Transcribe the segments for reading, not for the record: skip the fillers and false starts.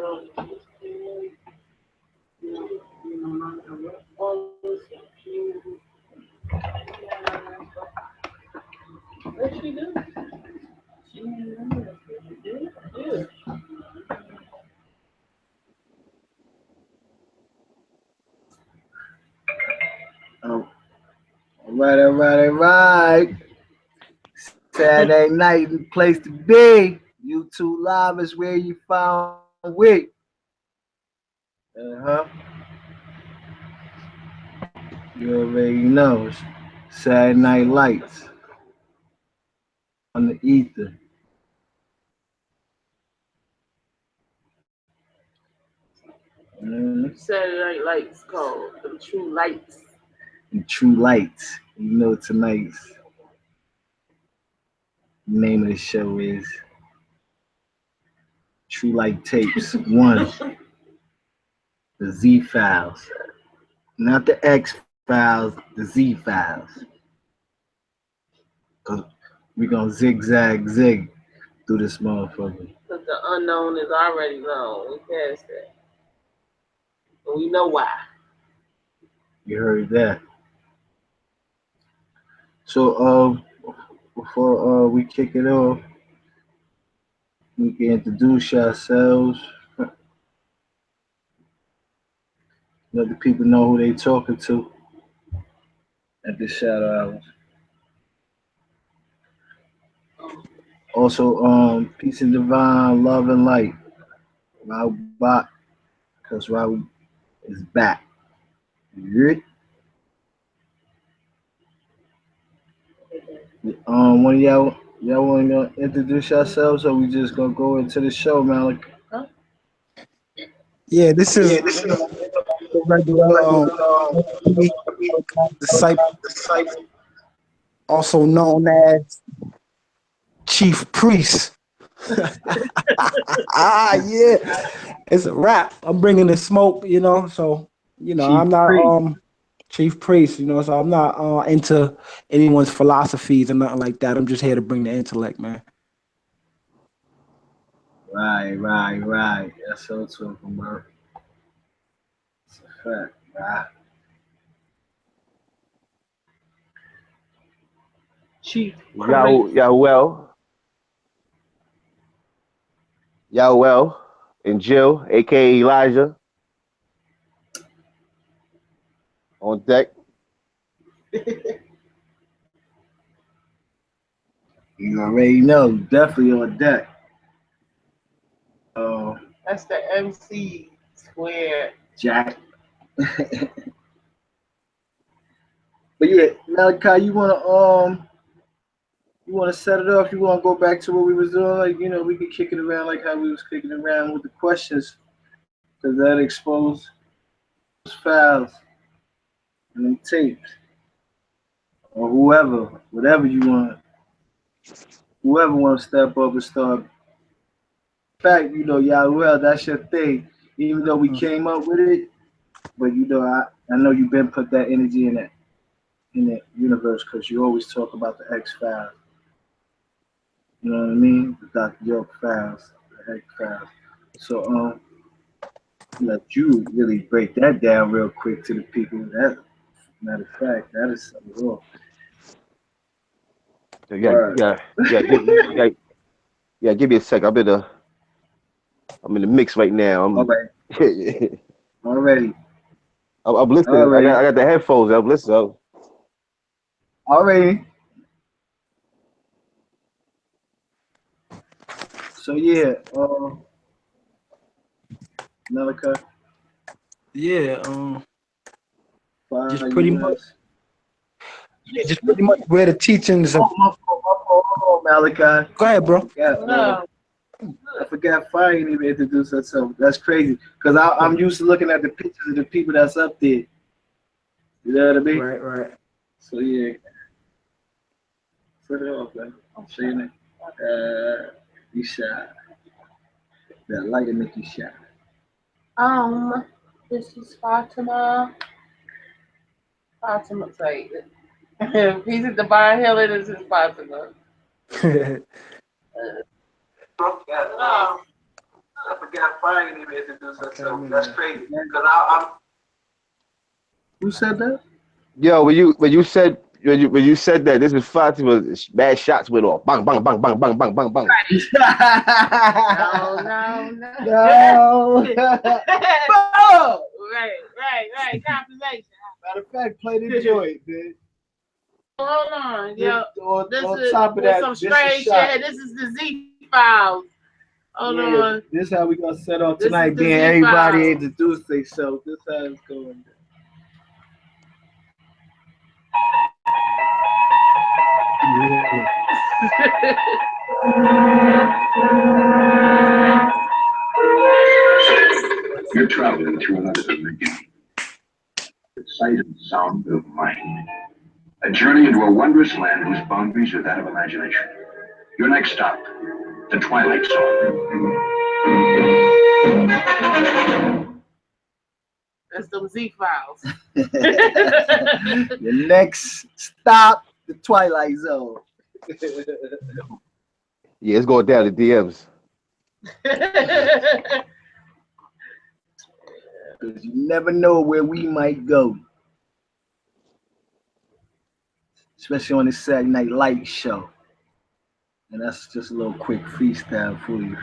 What she do? She didn't remember. She did. Yeah. Oh, all right. Saturday night, place to be. YouTube Live is where you found wit. Uh huh. You already know. It's Saturday Night Lights on the ether. Saturday Night Lights called them True Lights. And True Lights. You know tonight's name of the show is True Light Tapes 1, the Z Files. Not the X Files, the Z Files. Cause we gonna zig through this motherfucker. Because the unknown is already known. We passed that. And we know why. You heard that. So before we kick it off, we can introduce ourselves. Let the people know who they talking to at the shadow hours. Also, peace and divine love and light. Raul Bach, because Raul is back. You one of y'all want to introduce yourselves, or we just gonna go into the show, Malik? Huh? Yeah, this is the regular disciple, also known as Chief Priest. Yeah, it's a rap. I'm bringing the smoke, So I'm Chief not Priest. Chief Priest, So I'm not into anyone's philosophies and nothing like that. I'm just here to bring the intellect, man. Right. That's so talking about. It's a fact, right? Chief Priest. Well, and Jill, aka Elijah, on deck. You already know, definitely on deck. That's the MC square. Jack. But yeah, Malachi, you wanna set it off? You wanna go back to what we was doing? Like, we could kick it around like how we was kicking around with the questions, because that exposed those files and them tapes. Or whatever you want, whoever want to step up and start. In fact, Yahweh, that's your thing. Even though we came up with it, but I know you've been put that energy in that universe because you always talk about the X Files. You know what I mean? The Dr. York Files, the X Files. So let you really break that down real quick to the people. That matter of fact, that is something wrong. Word. Give me a sec. I'm in the mix right now. All right. I'm Already. I'm listening. Already. I got the headphones. I'm listening. Already. So yeah, Melika, Yeah, 5 just pretty much, years. where the teachings of. Oh, my fault, Malachi. Go ahead, bro. No. I forgot Fire didn't even introduce herself. That's crazy. Because I'm used to looking at the pictures of the people that's up there. You know what I mean? Right. So yeah. Set it off, man. Show your name. You shy. That light will make you shy. This is Fatima. Fatima, say it. Peace at Divine Healer. This is Fatima. I forgot Brian even introduced herself. That's crazy. Because I'm. Who said that? Yo, when you said that this is Fatima, bad shots went off. Bang, bang, bang, bang, bang, bang, bang, bang. No. No. Right. Compilation. Matter of fact, play the joint, man. Hold on, yo. This On is top of with that, some this is strange shot. shit. This is the Z Files. Hold on. This how we gonna set off This tonight, is the being Z-Files. everybody introduce themselves. This how it's going. You're traveling through another dimension. The sight and sound of mind. A journey into a wondrous land whose boundaries are that of imagination. Your next stop, the Twilight Zone. That's them Z Files. The next stop, the Twilight Zone. Yeah, it's going down to DMs. Because you never know where we might go. Especially on this Saturday Night Light show. And that's just a little quick freestyle for you.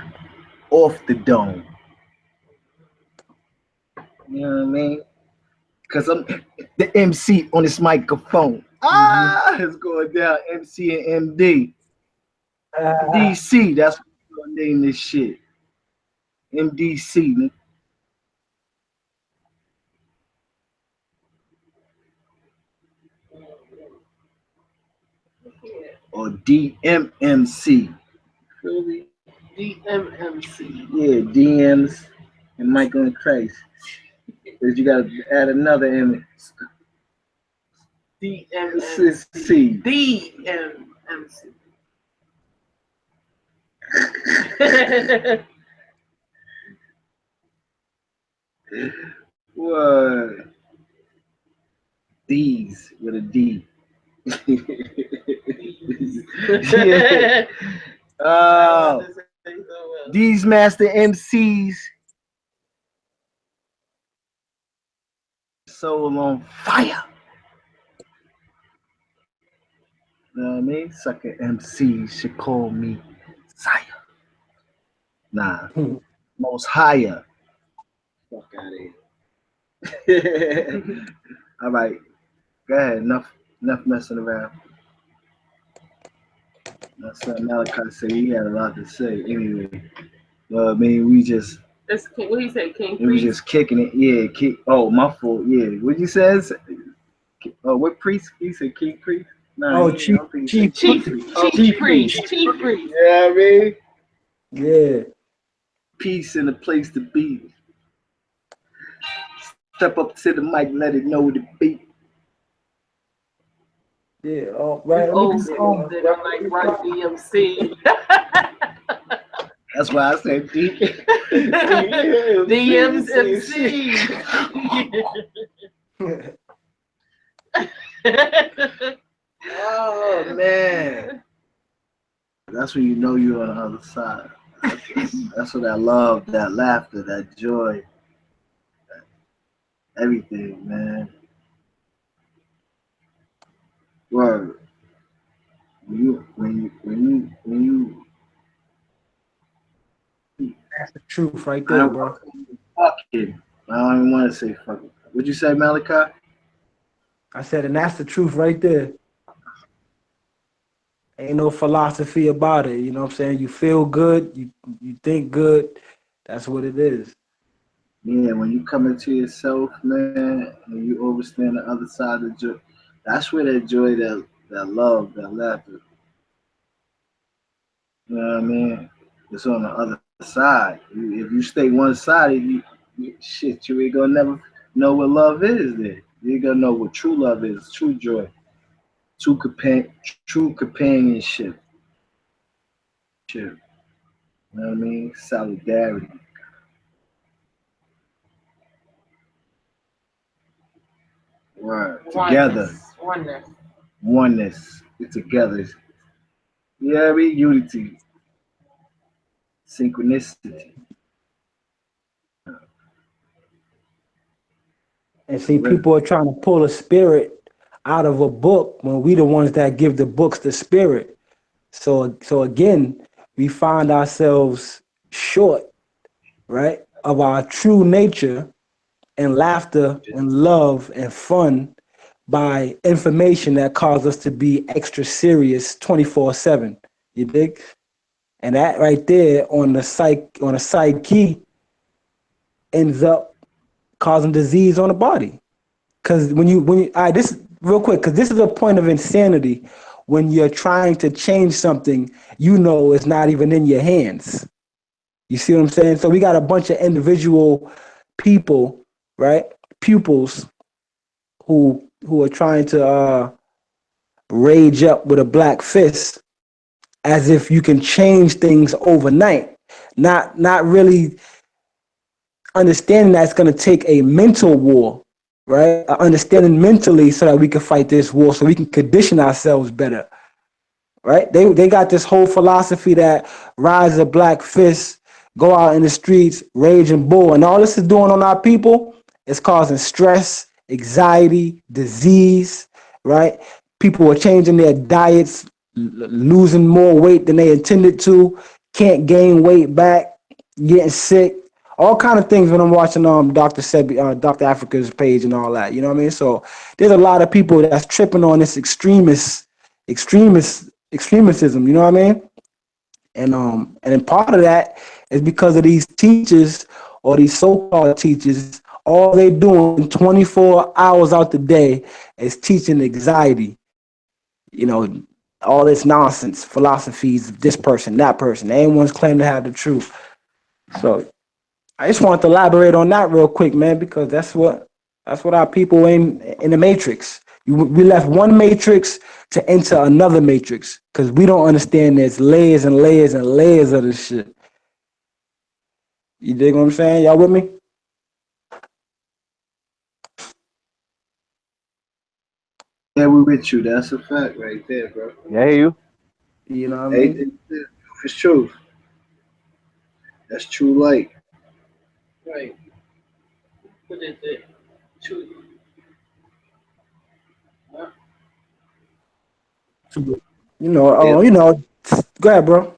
Off the dome. You know what I mean? Because I'm the MC on this microphone. It's going down. MC and MD. DC, that's what we're going to name this shit. MDC, man. Or DMMC. Really? DMMC. Yeah, DMs and Michael and Christ. Because you got to add another M. DMMC. DMMC. What? D's with a D. Yeah. These master MCs. Soul on fire. You know what I mean? Sucker MCs should call me sire. Nah. Most higher. Fuck out of here. All right. Go ahead. Enough messing around. That's what Malachi said. He had a lot to say. Anyway. I mean, we just. That's King, what he said, King We was Priest? just kicking it. Yeah. Oh, my fault. Yeah. What you said? Oh, what priest? He said King Priest? Nah, Oh, I Chief don't think he said Chief Chief Priest. Chief Priest. Yeah, I mean, Yeah. peace and a place to be. Step up to the mic, let it know the beat. Yeah. Oh, right. Old school that I'm like Run DMC. That's why I said D. DMC. Oh man, that's when you know you're on the other side. That's what I love, that laughter, that joy, everything, man. Word. When you That's the truth right there, bro. fucking, I don't even want to say fucking. What'd you say, Malachi? I said, and that's the truth right there. Ain't no philosophy about it. You know what I'm saying? You feel good, you think good. That's what it is. Yeah, when you come into yourself, man, and you understand the other side of joy, that's where that joy, that love, that laughter. You know what I mean? It's on the other side. If you stay one sided, you ain't gonna never know what love is. Then you ain't gonna know what true love is, true joy, true companionship. You know what I mean? Solidarity. Right. Together. Oneness. It's together. Yeah, I mean, unity. Synchronicity. And see, people are trying to pull a spirit out of a book when we the ones that give the books the spirit. So again, we find ourselves short, right, of our true nature and laughter and love and fun by information that causes us to be extra serious 24/7. You dig? And that right there on the psyche ends up causing disease on the body. Because when you all right, this real quick, because this is a point of insanity when you're trying to change something you know it's not even in your hands. You see what I'm saying? So we got a bunch of individual people, right? Pupils who are trying to rage up with a black fist as if you can change things overnight. Not really understanding that it's going to take a mental war, right? Understanding mentally so that we can fight this war, so we can condition ourselves better, right? They got this whole philosophy that rise a black fist, go out in the streets, rage and bull, and all this is doing on our people is causing stress, anxiety, disease, right? People are changing their diets, losing more weight than they intended to, can't gain weight back, getting sick, all kind of things when I'm watching Dr. Sebi, Dr. Africa's page and all that. You know what I mean? So there's a lot of people that's tripping on this extremism. You know what I mean? And then part of that is because of these teachers or these so-called teachers. All they doing 24 hours out the day is teaching anxiety. You know, all this nonsense, philosophies, this person, that person. Everyone's claiming to have the truth. So I just wanted to elaborate on that real quick, man, because that's what our people in the matrix. We left one matrix to enter another matrix because we don't understand there's layers and layers and layers of this shit. You dig what I'm saying? Y'all with me? Yeah, we with you. That's a fact right there, bro. Yeah, I hear you. You know what I mean? It's true. That's true light. Right. What is it? True. You know, go ahead, bro.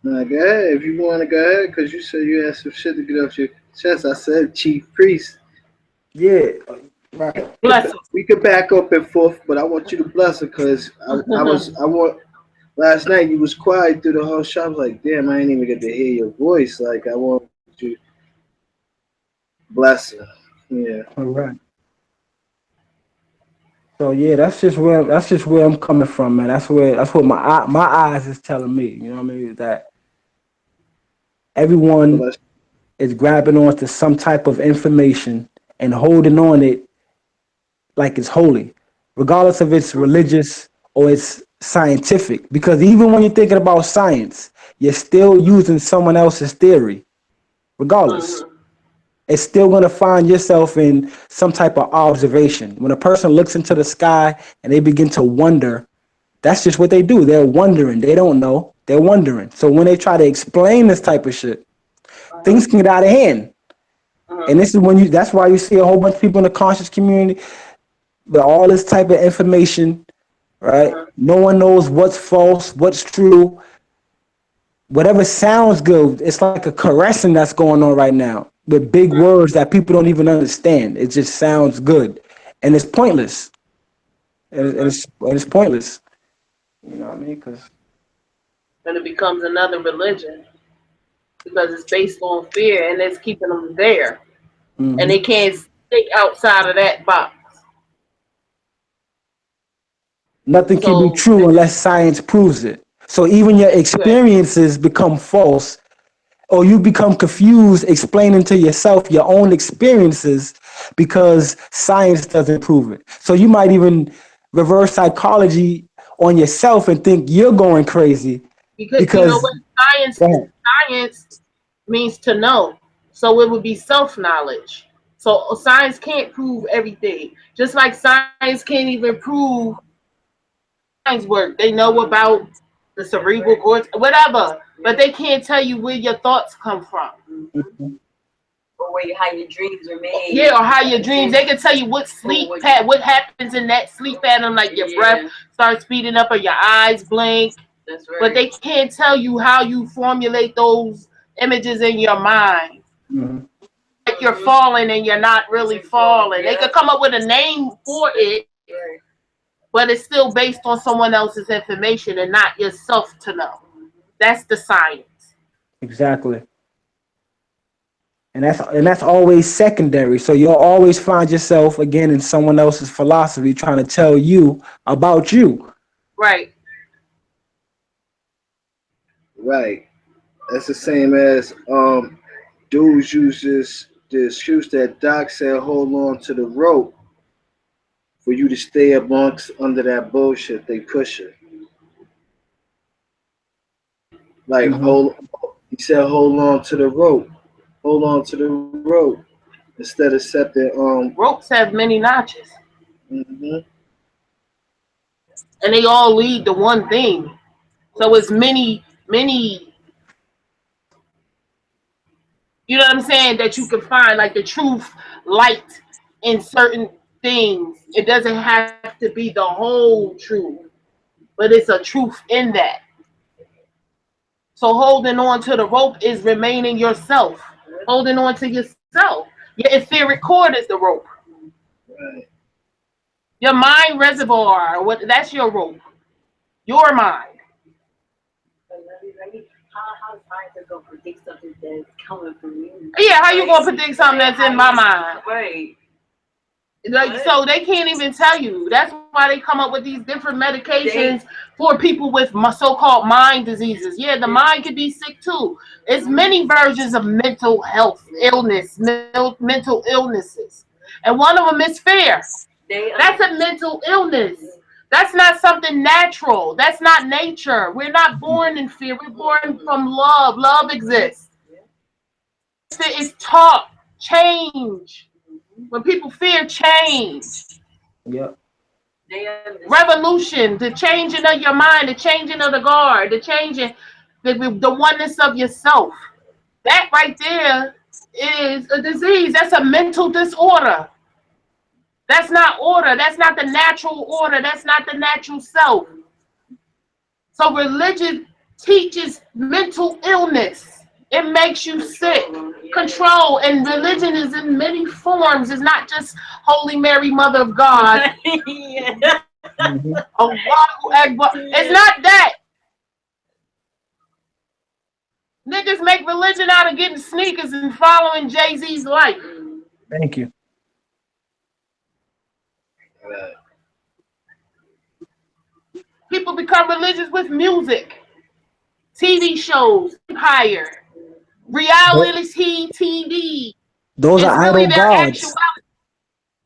Nah, go ahead. If you want to go ahead, because you said you had some shit to get off your chest. I said Chief Priest. Yeah, right. Bless him. We could back up and forth, but I want you to bless her because I want. Last night you was quiet through the whole show. I was like, damn, I ain't even get to hear your voice. Like, I want you to bless her. Yeah. All right. So yeah, that's just where I'm coming from, man. That's what my eyes is telling me. You know what I mean? That everyone Bless. is grabbing onto some type of information and holding on it like it's holy, regardless of it's religious or it's scientific. Because even when you're thinking about science, you're still using someone else's theory, regardless. It's still going to find yourself in some type of observation. When a person looks into the sky and they begin to wonder, that's just what they do. They're wondering. They don't know. They're wondering. So when they try to explain this type of shit, things can get out of hand. And this is when that's why you see a whole bunch of people in the conscious community with all this type of information, right? No one knows what's false, what's true. Whatever sounds good, it's like a caressing that's going on right now with big words that people don't even understand. It just sounds good, and it's pointless. And it's pointless. You know what I mean? And it becomes another religion because it's based on fear and it's keeping them there, and they can't think outside of that box. Nothing can be true unless science proves it. So even your experiences become false, or you become confused explaining to yourself your own experiences because science doesn't prove it. So you might even reverse psychology on yourself and think you're going crazy. Because you know what? Science means to know. So it would be self-knowledge. So science can't prove everything. Just like science can't even prove science work. They know about the cerebral cortex, whatever, but they can't tell you where your thoughts come from. or how your dreams are made. Yeah, or how your dreams. They can tell you what what happens in that sleep pattern, like your breath starts speeding up or your eyes blink. That's right. But they can't tell you how you formulate those images in your mind. Mm-hmm. Like you're falling and you're not really falling. They could come up with a name for it, but it's still based on someone else's information and not yourself to know. That's the science. Exactly. And that's always secondary. So you'll always find yourself again in someone else's philosophy trying to tell you about you. Right. Right. That's the same as dudes uses the excuse that Doc said, hold on to the rope for you to stay amongst under that bullshit they pushing. Like he said, hold on to the rope. Hold on to the rope instead of accepting ropes have many notches. Mm-hmm. And they all lead to one thing. So it's many, you know what I'm saying, that you can find, like the truth, light in certain things. It doesn't have to be the whole truth, but it's a truth in that. So holding on to the rope is remaining yourself. Holding on to yourself. Your etheric cord is the rope. Right. Your mind reservoir, that's your rope. Your mind. How scientists gonna predict something that's coming from you? Yeah, how you gonna predict something that's in my mind? Right. Like, so they can't even tell you. That's why they come up with these different medications for people with so-called mind diseases. Yeah, the mind could be sick too. It's many versions of mental health, mental illnesses. And one of them is fear. That's a mental illness. That's not something natural. That's not nature. We're not born in fear. We're born from love. Love exists. It's taught. Change. When people fear, change. Yep. Revolution, the changing of your mind, the changing of the guard, the changing, the oneness of yourself. That right there is a disease. That's a mental disorder. That's not order. That's not the natural order. That's not the natural self. So religion teaches mental illness. It makes you sick. Control. And religion is in many forms. It's not just Holy Mary, Mother of God. Mm-hmm. Allahu Akbar. It's not that. Niggas make religion out of getting sneakers and following Jay-Z's life. Thank you. People become religious with music, TV shows, empire, reality TV. Those are idol gods.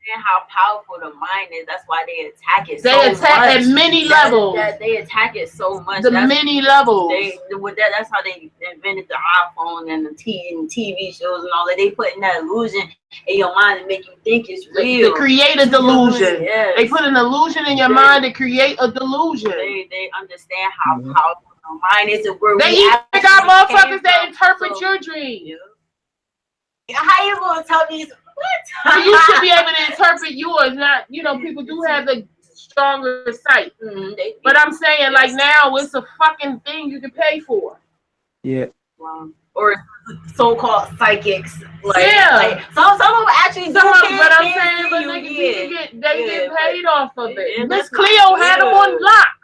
And how powerful the mind is. That's why they attack it. They attack at many levels. They attack it so much. Many levels. That's how they invented the iPhone and the TV shows and all that. They put in that illusion in your mind to make you think it's real. To create a delusion. Yes. They put an illusion in your mind to create a delusion. They understand how powerful the mind is and where they even got motherfuckers that interpret your dreams. Yeah. How you gonna tell me? So you should be able to interpret yours. Not, people do have the stronger sight. But I'm saying, like, now it's a fucking thing you can pay for. Yeah. Or so-called psychics. Like, some of them actually do. But I'm saying, but niggas get paid off of it. Miss Cleo had them on lock.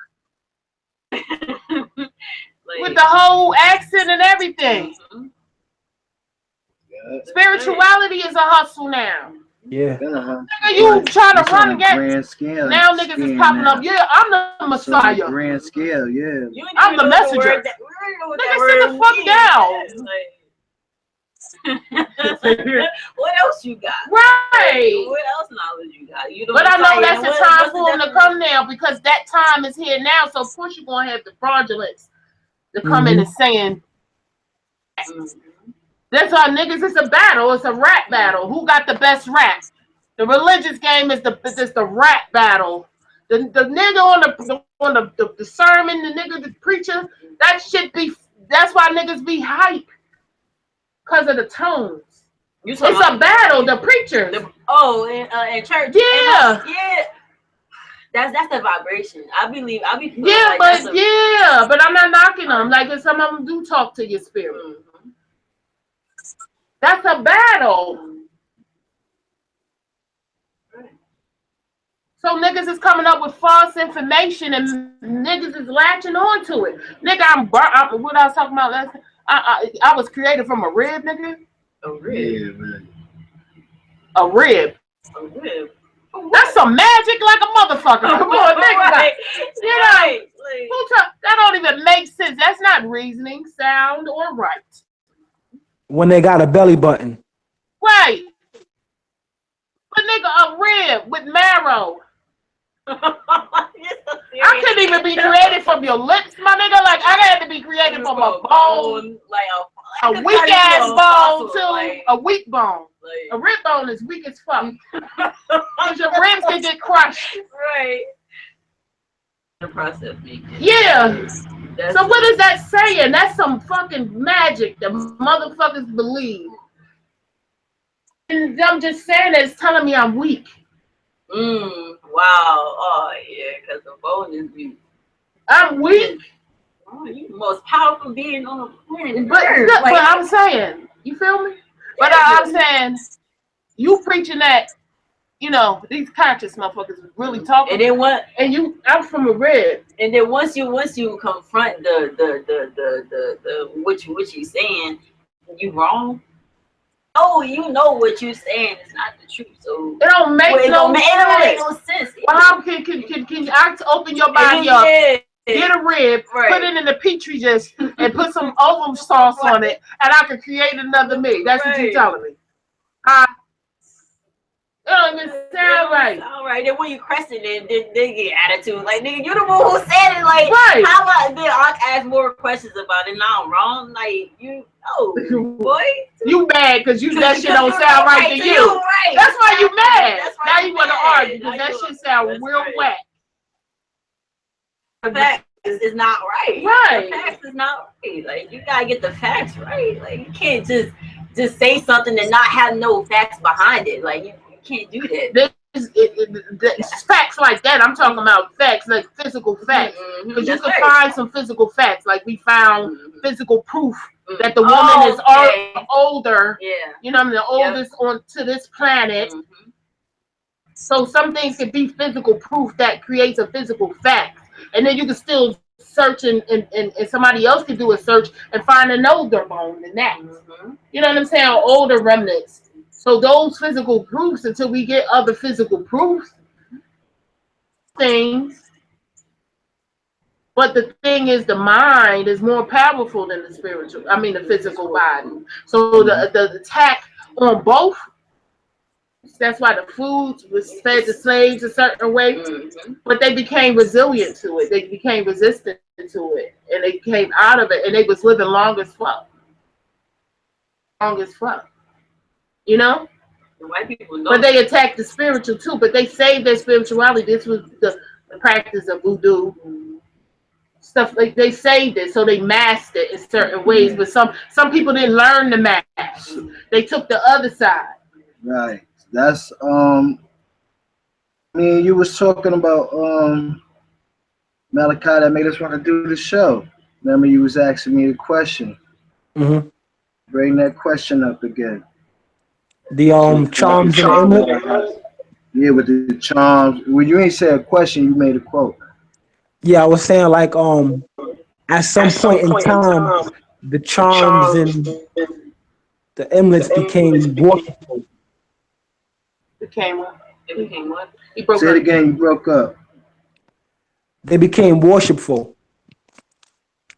With the whole accent and everything. Spirituality is a hustle now. Yeah. Nigga, you trying to run against grand scale. Now niggas is popping up. Yeah, I'm the Messiah. Grand scale, yeah. I'm the messenger. Nigga, sit the fuck down. What else you got? Right. What else knowledge you got? But I know that's the time for them to come now, because that time is here now. So of course you're gonna have the fraudulence to come in and saying. That's why niggas, it's a battle. It's a rap battle. Who got the best rap? The religious game is the rap battle. The nigga on the sermon, the nigga, the preacher, that's why niggas be hype. Because of the tones. You It's talking a battle. The preachers. In church. Yeah. Yeah. That's the vibration. I be feeling Yeah, like but I'm not knocking them. Like, some of them do talk to your spirit. Mm-hmm. That's a battle. So niggas is coming up with false information and niggas is latching on to it. Nigga, what I was talking about last time, I was created from a rib, nigga. A rib. Yeah, man. A rib. A rib. That's some magic like a motherfucker. Come on, think about it. You know, that don't even make sense. That's not reasoning, sound, or right. When they got a belly button. Right. But nigga, a rib with marrow. I couldn't even be created from your lips, my nigga. Like, I had to be created from a bone, like a weak ass bone too. Like, a weak bone. A rib bone is weak as fuck. Cause your ribs can get crushed. Right. The process makes it. Yeah. So what is that saying? That's some fucking magic that motherfuckers believe. And I'm just saying that it's telling me I'm weak. Wow. Oh yeah, because the bone is weak. I'm weak. Oh, you the most powerful being on the planet. But I'm saying, you feel me? But I'm saying, you preaching that, you know, these conscious motherfuckers really talking. And then what? And I'm from a rib. And then once you confront the what he's saying, you wrong. Oh, you know what you're saying is not the truth. So it don't make no sense. It don't make no sense. Well, how can I open your body up, get a rib, put it in the petri dish, and put some ovum sauce on it, and I can create another me? That's what you're telling me. It don't even sound right. All right. Then when you question it, they get attitude. Like, nigga, you the one who said it. Like, how about then I ask more questions about it? Now I'm wrong. Like, boy. You mad because that shit don't sound right to you. Right. That's why you mad. That's why now you want to argue because that shit sound real whack. The facts is not right. Right. The facts is not right. Like, you gotta get the facts right. Like, you can't just say something and not have no facts behind it. Like, you can't do that. Facts like that. I'm talking about facts, like physical facts. Because you can find some physical facts. Like, we found physical proof that the woman is older. Yeah. You know, the oldest to this planet. So some things can be physical proof that creates a physical fact. And then you can still search and somebody else can do a search and find an older bone than that. You know what I'm saying? Older remnants. So those physical proofs, until we get other physical proofs, things. But the thing is, the mind is more powerful than the physical body. So the attack on both, that's why the foods was fed to slaves a certain way, but they became resilient to it. They became resistant to it, and they came out of it, and they was living long as fuck. You know? The white people know. But they attacked the spiritual too, but they saved their spirituality. This was the practice of voodoo. Stuff like they saved it, so they masked it in certain ways. But some people didn't learn the mask. They took the other side. Right. That's you was talking about Malachi that made us want to do the show. Remember you was asking me a question. Bring that question up again. The charms and the amulet. Yeah, with the charms. Well, you ain't say a question, you made a quote. Yeah, I was saying like at some point in time, the charms and the amulets became worshipful. Became what? It became what? Say it again, you broke up. They became worshipful.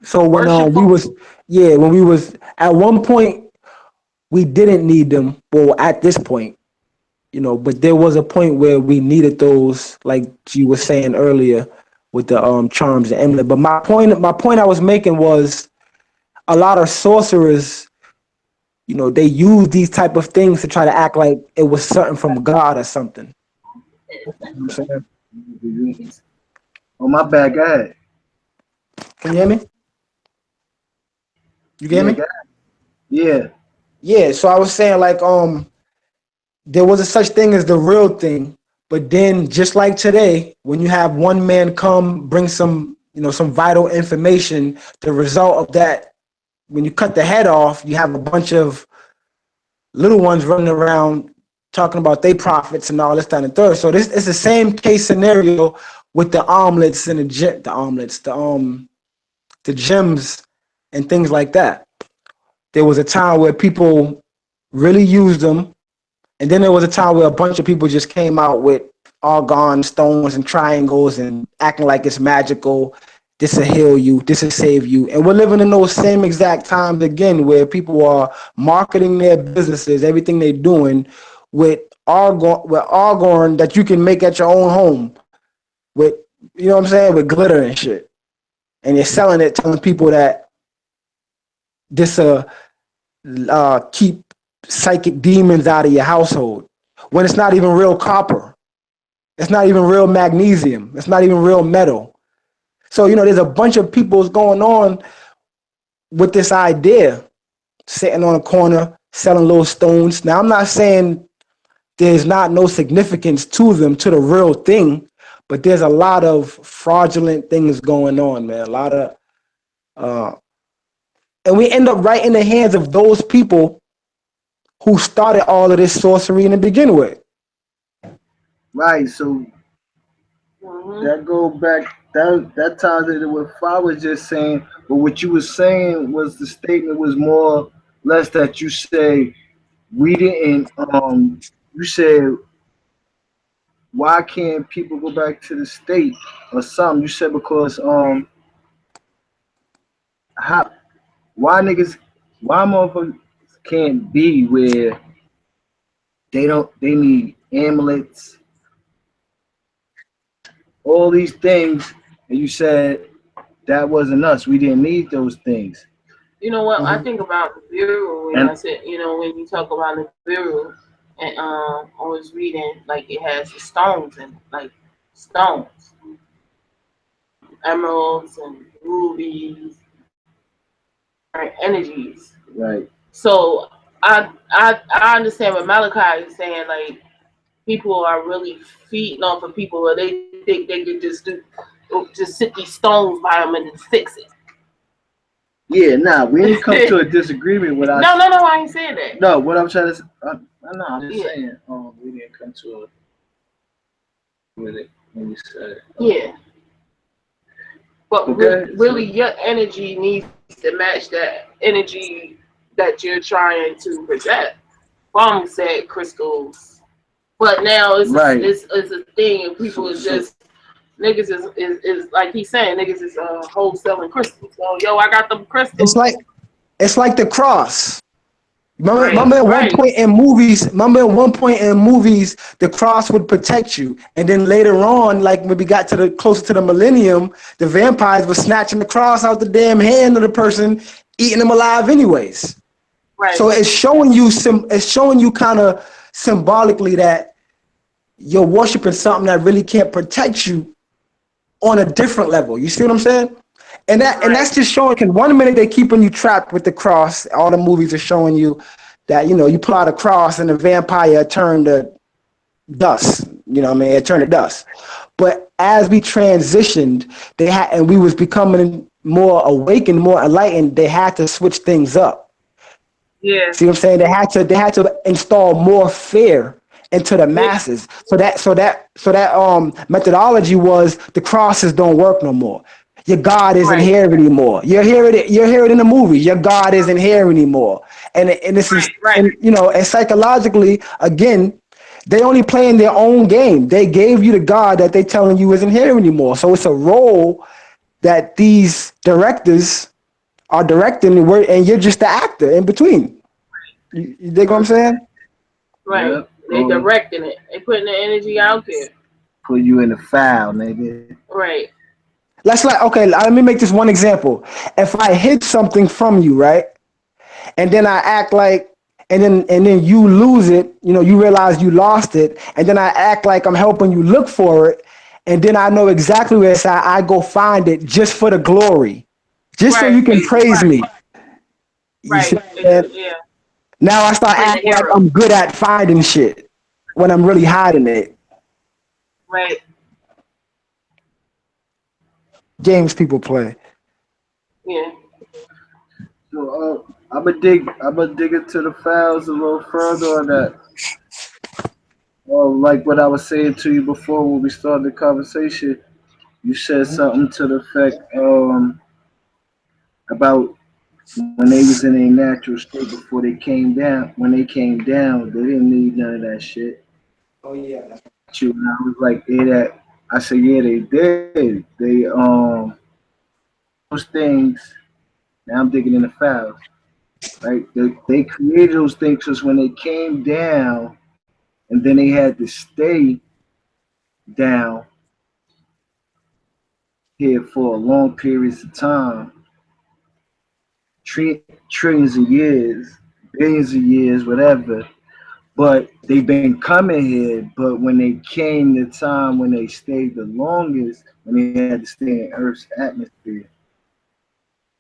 So when we was at one point, we didn't need them. Well, at this point, but there was a point where we needed those, like you were saying earlier, with the charms and amulet. But my point I was making was a lot of sorcerers, they use these type of things to try to act like it was something from God or something. You know what I'm saying? Oh, my bad, go ahead. Can you hear me? You get me? Yeah. Yeah, so I was saying like there was a such thing as the real thing, but then just like today, when you have one man come bring some, some vital information, the result of that, when you cut the head off, you have a bunch of little ones running around talking about their profits and all this, that, and the third. So this is the same case scenario with the omelets and the gems and things like that. There was a time where people really used them, and then there was a time where a bunch of people just came out with argon stones and triangles and acting like it's magical. This will heal you. This will save you. And we're living in those same exact times again, where people are marketing their businesses, everything they're doing, with argon that you can make at your own home, with what I'm saying, with glitter and shit. And you're selling it, telling people that this keep psychic demons out of your household, when it's not even real copper. It's not even real magnesium. It's not even real metal. So, there's a bunch of people going on with this idea, sitting on a corner, selling little stones. Now, I'm not saying there's not no significance to them, to the real thing, but there's a lot of fraudulent things going on, man. A lot of, and we end up right in the hands of those people who started all of this sorcery in the begin with. Right. So that go back. That ties into what Fa was just saying. But what you were saying was the statement was more or less that you say we didn't. You said, why can't people go back to the state or something? You said because why motherfuckers can't be where they need amulets, all these things, and you said that wasn't us. We didn't need those things. You know what? I think about Nibiru when I said, when you talk about Nibiru, and I was reading like it has the stones and like stones, emeralds and rubies, and energies. Right. So I understand what Malachi is saying. Like people are really feeding off of people, where they think they could just sit these stones by them and then fix it. Yeah, we didn't come to a disagreement with us. No, I ain't saying that. No, what I'm trying to say, I'm just saying, we didn't come to a with it when you said it. Yeah. But really, your energy needs to match that energy that you're trying to project. Mom said crystals, but now it's a thing, and people is just niggas is like he's saying, niggas is wholesaling crystals. So yo, I got them crystals. It's like the cross. Remember at one point in movies, the cross would protect you, and then later on, like when we got closer to the millennium, the vampires were snatching the cross out the damn hand of the person, eating them alive anyways. Right. So it's showing you kind of symbolically that you're worshiping something that really can't protect you on a different level. You see what I'm saying? And that's just showing, because 1 minute they're keeping you trapped with the cross. All the movies are showing you that, you pull out a cross and the vampire turned to dust. It turned to dust. But as we transitioned, and we was becoming more awakened, more enlightened, they had to switch things up. Yeah. See what I'm saying? They had to install more fear into the masses. So that methodology was the crosses don't work no more. Your God isn't here anymore. You hear it in the movie. Your God isn't here anymore. And this is, and psychologically, again, they only playing their own game. They gave you the God that they telling you isn't here anymore. So it's a role that these directors are directing, and you're just the actor in between. You dig what I'm saying? Right. Yep. They directing it. They putting the energy out there. Put you in the foul, nigga. Right. Let me make this one example. If I hid something from you, right, and then I act like, and then you lose it, you realize you lost it, and then I act like I'm helping you look for it, and then I know exactly where it's at, I go find it just for the glory, just so you can praise me. Right. Yeah. Now I start Find the acting like hero. I'm good at finding shit when I'm really hiding it. Right. Games people play. Yeah. So I'm gonna dig into the files a little further on that. Like what I was saying to you before when we started the conversation, you said something to the effect about when they was in a natural state before they came down. When they came down, they didn't need none of that shit. Oh yeah. And I was like, yeah, that. I said, yeah, they did. They those things. Now I'm digging in the files, right? They created those things because when they came down, and then they had to stay down here for long periods of time, trillions of years, billions of years, whatever. But they've been coming here. But when they came the time when they stayed the longest, when they had to stay in Earth's atmosphere,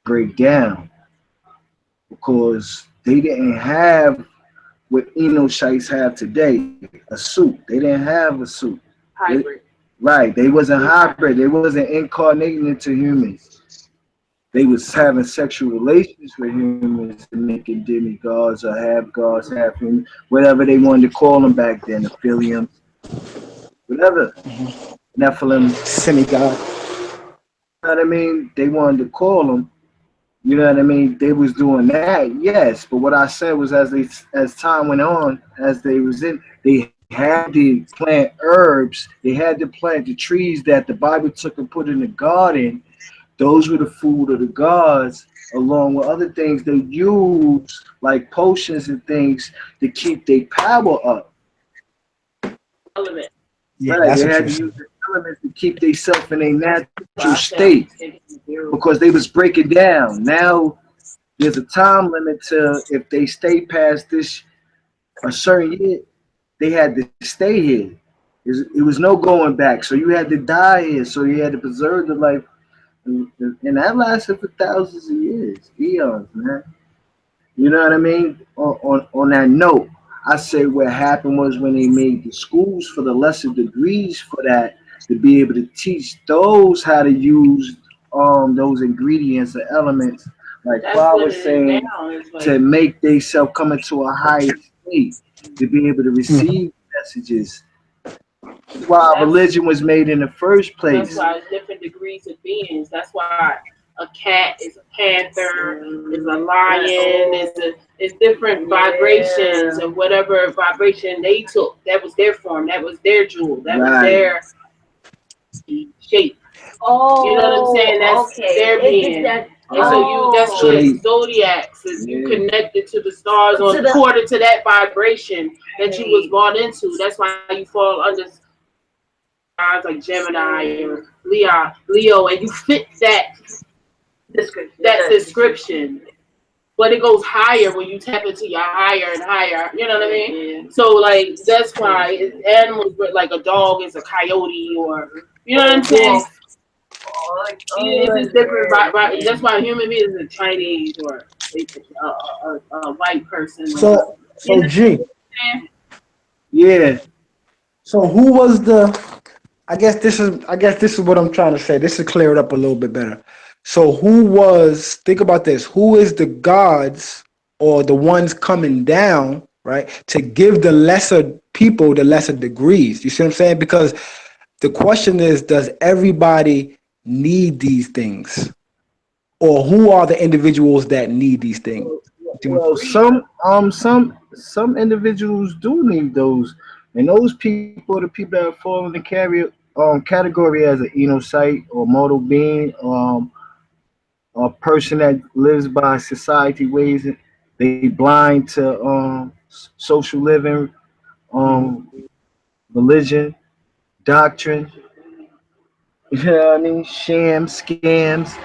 break down because they didn't have what Enoshites have today, a suit. They didn't have a suit. Hybrid. Right. They wasn't hybrid. They wasn't incarnating into humans. They was having sexual relations with humans and making demigods or half gods, half human, whatever they wanted to call them back then, Aphelium, whatever. Nephilim. Semigod. You know what I mean? They wanted to call them. You know what I mean? They was doing that, yes. But what I said was, as time went on, as they was in, they had to plant herbs. They had to plant the trees that the Bible took and put in the garden. Those were the food of the gods, along with other things they use, like potions and things, to keep their power up. Element. Yeah, Right? that's They what had you're to saying. use the elements to keep themselves in a natural state, because they was breaking down. Now there's a time limit to if they stay past this a certain year, they had to stay here. It was no going back. So you had to die here. So you had to preserve the life, and that lasted for thousands of years, eons, man. You know what I mean? On that note, I say what happened was when they made the schools for the lesser degrees for that, to be able to teach those how to use those ingredients or elements, like That's Bob what was it is saying, now. It's like, to make themselves come into a higher state, to be able to receive messages. That's why That's- religion was made in the first that's place. why it's different degrees of beings. That's why a cat is a panther, is a lion, it's different vibrations of whatever vibration they took. That was their form. That was their jewel. That was their shape. Oh, You know what I'm saying? That's their being. And so that's So what they- zodiacs is. You Yeah. connected to the stars To on the- according to that vibration that you was born into. That's why you fall under signs like Gemini or Leo, and you fit that description. But it goes higher when you tap into your higher and higher. You know what I mean? So like that's why animals like a dog is a coyote, or you know what I'm saying? It's just different. That's why human beings are Chinese or a white person. So G. Yeah. So who was the? I guess this is what I'm trying to say. This to clear it up a little bit better. So who was? Think about this. Who is the gods or the ones coming down, right, to give the lesser people the lesser degrees? You see what I'm saying? Because the question is, does everybody need these things, or who are the individuals that need these things? Well, some individuals do need those, and those people are the people that fall in the category as an Enocyte or mortal being, a person that lives by society ways. They blind to social living, religion, doctrine. You know what I mean? Shams, scams.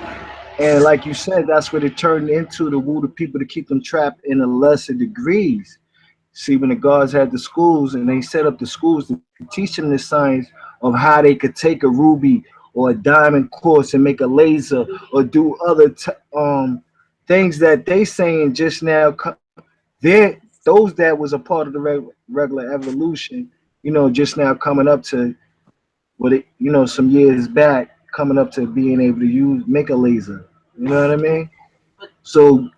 And like you said, that's what it turned into, to woo the people to keep them trapped in a lesser degrees. See, when the gods had the schools and they set up the schools to teach them the science of how they could take a ruby or a diamond quartz and make a laser or do other things that they saying just now. those that was a part of the regular evolution, you know, just now coming up to what it, you know, some years back, coming up to being able to make a laser. You know what I mean? So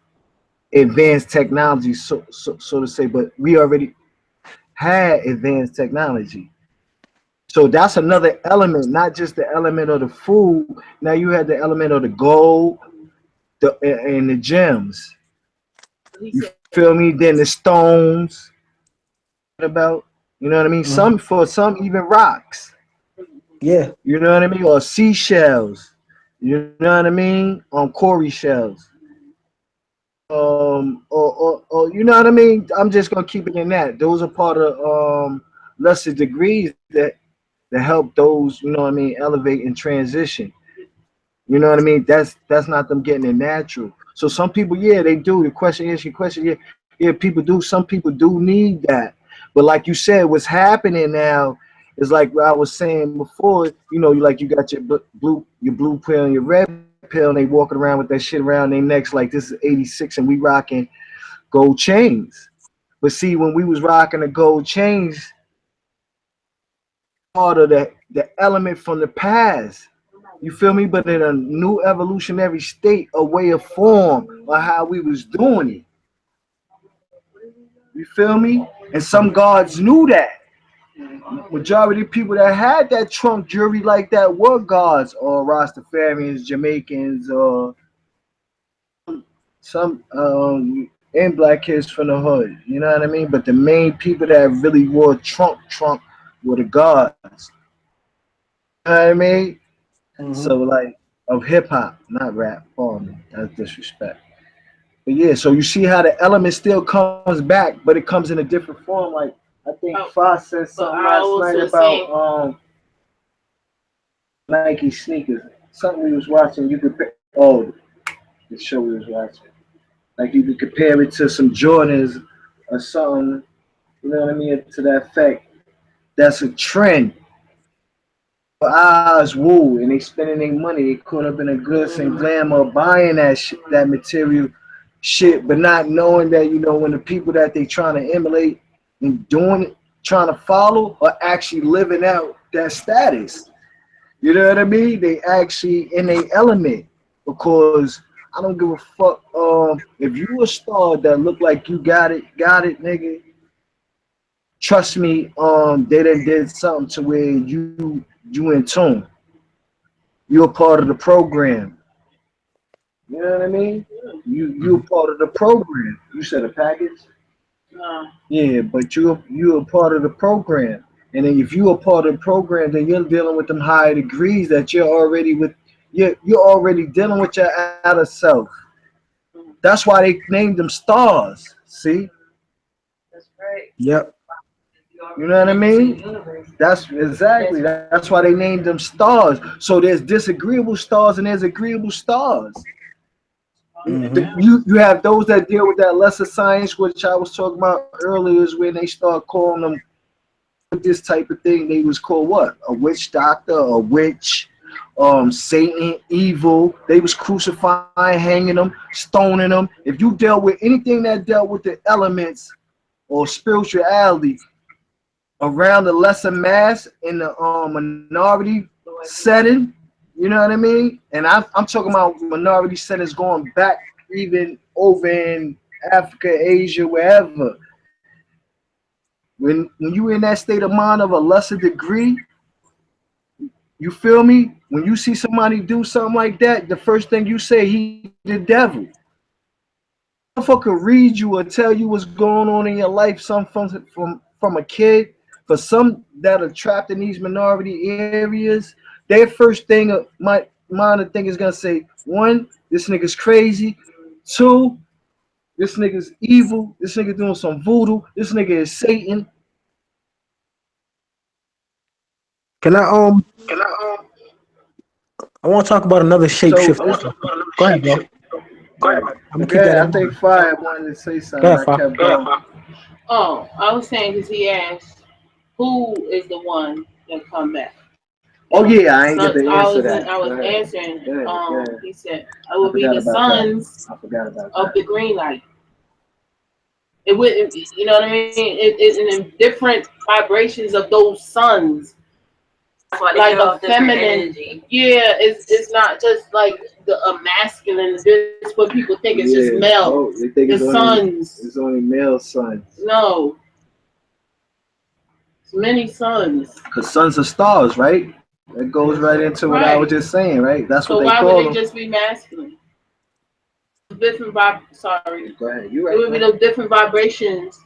advanced technology, so to say, but we already had advanced technology. So that's another element, not just the element of the food. Now you had the element of the gold, and the gems. You feel me? Then the stones. About, you know what I mean? Some for some even rocks. Yeah. You know what I mean? Or seashells. You know what I mean? On Corey shells. Or you know what I mean? I'm just gonna keep it in that. Those are part of lesser degrees that help those, you know what I mean, elevate and transition. You know what I mean? That's not them getting it natural. So some people, yeah, they do. The question is your question, yeah, people do. Some people do need that. But like you said, what's happening now is like what I was saying before. You know, you got your blue pill and your red pill, and they walking around with that shit around their necks like this is 86 and we rocking gold chains. But see, when we was rocking the gold chains, part of the element from the past. You feel me? But in a new evolutionary state, a way of form of how we was doing it. You feel me? And some gods knew that. Majority of people that had that trunk jewelry like that were gods or Rastafarians, Jamaicans, or some and black kids from the hood. You know what I mean? But the main people that really wore trunk were the gods. You know what I mean? So like of hip hop, not rap. Pardon, that's disrespect. But yeah, so you see how the element still comes back, but it comes in a different form. Like I think Fox said something last night about Nike sneakers. Something we was watching. You could the show we was watching. Like you could compare it to some Jordans or something. You know what I mean? To that effect. That's a trend. Eyes woo, and they spending their money. They caught up in the goods and glamour, buying that material shit, but not knowing that, you know, when the people that they trying to emulate and doing it, trying to follow, are actually living out that status. You know what I mean? They actually in a element, because I don't give a fuck. If you a star that look like you got it, nigga. Trust me, they done did something to where you in tune. You're a part of the program. You know what I mean? You're a part of the program. You said a package? Yeah, but you're a part of the program. And then if you're a part of the program, then you're dealing with them higher degrees that you're already with. You're already dealing with your outer self. That's why they named them stars. See? That's right. Yep. You know what I mean? That's exactly. That's why they named them stars. So there's disagreeable stars and there's agreeable stars. You have those that deal with that lesser science, which I was talking about earlier, is when they start calling them this type of thing. They was called what? A witch doctor, a witch, Satan, evil. They was crucifying, hanging them, stoning them. If you dealt with anything that dealt with the elements or spirituality around the lesser mass in the minority setting, you know what I mean? And I'm talking about minority settings going back even over in Africa, Asia, wherever. When you in that state of mind of a lesser degree, you feel me? When you see somebody do something like that, the first thing you say, he the devil. Motherfucker read you or tell you what's going on in your life, some from a kid. For some that are trapped in these minority areas, their first thing my mind thing is gonna say, one, this nigga's crazy. Two, this nigga's evil. This nigga doing some voodoo. This nigga is Satan. Can I I want to talk about another shapeshifter. Go ahead, bro. Go ahead. I'm gonna keep that in I think Fire wanted to say something. Go ahead, I kept going. Oh, I was saying because he asked, who is the one that come back? Oh yeah, I ain't get the answer that. I was answering. Go ahead. He said, "I will be the sons I forgot about of the green light." It would, you know what I mean? It's in different vibrations of those suns. That's why they Like give a off different feminine, energy. yeah, it's not just like a masculine. This what people think it's just male. Oh, they think The it's suns, only male suns. no, it's many suns. Because suns are stars, right? That goes right into what I was just saying, right? That's So what they why call would they them. just be masculine? Different sorry. Go ahead. You It would be right. those different vibrations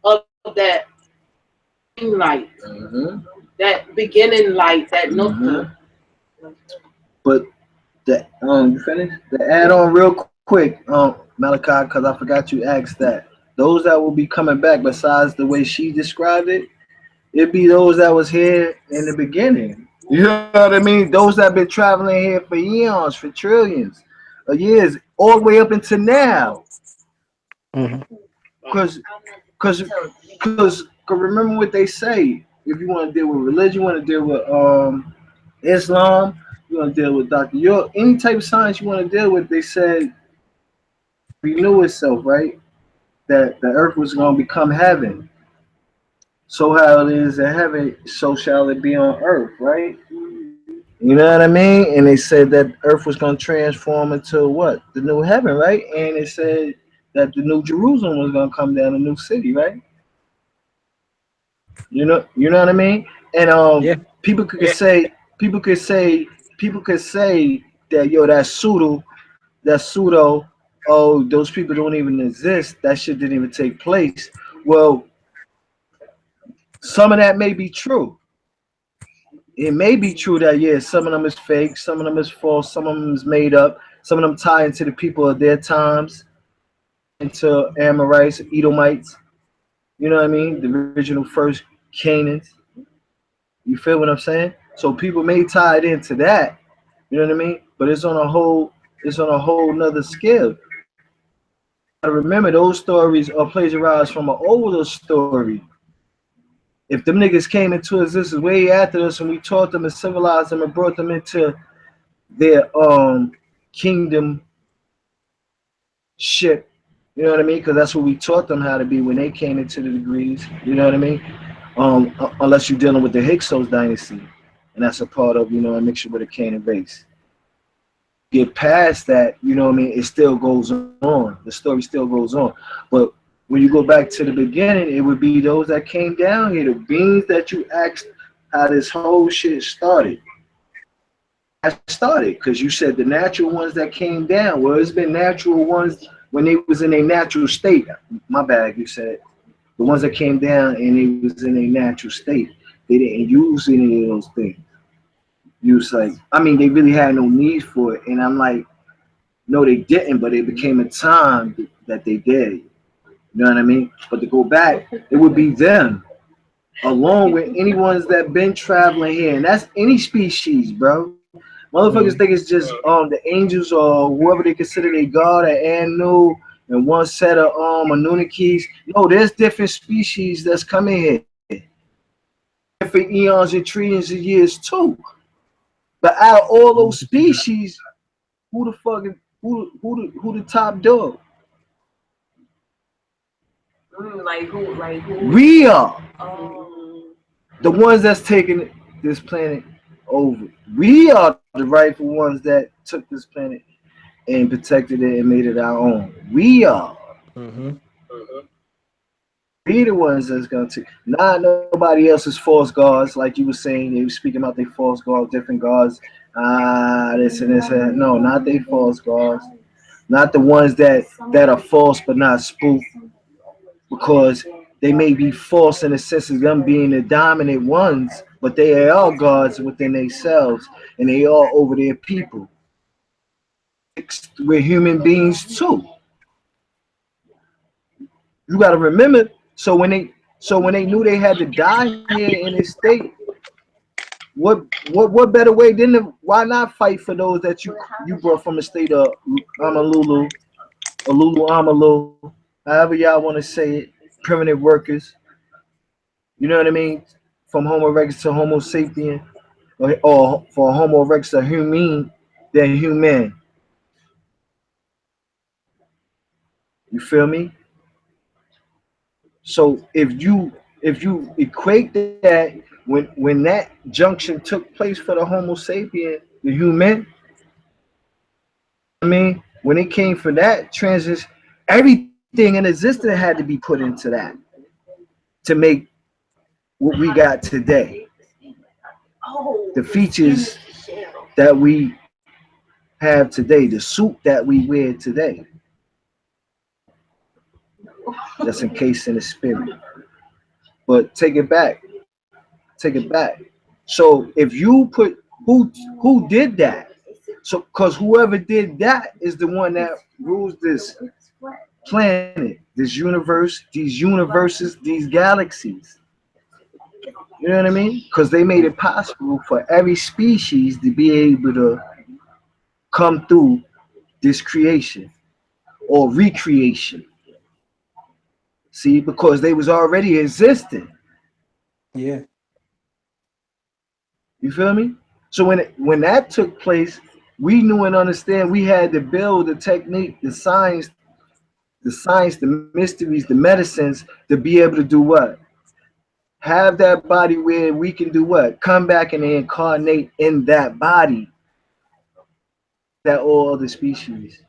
of that light, that beginning light, that nukta. But the you finished? To add on real quick, Malachi, because I forgot you asked that. Those that will be coming back, besides the way she described it, it'd be those that was here in the beginning. You know what I mean? Those that been traveling here for eons, for trillions of years, all the way up until now. Because remember what they say. If you want to deal with religion, you want to deal with Islam, you want to deal with Dr. York, any type of science you want to deal with, they said renew itself, right? That the earth was going to become heaven. So how it is in heaven, so shall it be on earth, right? You know what I mean? And they said that earth was going to transform into what? The new heaven, right? And it said that the new Jerusalem was going to come down, a new city, right? You know what I mean? And Yeah. people could say that yo, that's pseudo. Oh, those people don't even exist. That shit didn't even take place. Well, some of that may be true. It may be true that yeah, some of them is fake, some of them is false, some of them is made up, some of them tie into the people of their times, into Amorites, Edomites. You know what I mean? The original first Canaans. You feel what I'm saying? So people may tie it into that. You know what I mean? But it's on a whole nother scale. I remember those stories are plagiarized from an older story. If them niggas came into existence way after us and we taught them and civilized them and brought them into their kingdom ship, you know what I mean? Because that's what we taught them how to be when they came into the degrees. You know what I mean? Unless you're dealing with the Hyksos dynasty, and that's a part of a mixture with a Canaan race. Get past that, you know what I mean? It still goes on. The story still goes on. But when you go back to the beginning, it would be those that came down here, the beings that you asked how this whole shit started. I started because you said the natural ones that came down. Well, it's been natural ones when they was in a natural state. My bad, you said the ones that came down and it was in a natural state. They didn't use any of those things. You was like, I mean, they really had no need for it, and I'm like, no, they didn't, but it became a time that they did. You know what I mean? But to go back, it would be them, along with any ones that been traveling here, and that's any species, bro. Motherfuckers think it's just the angels or whoever they consider they god or Anu and one set of Anunnakis. No, there's different species that's coming here for eons and trillions of years too. But out of all those species, who the top dog? Like who? We are the ones that's taking this planet over. We are the rightful ones that took this planet and protected it and made it our own. We are. We the ones that's gonna take, not nobody else's false gods, like you were saying. They were speaking about their false gods, different gods. This and this. And no, not they false gods. Not the ones that are false but not spook, because they may be false in the sense of them being the dominant ones, but they are gods within themselves, and they are over their people. We're human beings too. You got to remember. So when they knew they had to die here in this state, what better way than why not fight for those that you brought from the state of Amalulu, or Lulu Amalu, however y'all want to say it, primitive workers. You know what I mean? From Homo erectus to Homo sapien, or for Homo erectus to human, they're human. You feel me? So if you equate that, when that junction took place for the Homo sapien, the human, I mean, when it came for that transition, everything in existence had to be put into that to make what we got today. The features that we have today, the suit that we wear today, just encased in the spirit. But take it back. So if you put who did that? So because whoever did that is the one that rules this planet, this universe, these universes, these galaxies. You know what I mean? Because they made it possible for every species to be able to come through this creation or recreation. See, because they was already existing. Yeah. You feel me? So when that took place, we knew and understand we had to build the technique, the science, the mysteries, the medicines to be able to do what? Have that body where we can do what? Come back and incarnate in that body that all other species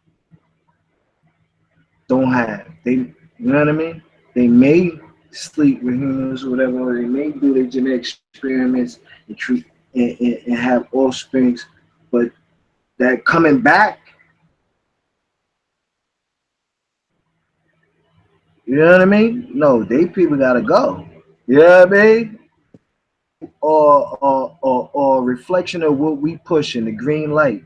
don't have. You know what I mean? They may sleep with humans or whatever, or they may do their genetic experiments and treat and have offsprings, but that coming back, you know what I mean? No, they people gotta go. You know what I mean? Or reflection of what we push in the green light.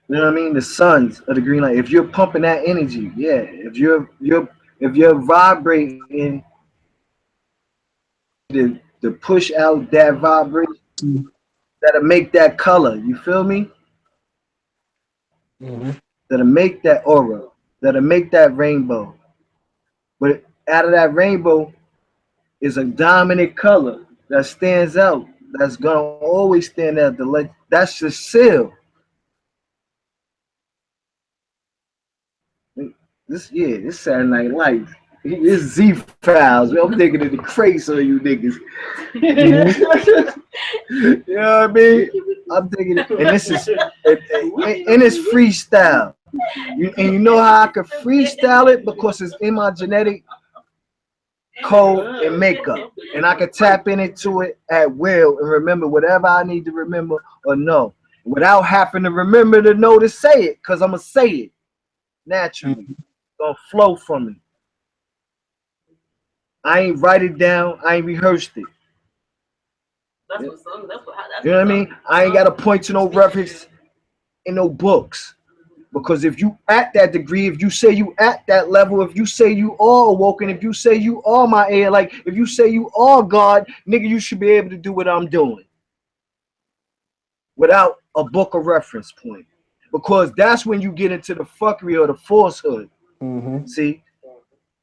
You know what I mean? The suns of the green light. If you're pumping that energy, yeah. If you're vibrating to push out that vibration, that'll make that color. You feel me? Mm-hmm. That'll make that aura. That'll make that rainbow. But out of that rainbow is a dominant color that stands out. That's gonna always stand out. That's the seal. This Saturday Night Lights. This Z Files. I'm thinking of the craze on you niggas. You know what I mean? I'm thinking, and this is, and it's freestyle. And you know how I can freestyle it? Because it's in my genetic code and makeup. And I can tap into it at will and remember whatever I need to remember or know. Without having to remember to know to say it. Because I'm going to say it naturally. It's going to flow from me. I ain't write it down. I ain't rehearsed it. That's you what know what I mean? I ain't got to point to no reference in no books. Because if you at that degree, if you say you at that level, if you say you are awoken, if you say you are my air, like if you say you are God, nigga, you should be able to do what I'm doing. Without a book of reference point. Because that's when you get into the fuckery or the falsehood. Mm-hmm. See?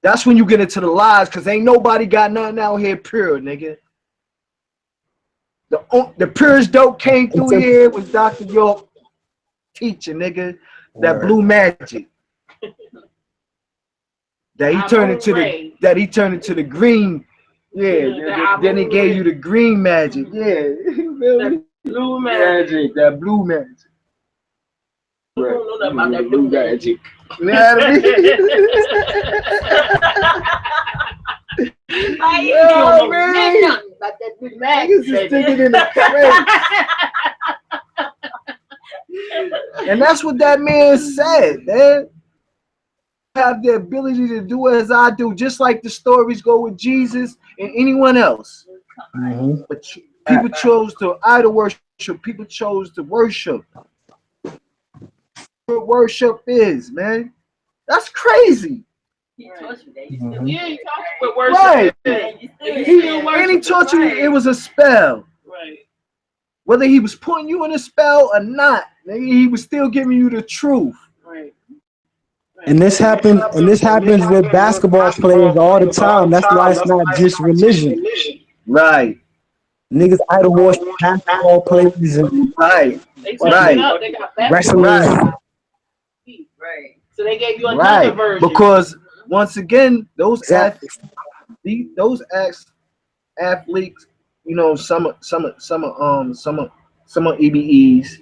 That's when you get into the lies, because ain't nobody got nothing out here pure, nigga. The purest dope came through here was Dr. York teaching, nigga. That blue magic. That he turned into the green. Yeah, then he gave you the green magic. Yeah. Blue magic. That blue magic. I don't know nothing about that blue magic. You know what I mean? You don't know nothing about that blue magic. Niggas is sticking in the crates. And that's what that man said, man. Have the ability to do as I do, just like the stories go with Jesus and anyone else. Mm-hmm. But people chose to idol worship. People chose to worship. What worship is, man. That's crazy. He taught you that. Mm-hmm. Yeah, he taught you what worship Right. is. And he taught you it was a spell. Right. Whether he was putting you in a spell or not, he was still giving you the truth. Right. And this happens with basketball players all the time. That's why it's not just religion. Right. Niggas idol worship basketball players and Right. They Right. up. They got wrestlers. Right. Right. So they gave you another Right, version. because once again, those Exactly. athletes, you know, some are EBEs,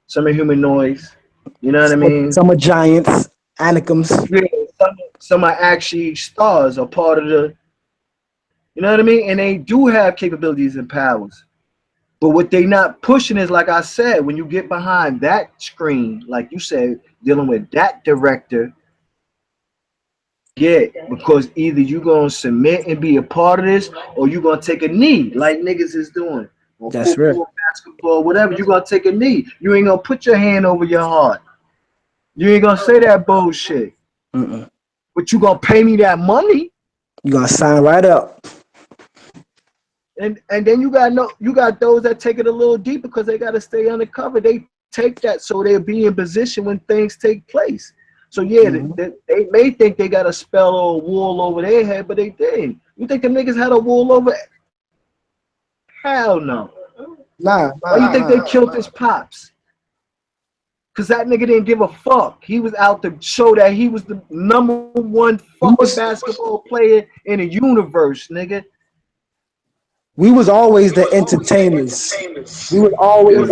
some are humanoids. You know what I mean? Some are giants, Anakims. Yeah, some are actually stars or part of the. You know what I mean? And they do have capabilities and powers. But what they not pushing is, like I said, when you get behind that screen, like you said, dealing with that director, yeah, because either you gonna submit and be a part of this, or you gonna take a knee, like niggas is doing, or That's right. football, basketball, whatever. You gonna take a knee. You ain't gonna put your hand over your heart. You ain't gonna say that bullshit. Mm-mm. But you gonna pay me that money, You gonna sign right up. and then you got those that take it a little deeper because they gotta stay undercover. They take that so they'll be in position when things take place. So yeah, they may think they got a spell or a wool over their head, but they didn't. You think the niggas had a wool over? Hell no. Nah. Why you think they killed his pops? Cause that nigga didn't give a fuck. He was out to show that he was the #1 fucking basketball player in the universe, nigga. We was always the entertainers. We was always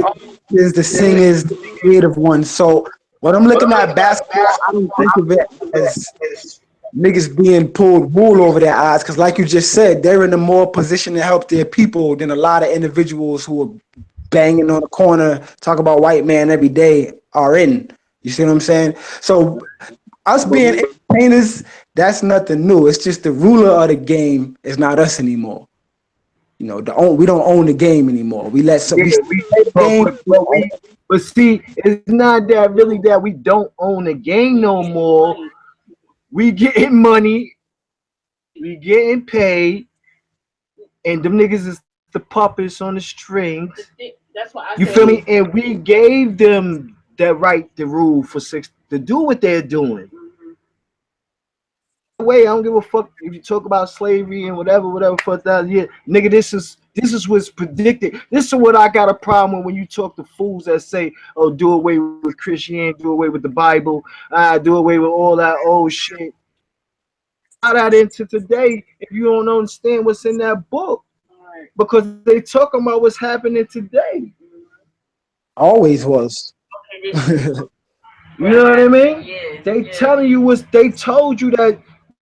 the singers, the creative ones. So when I'm looking at basketball, I don't think of it as niggas being pulled wool over their eyes. Because like you just said, they're in a more position to help their people than a lot of individuals who are banging on the corner, talk about white man every day are in. You see what I'm saying? So us being entertainers, that's nothing new. It's just the ruler of the game is not us anymore. You know, we don't own the game anymore. We let some. Yeah, We play the game. but see, it's not that really that we don't own the game no more. We getting money, we getting paid, and them niggas is the puppets on the strings. That's what I You said. feel me? And we gave them that right to rule for 6 to do what they're doing. Way, I don't give a fuck if you talk about slavery and whatever for 1,000 years. Nigga, this is what's predicted. This is what I got a problem with when you talk to fools that say, oh, do away with Christianity, do away with the Bible, do away with all that old shit. Not out into today if you don't understand what's in that book. Because they talking about what's happening today. Always was. You know what I mean? Yeah, They telling you they told you that,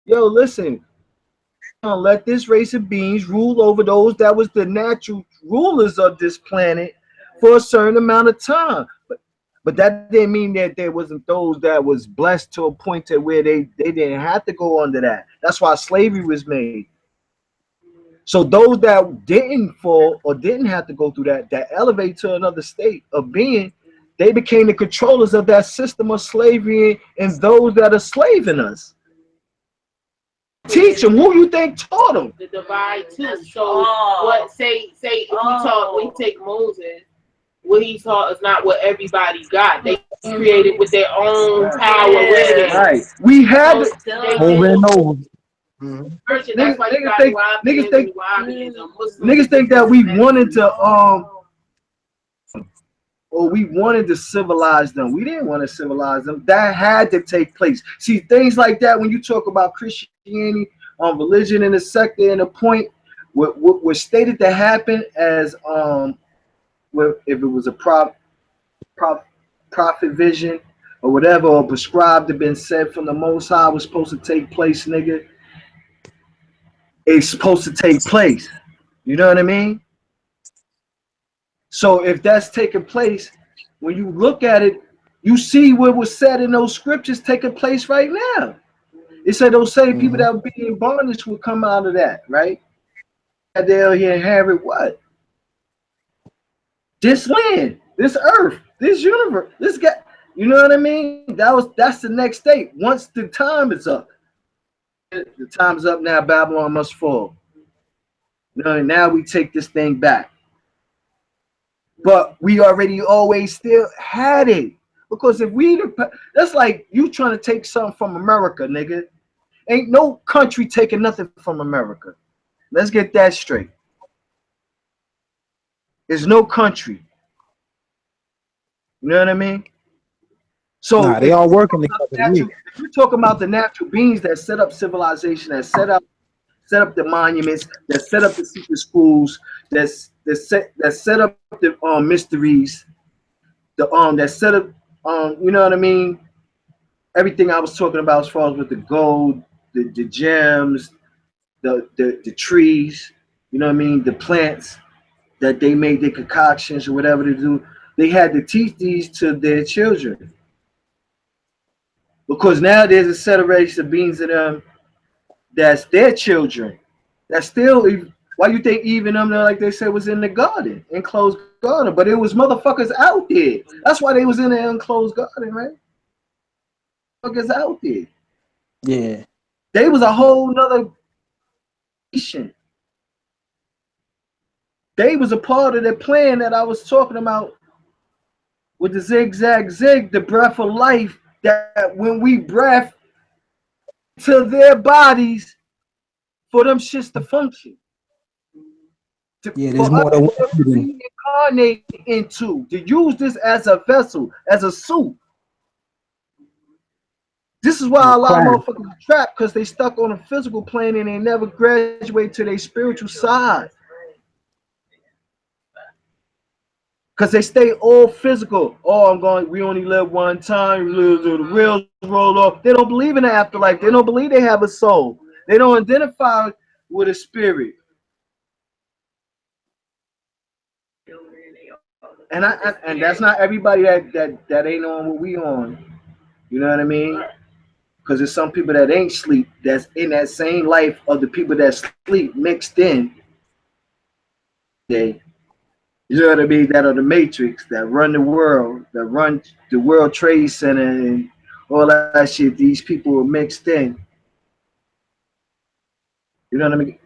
yo, listen, let this race of beings rule over those that was the natural rulers of this planet for a certain amount of time. But that didn't mean that there wasn't those that was blessed to a point to where they didn't have to go under that. That's why slavery was made. So those that didn't fall or didn't have to go through that elevate to another state of being, they became the controllers of that system of slavery and those that are slaving us. Teach them. Who you think taught them? The divide too. So what? Say if we take Moses, what he taught is not what everybody got. They created with their own power with it. Right. We had Over and over. That's why niggas think that we wanted to or we wanted to civilize them. We didn't want to civilize them. That had to take place. See, things like that when you talk about Christianity, religion and the sector and the point, what was stated to happen as if it was a prophet vision or whatever, or prescribed had been said from the Most High was supposed to take place, nigga. It's supposed to take place. You know what I mean? So if that's taking place, when you look at it, you see what was said in those scriptures taking place right now. It said those same people that would be in bondage would come out of that, right? And they'll inherit what? This land, this earth, this universe, this guy. You know what I mean? That's the next state. Once the time is up. The time's up now, Babylon must fall. Now we take this thing back. But we already always still had it. Because if that's like you trying to take something from America, nigga. Ain't no country taking nothing from America. Let's get that straight. There's no country. You know what I mean? So Nah, they all working together. if you're talking about the natural beings that set up civilization, that set up the monuments, that set up the secret schools, that set up the mysteries, that set up you know what I mean? Everything I was talking about as far as with the gold, the gems, the trees, you know what I mean, the plants that they made their concoctions or whatever they do. They had to teach these to their children. Because now there's a set of race of beings in them that's their children. That's still, why you think even them, like they said, was in the garden, enclosed garden, but it was motherfuckers out there. That's why they was in the enclosed garden, right? Motherfuckers out there. Yeah. They was a whole nother nation. They was a part of the plan that I was talking about with the zigzag zig, the breath of life, that when we breath to their bodies for them shits to function. Yeah, there's more than one to incarnate into, to use this as a vessel, as a suit. This is why a lot of motherfuckers are trapped, because they stuck on a physical plane and they never graduate to their spiritual side. Because they stay all physical. Oh, we only live one time, the wheels roll off. They don't believe in the afterlife. They don't believe they have a soul. They don't identify with a spirit. And and that's not everybody that ain't on what we on. You know what I mean? Because there's some people that ain't sleep, that's in that same life of the people that sleep mixed in. You know what I mean? That are the Matrix, that run the world, that run the World Trade Center and all that shit. These people are mixed in. You know what I mean?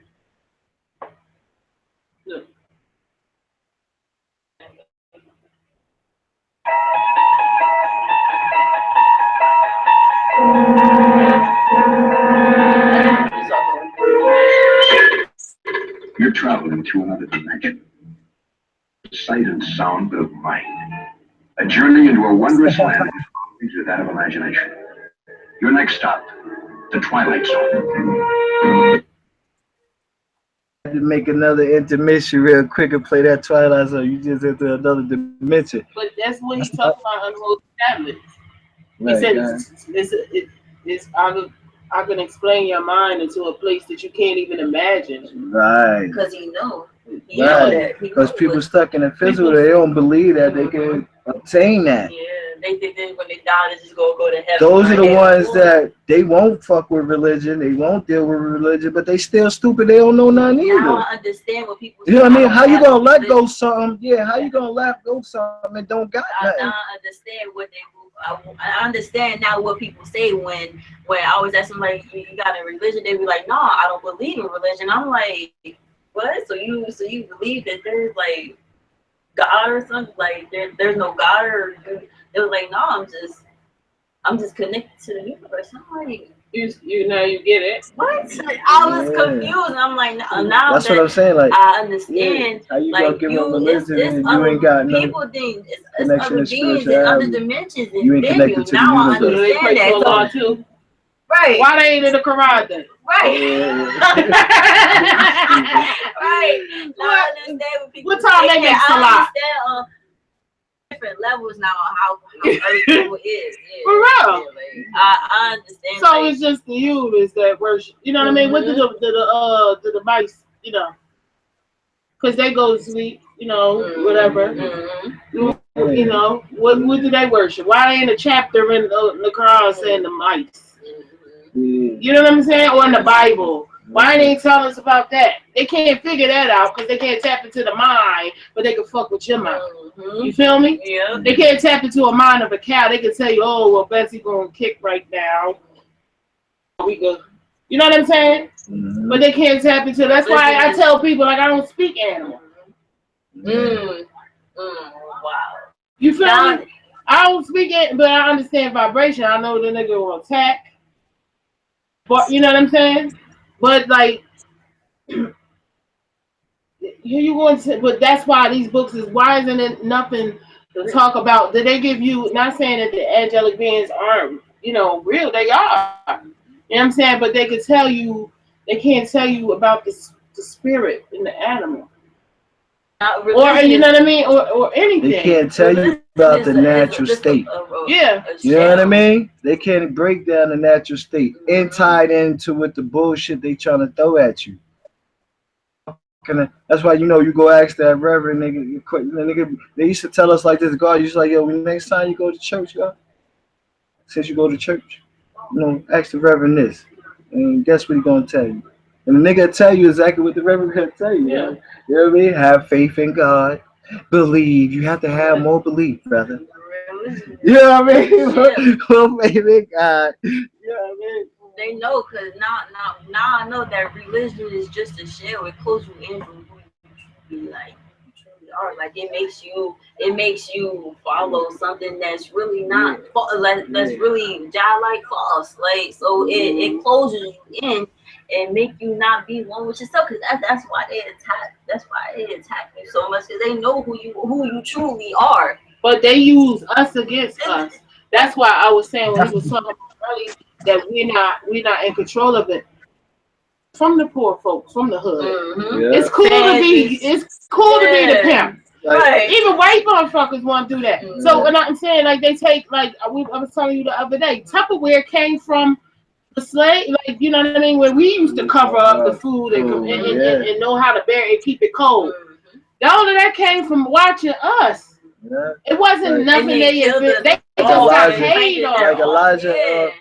You're traveling to another dimension. Sight and sound of mind. A journey into a wondrous land into that of imagination. Your next stop, the Twilight Zone. I had to make another intermission real quick and play that Twilight Zone. You just into another dimension. But that's what he's talking about unholy tablets. He said I can explain your mind into a place that you can't even imagine. Right. Because he knows. Right. Because people stuck in the physical, they don't believe that they can obtain that. Yeah, they think that when they die, they just go to heaven. Those are the ones that they won't fuck with religion, they won't deal with religion, but they still stupid, they don't know nothing either. Now I understand what people say. You know what I mean? How you gonna let go something? Yeah, how you gonna let go something and don't got nothing? I understand what they I understand now what people say when I always ask them, like, you got a religion, they be like, no, I don't believe in religion. I'm like, what? So you believe that there's like God or something? Like there's no God, or they was like, no, I'm just connected to the universe. I'm like, you know, you get it. What? I was confused. And I'm like, now that's what I'm saying. Like, I understand. How you like, gonna give up religion and you ain't got no people think it's connection other to beings and other dimensions. You ain't connected to now I the universe. understand that. Too. Right. Why they ain't in the Quran then? Right. Right. Now I understand what people what time they make Salah? Different levels now on how earth people is. Yeah. For real. Yeah, I understand. So like, it's just the you is that worship. You know what I mean? What did the device, you know? Because they go to sleep, you know, whatever. You know, what do they worship? Why ain't a chapter in the Quran saying the mice? You know what I'm saying? Or in the Bible. Why ain't they tell us about that? They can't figure that out because they can't tap into the mind, but they can fuck with your mind. You feel me? Yeah. They can't tap into a mind of a cow. They can tell you, oh, well, Betsy gonna kick right now. We go. You know what I'm saying? But they can't tap into. That's why I tell people, like, I don't speak animal. Wow. You feel me? I don't speak it, but I understand vibration. I know the nigga will attack. But you know what I'm saying? But like, here you going to, but that's why these books is, why isn't it nothing to talk about. Did they give you? Not saying that the angelic beings aren't, real. They are. You know what I'm saying? But they can tell you. They can't tell you about the spirit in the animal. Or you know what I mean, or anything. They can't tell you about the natural state. Yeah. You know what I mean? They can't break down the natural state and tie it into with the bullshit they trying to throw at you. That's why you go ask that reverend nigga. They used to tell us like this. God used to like, yo, next time you go to church, God, since you go to church, ask the reverend this, and guess what he gonna tell you? And the nigga tell you exactly what the reverend gonna tell you. Yeah. You know what I mean? Have faith in God. Believe. You have to have more belief, brother. You know what I mean? Yeah. More faith in God. You know what I mean? They know, because now I know that religion is just a shell. It closes you in from who you be like. Are. Like it makes you follow something that's really not that's really like false. Like so it closes you in and make you not be one with yourself, because that's why they attack you so much, because they know who you truly are. But they use us against us. That's why I was saying when we was talking about earlier that we're not in control of it. From the poor folks, from the hood. Mm-hmm. Yeah. It's cool to be the pimp. Right. Even white motherfuckers want to do that. Mm-hmm. So, and I'm saying, like, they take, like, I was telling you the other day, Tupperware came from the slave, like, you know what I mean, where we used to cover up the food and know how to bury it, keep it cold. Mm-hmm. All of that came from watching us. Yeah. It wasn't nothing they just got paid on. Like Elijah,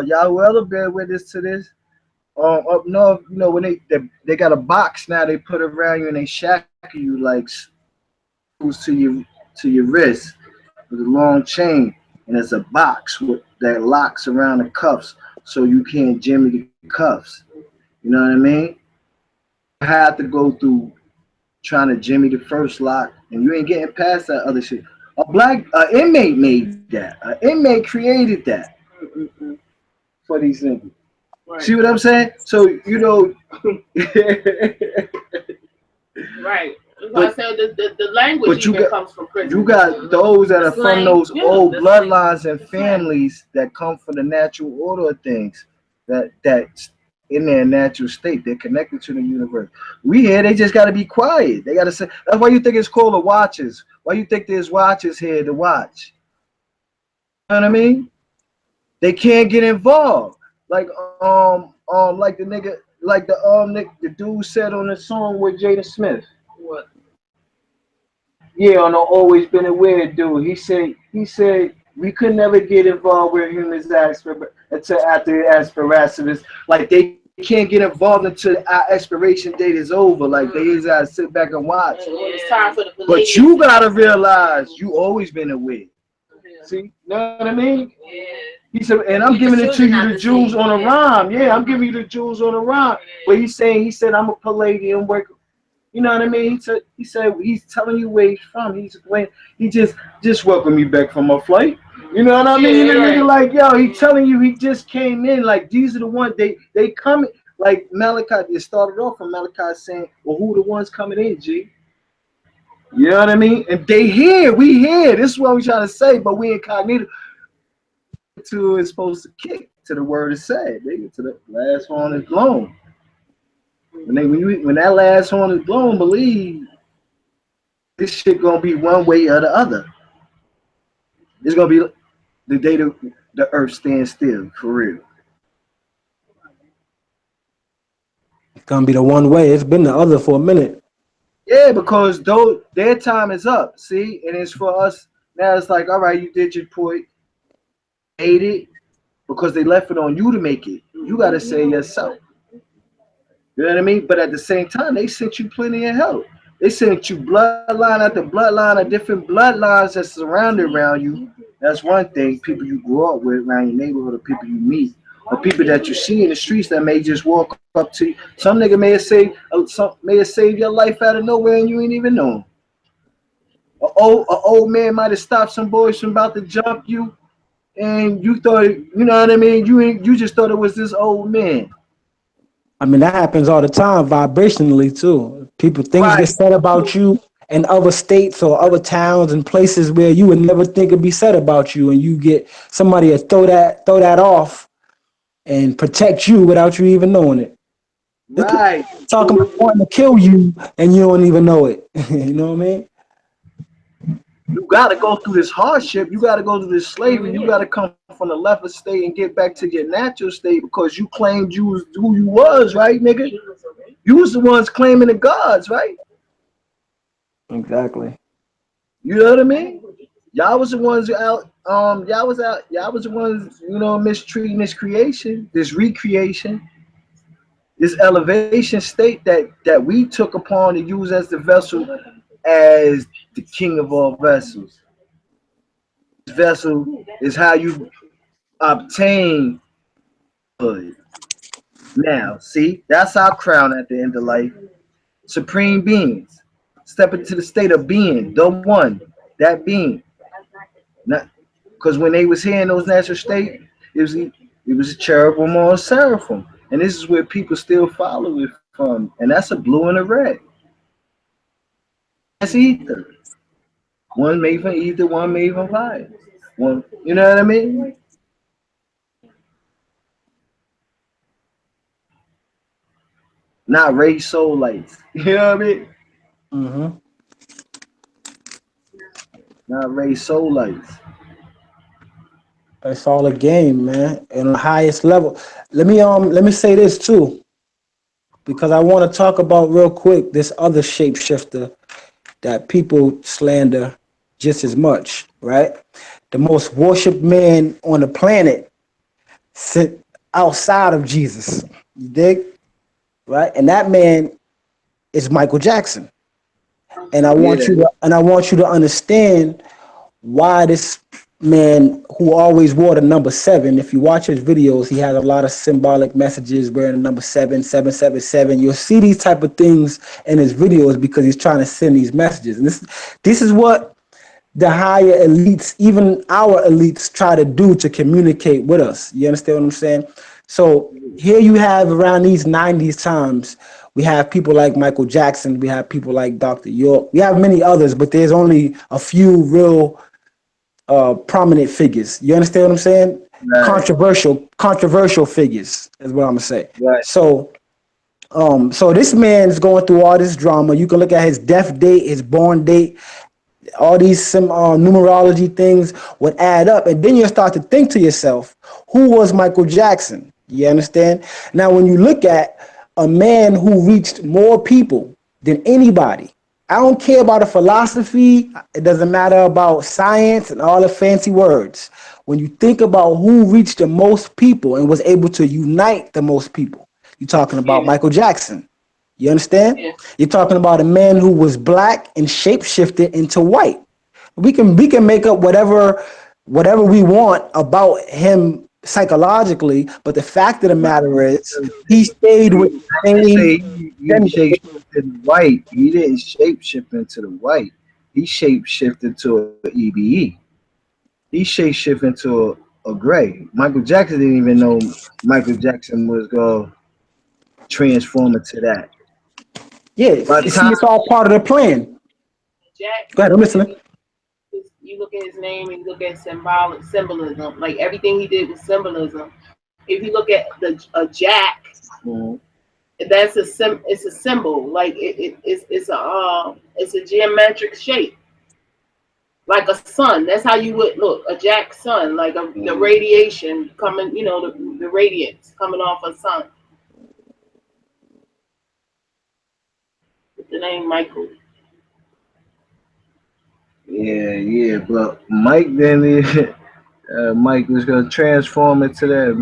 y'all will bear witness to this. Up north, when they got a box now, they put around you and they shackle you like to your wrist with a long chain, and it's a box that locks around the cuffs so you can't jimmy the cuffs. You know what I mean? You have to go through trying to jimmy the first lock, and you ain't getting past that other shit. An inmate made that. An inmate created that for these niggas. Right. See what I'm saying? So right. I said the language comes from prison. You got those that are from those old bloodlines and families that come from the natural order of things, that's in their natural state. They're connected to the universe. We here, they just got to be quiet. They got to say. That's why you think it's called the watches. Why you think there's watches here to watch? You know what I mean? They can't get involved. Like like the nigga, like the dude said on the song with Jada Smith. What? Yeah, on the Always Been a Weird dude. He said we could never get involved where humans ask for until after they ask for Rasmus. Like they can't get involved until our expiration date is over. Like they just gotta sit back and watch. It's time for the but you gotta realize you always been a weird. Yeah. See, know what I mean? Yeah. He said, and I'm giving it to you the jewels on a rhyme. Yeah, I'm giving you the jewels on a rhyme. But he said, I'm a Palladium worker. You know what I mean? He said he's telling you where he's from. He just welcomed me back from my flight. You know what I mean? Yeah, right. Like, yo, he telling you he just came in. Like, these are the ones they come like Malachi. It started off from Malachi saying, well, who the ones coming in, G? You know what I mean? And they here, we here. This is what we trying to say, but we incognito. To is supposed to kick to the word is said. They get to the last horn is blown. When that last horn is blown, believe this shit gonna be one way or the other. It's gonna be the day the earth stands still for real. It's gonna be the one way. It's been the other for a minute. Yeah, because their time is up. See, and it's for us now. It's like, all right, you did your point. Made it because they left it on you to make it. You got to say yourself. You know what I mean? But at the same time, they sent you plenty of help. They sent you bloodline after bloodline of different bloodlines that surrounded around you. That's one thing. People you grew up with around your neighborhood, or people you meet, or people that you see in the streets that may just walk up to you. Some nigga may have saved your life out of nowhere and you ain't even know him. An old man might have stopped some boys from about to jump you. And you thought, you know what I mean? You just thought it was this old man. I mean, that happens all the time, vibrationally too. People things get said about you, in other states or other towns and places where you would never think it'd be said about you, and you get somebody to throw that off and protect you without you even knowing it. Right. Talking about wanting to kill you and you don't even know it. You know what I mean? You got to go through this hardship. You got to go through this slavery. You got to come from the leper state and get back to your natural state because you claimed you was who you was, right, nigga? You was the ones claiming the gods, right? Exactly. You know what I mean? Y'all was the ones out. Y'all was the ones, mistreating this creation, this recreation, this elevation state that we took upon to use as the vessel, as the king of all vessels. This vessel is how you obtain good. Now, see, that's our crown at the end of life. Supreme beings. Step into the state of being, the one, that being. Not because when they was here in those natural state, it was a cherubim or a seraphim. And this is where people still follow it from. And that's a blue and a red. That's ether. One made from ether, one made from fire. One, you know what I mean? Not raised soul lights. You know what I mean? Mm-hmm. Not raised soul lights. It's all a game, man. And on the highest level. Let me say this too, because I want to talk about real quick this other shapeshifter that people slander just as much, right? The most worshipped man on the planet sit outside of Jesus. You dig? Right? And that man is Michael Jackson. And I want you to understand why this man, who always wore the number 7, if you watch his videos, he has a lot of symbolic messages wearing the number 777. You'll see these type of things in his videos because he's trying to send these messages. And this is what the higher elites, even our elites, try to do to communicate with us. You understand what I'm saying? So here you have around these 90s times, we have people like Michael Jackson, we have people like Dr. York, we have many others, but there's only a few real prominent figures. You understand what I'm saying? Right. Controversial figures is what I'm gonna say. Right. So this man's going through all this drama. You can look at his death date, his born date, all these numerology things would add up, and then you start to think to yourself, who was Michael Jackson? You understand? Now, when you look at a man who reached more people than anybody, I don't care about a philosophy. It doesn't matter about science and all the fancy words. When you think about who reached the most people and was able to unite the most people, you're talking about Michael Jackson. You understand? Yeah. You're talking about a man who was black and shapeshifted into white. We can make up whatever we want about him psychologically, but the fact of the matter is he stayed with he shapeshifted white. He didn't shapeshift into the white. He shapeshifted to an EBE. He shapeshifted into a gray. Michael Jackson didn't even know Michael Jackson was going to transform into that. Yeah, it's all part of the plan. Jack, go ahead, I'm listening. You look at his name and you look at symbolism. Like everything he did was symbolism. If you look at a jack, that's it's a symbol. Like it's a geometric shape, like a sun. That's how you would look a jack sun, like the radiation coming. You know, the radiance coming off a sun. With the name Michael. Yeah, but Mike then Mike was gonna transform into that.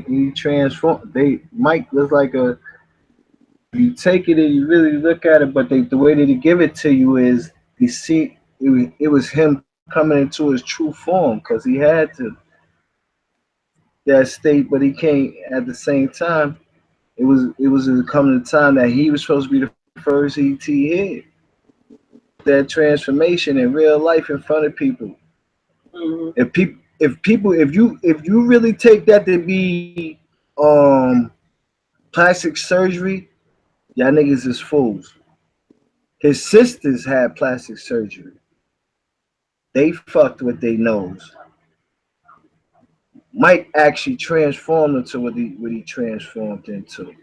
He transformed. Mike was like you take it and you really look at it, but the way that he give it to you is you see it was him coming into his true form because he had to that state, but he can't at the same time. It was coming to time that he was supposed to be the first ET head. That transformation in real life in front of people. Mm-hmm. If you really take that to be plastic surgery, y'all niggas is fools. His sisters had plastic surgery. They fucked with their nose. Mike actually transformed into what he transformed into.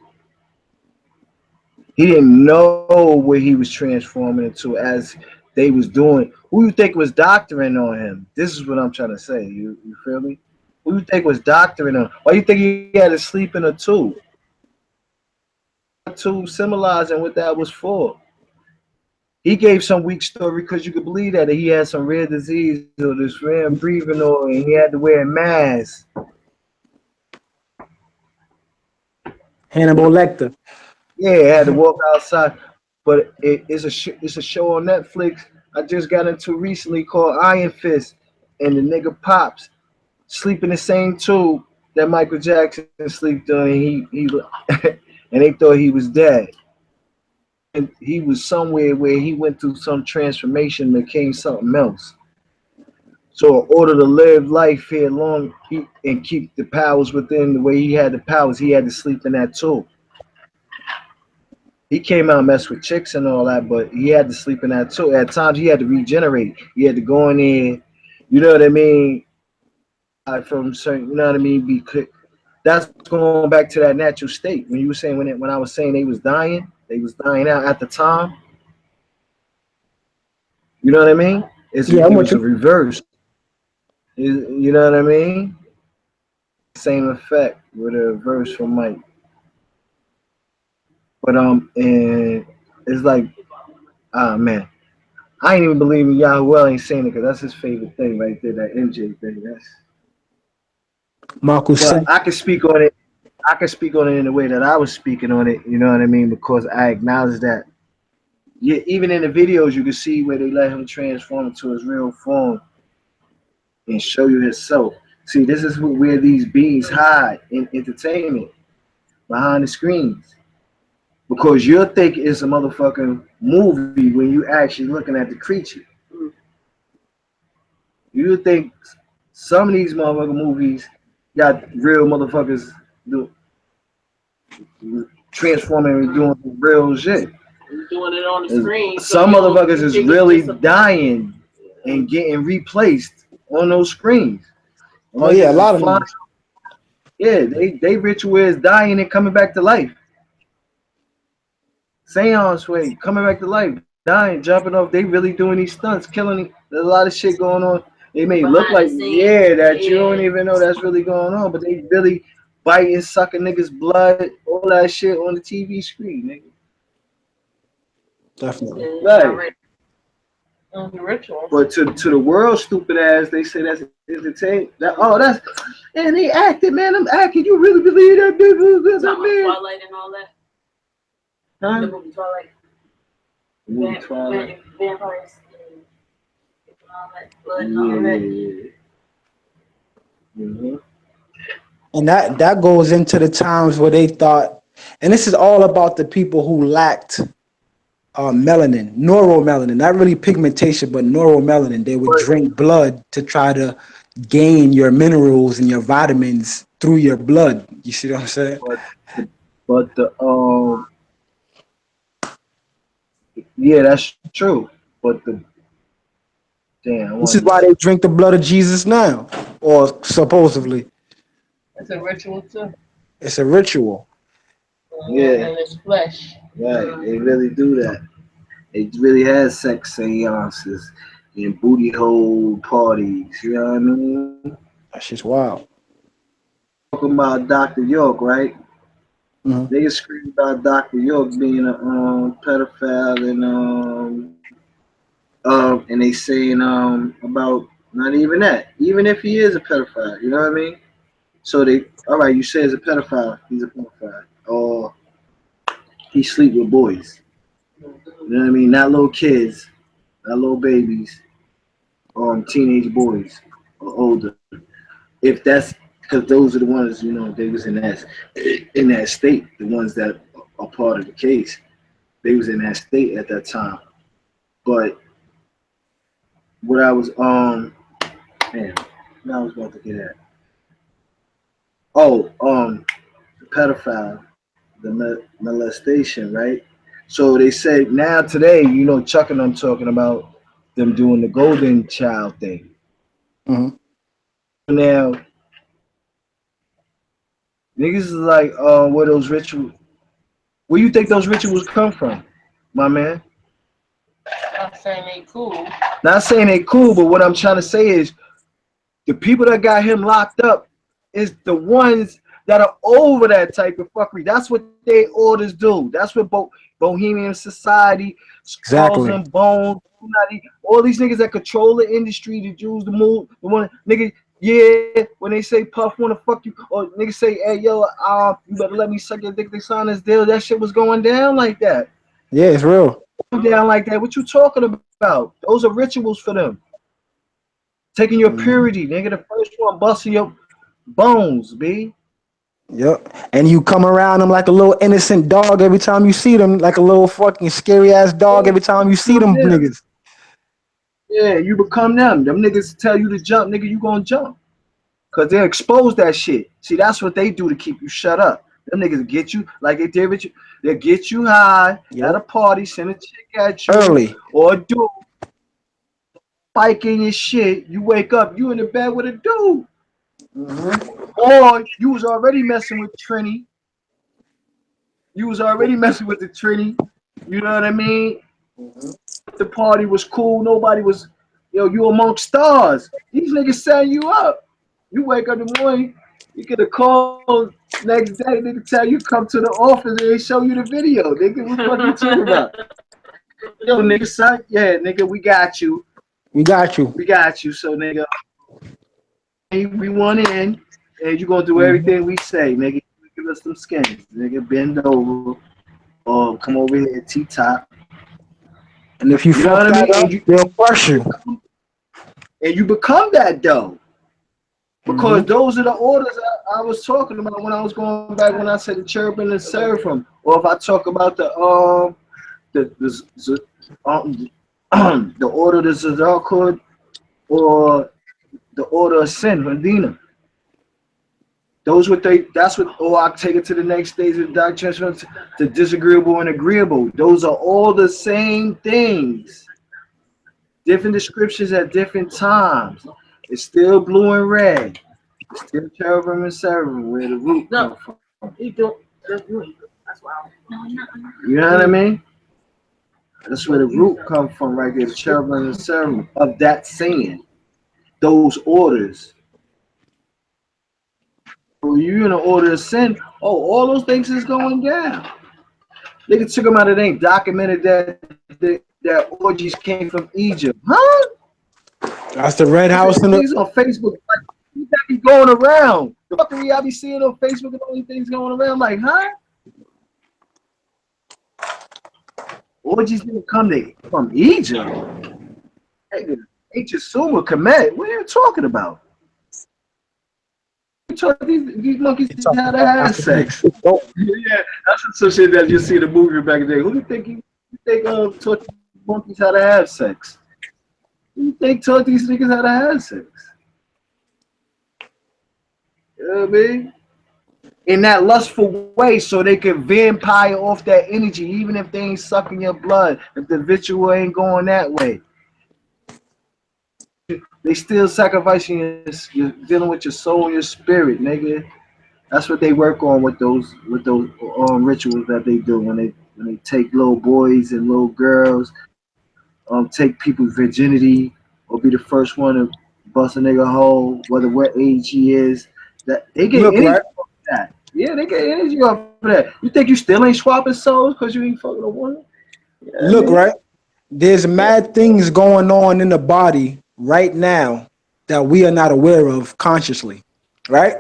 He didn't know what he was transforming into as they was doing. Who you think was doctoring on him? This is what I'm trying to say. You feel me? Who you think was doctoring on? Why you think he had to sleep in a tube? To symbolizing what that was for. He gave some weak story because you could believe that he had some rare disease or this rare breathing or and he had to wear a mask. Hannibal Lecter. Yeah, he had to walk outside. But it's a show on Netflix I just got into recently called Iron Fist, and the nigga Pops sleep in the same tube that Michael Jackson slept on, and he and they thought he was dead. And he was somewhere where he went through some transformation, became something else. So in order to live life here long and keep the powers within the way he had the powers, he had to sleep in that tube. He came out and messed with chicks and all that, but he had to sleep in that too. At times he had to regenerate. He had to go in there, you know what I mean? From certain, you know what I mean? Because that's going back to that natural state. When you were saying when I was saying they was dying out at the time. You know what I mean? It was a reverse. You know what I mean? Same effect with a reverse from Mike. But and it's like, man, I ain't even believe in Yahuwah ain't saying it because that's his favorite thing right there, that MJ thing. That's Marcus. But I can speak on it. I can speak on it in the way that I was speaking on it. You know what I mean? Because I acknowledge that. Yeah, even in the videos, you can see where they let him transform into his real form and show you himself. See, this is where these beings hide in entertainment, behind the screens. Because you'll think it's a motherfucking movie when you actually looking at the creature. You think some of these motherfucking movies got real motherfuckers transforming and doing real shit. Doing it on the screen. Some motherfuckers is really dying and getting replaced on those screens. Oh yeah, a lot of them. Yeah, they ritual is dying and coming back to life. Seance way, coming back to life, dying, jumping off. They really doing these stunts, killing. There's a lot of shit going on. They may look like that you don't even know that's really going on, but they really biting, sucking niggas' blood, all that shit on the TV screen, nigga. Definitely. Right. Ritual. But to the world, stupid ass, they say that's entertainment. And they acted, man. I'm acting. You really believe that? Twilight and all that. Huh? The movie Twilight. Twilight. Vampires. And all that. Blood and all that. Mm-hmm. And that goes into the times where they thought, and this is all about the people who lacked melanin, neuromelanin, not really pigmentation, but neuromelanin. They would drink blood to try to gain your minerals and your vitamins through your blood. You see what I'm saying? But yeah, that's true. But this is why they drink the blood of Jesus now, or supposedly. It's a ritual too. It's a ritual. Yeah. And it's flesh. Right, they really do that. They really had sex seances and booty hole parties. You know what I mean? That's just wild. Talking about Dr. York, right? Mm-hmm. They scream about Dr. York being a pedophile and they saying about not even that. Even if he is a pedophile, you know what I mean? So all right, you say he's a pedophile, he's a pedophile. Or he sleep with boys. You know what I mean? Not little kids, not little babies, teenage boys or older. If that's because those are the ones, you know, they was in that state, the ones that are part of the case. They was in that state at that time. But what I was I was about to get at. Oh, the pedophile, the molestation, right? So they said now today, you know, Chuck and I'm talking about them doing the golden child thing. Mhm. Now, niggas is like, where those rituals? Where you think those rituals come from, my man? I'm saying they cool. Not saying they cool, but what I'm trying to say is the people that got him locked up is the ones that are over that type of fuckery. That's what they orders do. That's what Bohemian Society, Skulls Exactly. and Bones, all these niggas that control the industry, the Jews, the move, the one nigga. Yeah, when they say Puff wanna fuck you, or niggas say, hey yo, you better let me suck your dick. They sign this deal. That shit was going down like that. Yeah, it's real. Down like that. What you talking about? Those are rituals for them. Taking your purity, nigga. The first one busting your bones, B. Yep. And you come around them like a little innocent dog every time you see them, like a little fucking scary ass dog every time you see them niggas. Yeah, you become them. Them niggas tell you to jump, nigga, you gonna jump. Cause they expose that shit. See, that's what they do to keep you shut up. Them niggas get you like they did with you. They get you high at a party, send a chick at you, Early. or a dude spiking your shit. You wake up, you in the bed with a dude. Or you was already messing with Trini. You was already messing with the Trini. You know what I mean? The party was cool. Nobody was, you amongst stars. These niggas setting you up. You wake up in the morning, you get a call next day, nigga tell you come to the office and they show you the video. Nigga, what the fuck you talking about? Yo, nigga, son, yeah, nigga, we got you. We got you. We got you. So, nigga, we want in, and you gonna do everything we say, nigga. Give us some skins, nigga. Bend over, or come over here, T-top. And if you fuck that up, they'll crush you. And you become that though. Because those are the orders I was talking about when I was going back when I said the cherubim and seraphim. Or if I talk about the order of the Zadokod or the order of sin, Medina. Those that's what, or I take it to the next stage of doctrine, the disagreeable and agreeable. Those are all the same things. Different descriptions at different times. It's still blue and red. It's still cherubim and seraphim, where the root comes from. That's why. You know what I mean? That's where the root comes from, right there. The cherubim and seraphim of that saying. Those orders. You in the order of sin, all those things is going down. Nigga took them out of thing, documented that orgies came from Egypt. Huh? That's the Red House in things on Facebook, like, you got be going around. The fuckery I be seeing on Facebook and all these things going around, like, huh? Orgies didn't come from Egypt. Hey, ancient Sumer, Kemet, what are you talking about? These monkeys how to have sex. Yeah, that's some shit that you see in the movie back in the day. Who do you think taught these monkeys how to have sex? Who do you think taught these niggas how to have sex? You know what I mean? In that lustful way, so they can vampire off that energy, even if they ain't sucking your blood, if the ritual ain't going that way. They still sacrificing you're dealing with your soul and your spirit, nigga. That's what they work on with those rituals that they do when they take little boys and little girls, take people's virginity, or be the first one to bust a nigga hole, whether what age he is. That they get energy off of that. Yeah, they get energy off of that. You think you still ain't swapping souls because you ain't fucking a woman? Yeah, look, right? There's mad things going on in the body right now that we are not aware of consciously, right?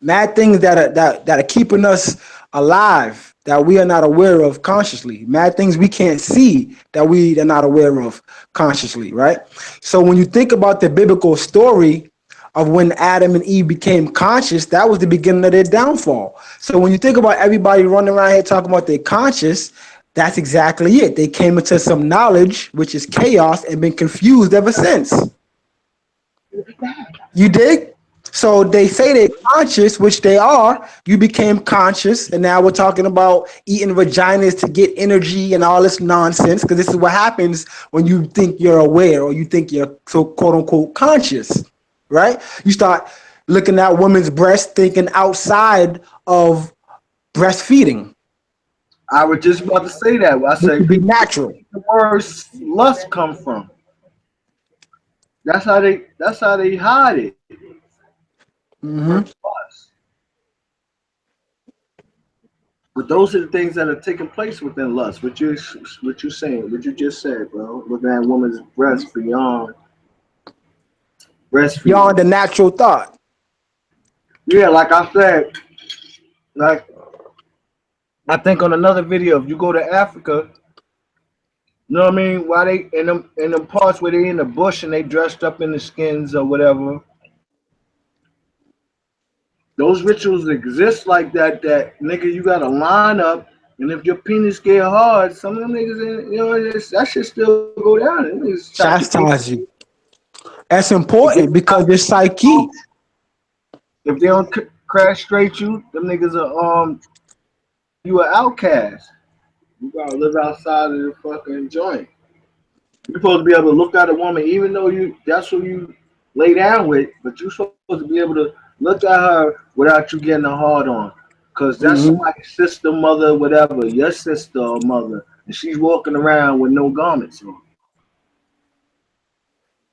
Mad things that are keeping us alive that we are not aware of consciously. Mad things we can't see that we are not aware of consciously, right? So when you think about the biblical story of when Adam and Eve became conscious, that was the beginning of their downfall. So when you think about everybody running around here talking about they're conscious, that's exactly it. They came into some knowledge, which is chaos, and been confused ever since. You dig? So they say they're conscious, which they are. You became conscious, and now we're talking about eating vaginas to get energy and all this nonsense. Because this is what happens when you think you're aware or you think you're so quote unquote conscious, right? You start looking at women's breasts, thinking outside of breastfeeding. I was just about to say that. I It said, should be natural. the word lust come from. That's how they hide it. Mm-hmm. But those are the things that are taking place within lust. What you saying? What you just said, bro? Looking at a woman's breast beyond breastfeeding. Beyond the natural thought. Yeah, like I said, like I think on another video, if you go to Africa, you know what I mean? Why they in them parts where they in the bush and they dressed up in the skins or whatever. Those rituals exist like that. That nigga, you gotta line up, and if your penis get hard, some of them niggas, you know, that shit still go down. Them niggas Chastise you. That's important because it's psyche. If they don't crash straight you, them niggas are you an outcast. You gotta live outside of the fucking joint. You're supposed to be able to look at a woman, even though that's who you lay down with, but you're supposed to be able to look at her without you getting a hard on. Cause that's somebody's sister, mother, whatever, your sister or mother, and she's walking around with no garments on.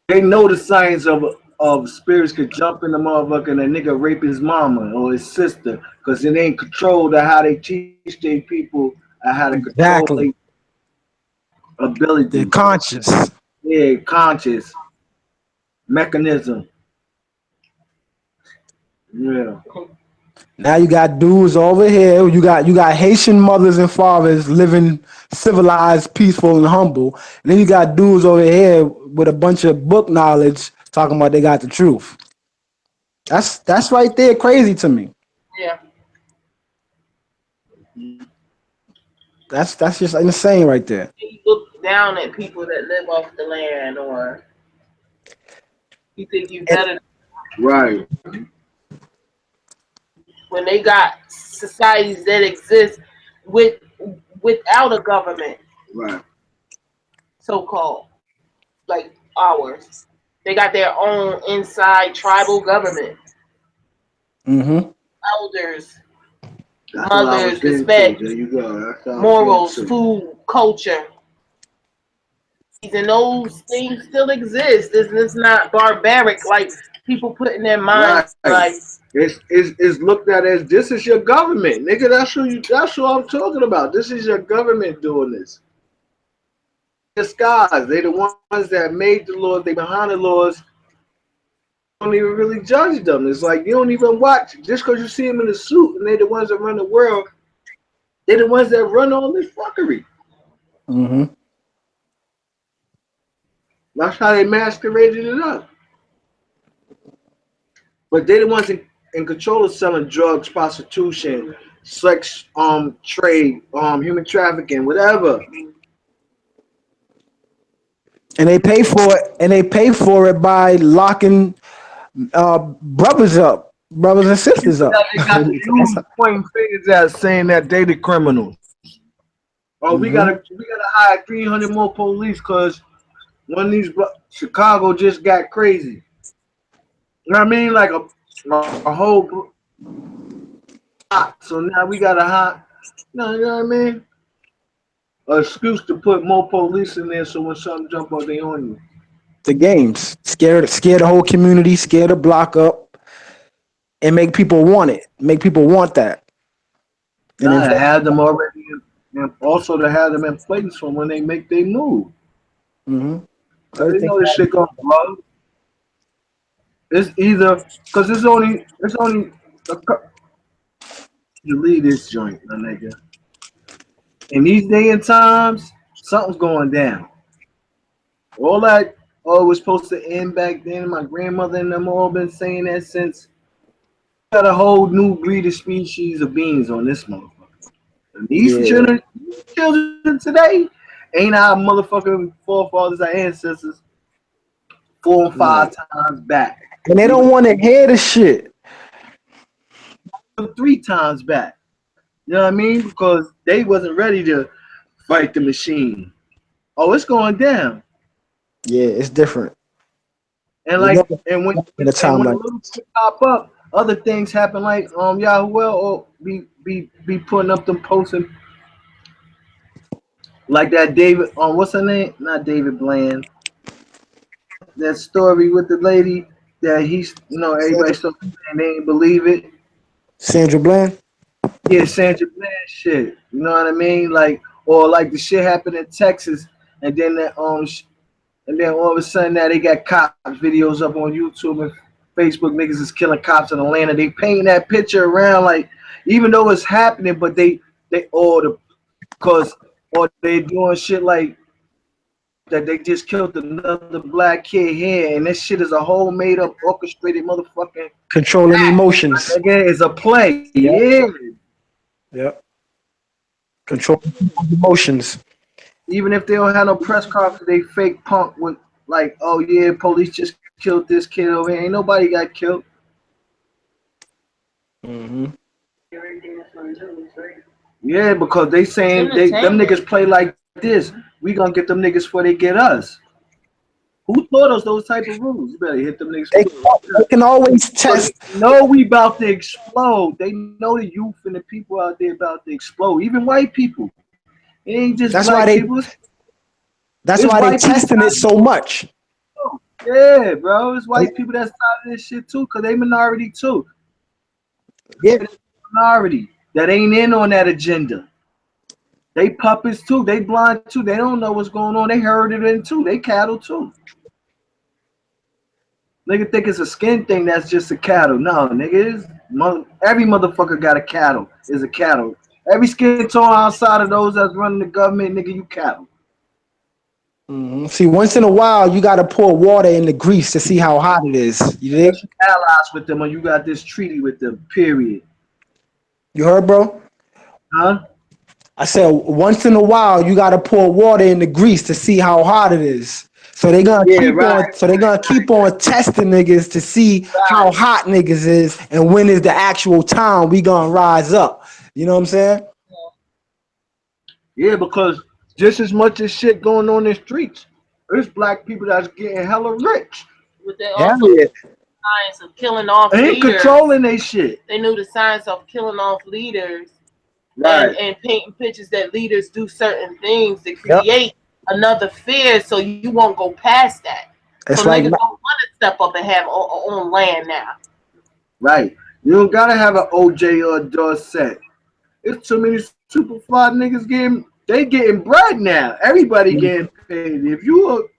They know the signs of spirits could jump in the motherfucker and a nigga rape his mama or his sister, cause it ain't controlled of how they teach their people how to control their ability. They're conscious. Yeah, conscious mechanism. Yeah. Now you got dudes over here. You got Haitian mothers and fathers living civilized, peaceful, and humble. And then you got dudes over here with a bunch of book knowledge talking about they got the truth. That's right there crazy to me. Yeah. That's just insane right there. You look down at people that live off the land, or you think you better. Right. When they got societies that exist without a government, Right. so-called, like ours. They got their own inside tribal government. Mm-hmm. Elders, mothers, respect, morals, food, culture. And those things still exist. This is not barbaric like people put in their minds. Right. Like it's looked at as this is your government, nigga. That's who I'm talking about. This is your government doing this. Disguise. They the ones that made the laws. They behind the laws. Don't even really judge them. It's like you don't even watch just because you see them in a suit and they the ones that run the world. They the ones that run all this fuckery. Mm-hmm. That's how they masqueraded it up. But they the ones in control of selling drugs, prostitution, sex, trade, human trafficking, whatever. And they pay for it. And they pay for it by locking brothers and sisters up. They got the youth pointing fingers at saying that they the criminals. Oh, we gotta hire 300 more police because one of these Chicago just got crazy. You know what I mean? Like a whole so now we got a hot, you know what I mean? An excuse to put more police in there so when something jump out, they on you. The games. Scare the whole community, scare the block up, and make people want it. Make people want that. And to have them already and also to have them in place for when they make their move. Mm-hmm. So they know this shit gonna blow. It's either because it's only you leave this joint, my nigga. In these day and times, something's going down. All that it was supposed to end back then. My grandmother and them all been saying that since. Got a whole new breed of species of beings on this motherfucker. And these children today ain't our motherfucking forefathers, our ancestors 4 and 5 times back. And they don't want to hear the shit. 3 times back. You know what I mean? Because they wasn't ready to fight the machine. Oh, it's going down. Yeah, it's different. And like, and when a little shit pop up, other things happen. Like Yahoo or be putting up them posts and like that David. What's her name? Not David Bland. That story with the lady that he's, everybody started saying they didn't believe it. Sandra Bland. Yeah, Sandra Bland shit. You know what I mean? Like, or like the shit happened in Texas, and then that and then all of a sudden now they got cop videos up on YouTube and Facebook. Niggas is killing cops in Atlanta. They painting that picture around like, even though it's happening, but they doing shit like that. They just killed another black kid here, and this shit is a whole made up, orchestrated motherfucking controlling emotions. Again, it's a play. Yeah. Yep. Controlling emotions. Even if they don't have no press conference, they fake punk with like, oh yeah, police just killed this kid over here. Ain't nobody got killed. Mm-hmm. Yeah, because they saying them niggas play like this. We gonna get them niggas before they get us. Who taught us those type of rules? You better hit them niggas. They can always test. They know we about to explode. They know the youth and the people out there about to explode. Even white people. It ain't just black people. That's why they testing it so much. Yeah, bro. It's white people that started this shit too, because they minority too. Yeah. Minority that ain't in on that agenda. They puppets too. They blind too. They don't know what's going on. They heard it in too. They cattle too. Nigga think it's a skin thing. That's just a cattle. No, nigga, every motherfucker got a cattle. Is a cattle. Every skin tone outside of those that's running the government, nigga, you cattle. Mm-hmm. See, once in a while, you got to pour water in the grease to see how hot it is. You think? Allies with them, or you got this treaty with them. Period. You heard, bro? Huh? I said once in a while, you got to pour water in the grease to see how hot it is. So they're gonna keep on testing niggas to see how hot niggas is, and when is the actual time we gonna rise up. You know what I'm saying? Yeah, because just as much as shit going on in the streets, there's black people that's getting hella rich. But they also knew the science of killing off leaders. Controlling they shit. They knew the science of killing off leaders, right? And painting pictures that leaders do certain things to create another fear, so you won't go past that. It's so like niggas don't want to step up and have on land now. Right. You don't gotta have an OJ or a Dorset. It's too many super fly niggas getting bread now. Everybody getting paid. If you were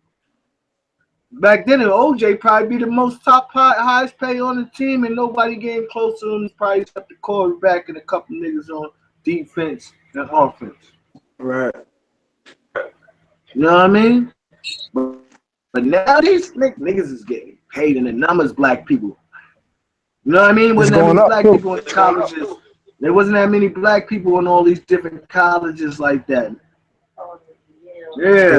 back then, OJ probably be the most highest pay on the team, and nobody getting close to him. Probably up the quarterback and a couple niggas on defense and offense. Right. You know what I mean? But now these niggas is getting paid in the numbers. Black people. You know what I mean? Wasn't that many black people in colleges? There wasn't that many black people in all these different colleges like that. Yeah.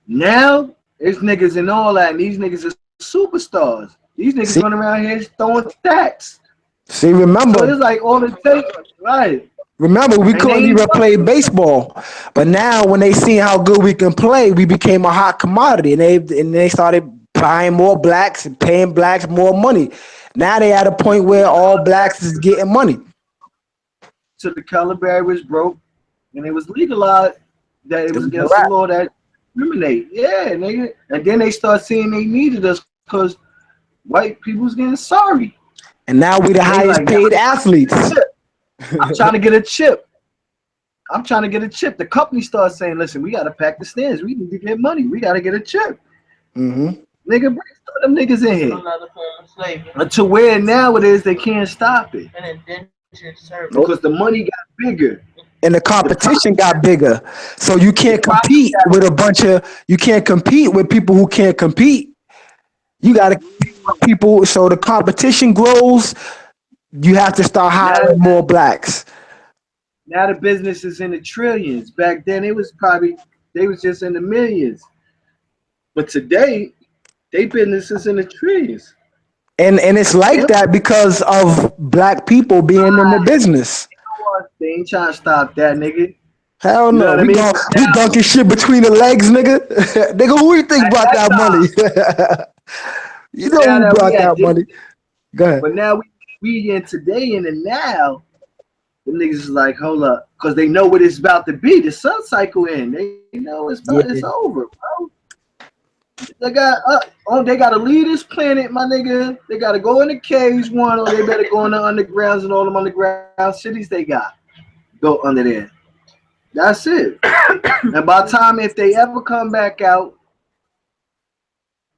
Now there's niggas and all that, and these niggas are superstars. These niggas running around here throwing stats. See, remember? So it's like all it takes, right? Remember, we couldn't even play baseball, but now when they see how good we can play, we became a hot commodity, and they started buying more blacks and paying blacks more money. Now they at a point where all blacks is getting money. So the color barrier was broke, and it was legalized that it was against the law that discriminate. Yeah, nigga. And then they start seeing they needed us because white people's getting sorry. And now we the highest paid athletes. I'm trying to get a chip. The company starts saying, listen, we got to pack the stands. We need to get money. We got to get a chip. Mm-hmm. Nigga, bring some of them niggas in here. Another form of slavery. Until where nowadays they can't stop it. And indentured service. Because the money got bigger. And the competition got bigger. So you can't compete with you can't compete with people who can't compete. You got to compete with people. So the competition grows. You have to start hiring more blacks. Now the business is in the trillions. Back then it was probably they was just in the millions. But today, they business is in the trillions. And it's like that because of black people being in the business. They ain't trying to stop that, nigga. Hell You know no, what I we mean? we dunking shit between the legs, nigga. Nigga, who you think brought that money? You know Now who that brought we at that this- money? Go ahead. But now we in today and the now, the niggas is like, hold up, because they know what it's about to be. The sun cycle in. They know it's over, bro. They got they gotta leave this planet, my nigga. They gotta go in the caves, one, or they better go in the undergrounds and all them underground cities they got. Go under there. That's it. And by the time if they ever come back out,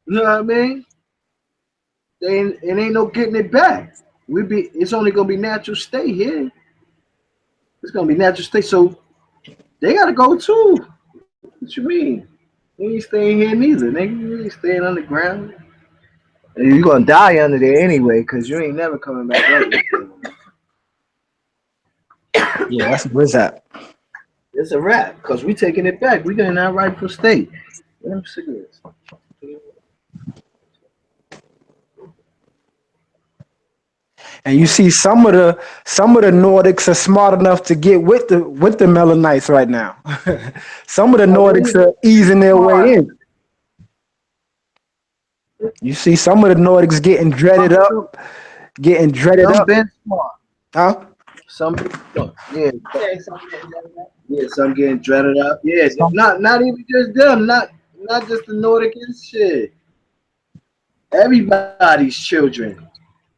you know what I mean? It ain't no getting it back. It's only gonna be natural state here. It's gonna be natural state. So they gotta go too. What you mean? You ain't staying here neither, nigga. You ain't staying underground. And you're gonna die under there anyway, cause you ain't never coming back up. Yeah, that's where's that. It's a wrap, cause we taking it back. We getting our rightful state. Let them cigarettes. And you see some of the Nordics are smart enough to get with the Melanites right now. Some of the Nordics are easing their way in. You see some of the Nordics getting dreaded up. Some been smart. Huh? Some been smart. Yeah. Yeah, some getting dreaded up. Yeah, not even just them, not just the Nordic and shit. Everybody's children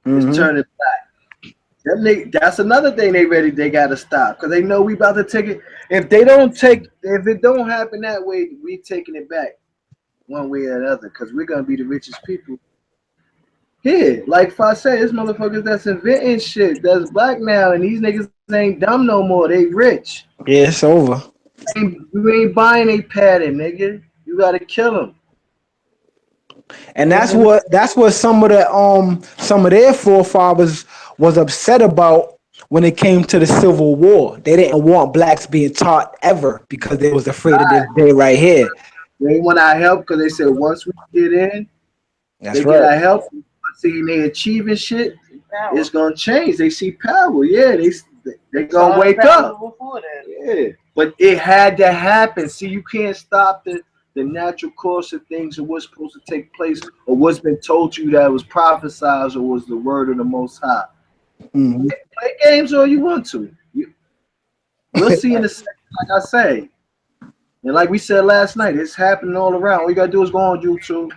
is turning black. That's another thing they gotta stop, because they know we about to take it. If it don't happen that way, we taking it back one way or another, because we're gonna be the richest people. Here, like I said, this motherfuckers that's inventing shit that's black now, and these niggas ain't dumb no more. They rich. Yeah, it's over. You ain't buying a pattern, nigga. You gotta kill them. And that's what some of their forefathers was upset about when it came to the Civil War. They didn't want blacks being taught ever because they was afraid of this day right here. They want our help because they said once we get in, That's they right. get our help. Seeing they achieving shit, it's gonna change. They see power. Yeah, they gonna wake up. Yeah, but it had to happen. See, you can't stop the natural course of things or what's supposed to take place or what's been told you that was prophesied or was the word of the Most High. Mm-hmm. Play games all you want to. We'll see in a second, like I say. And like we said last night, it's happening all around. All you gotta do is go on YouTube,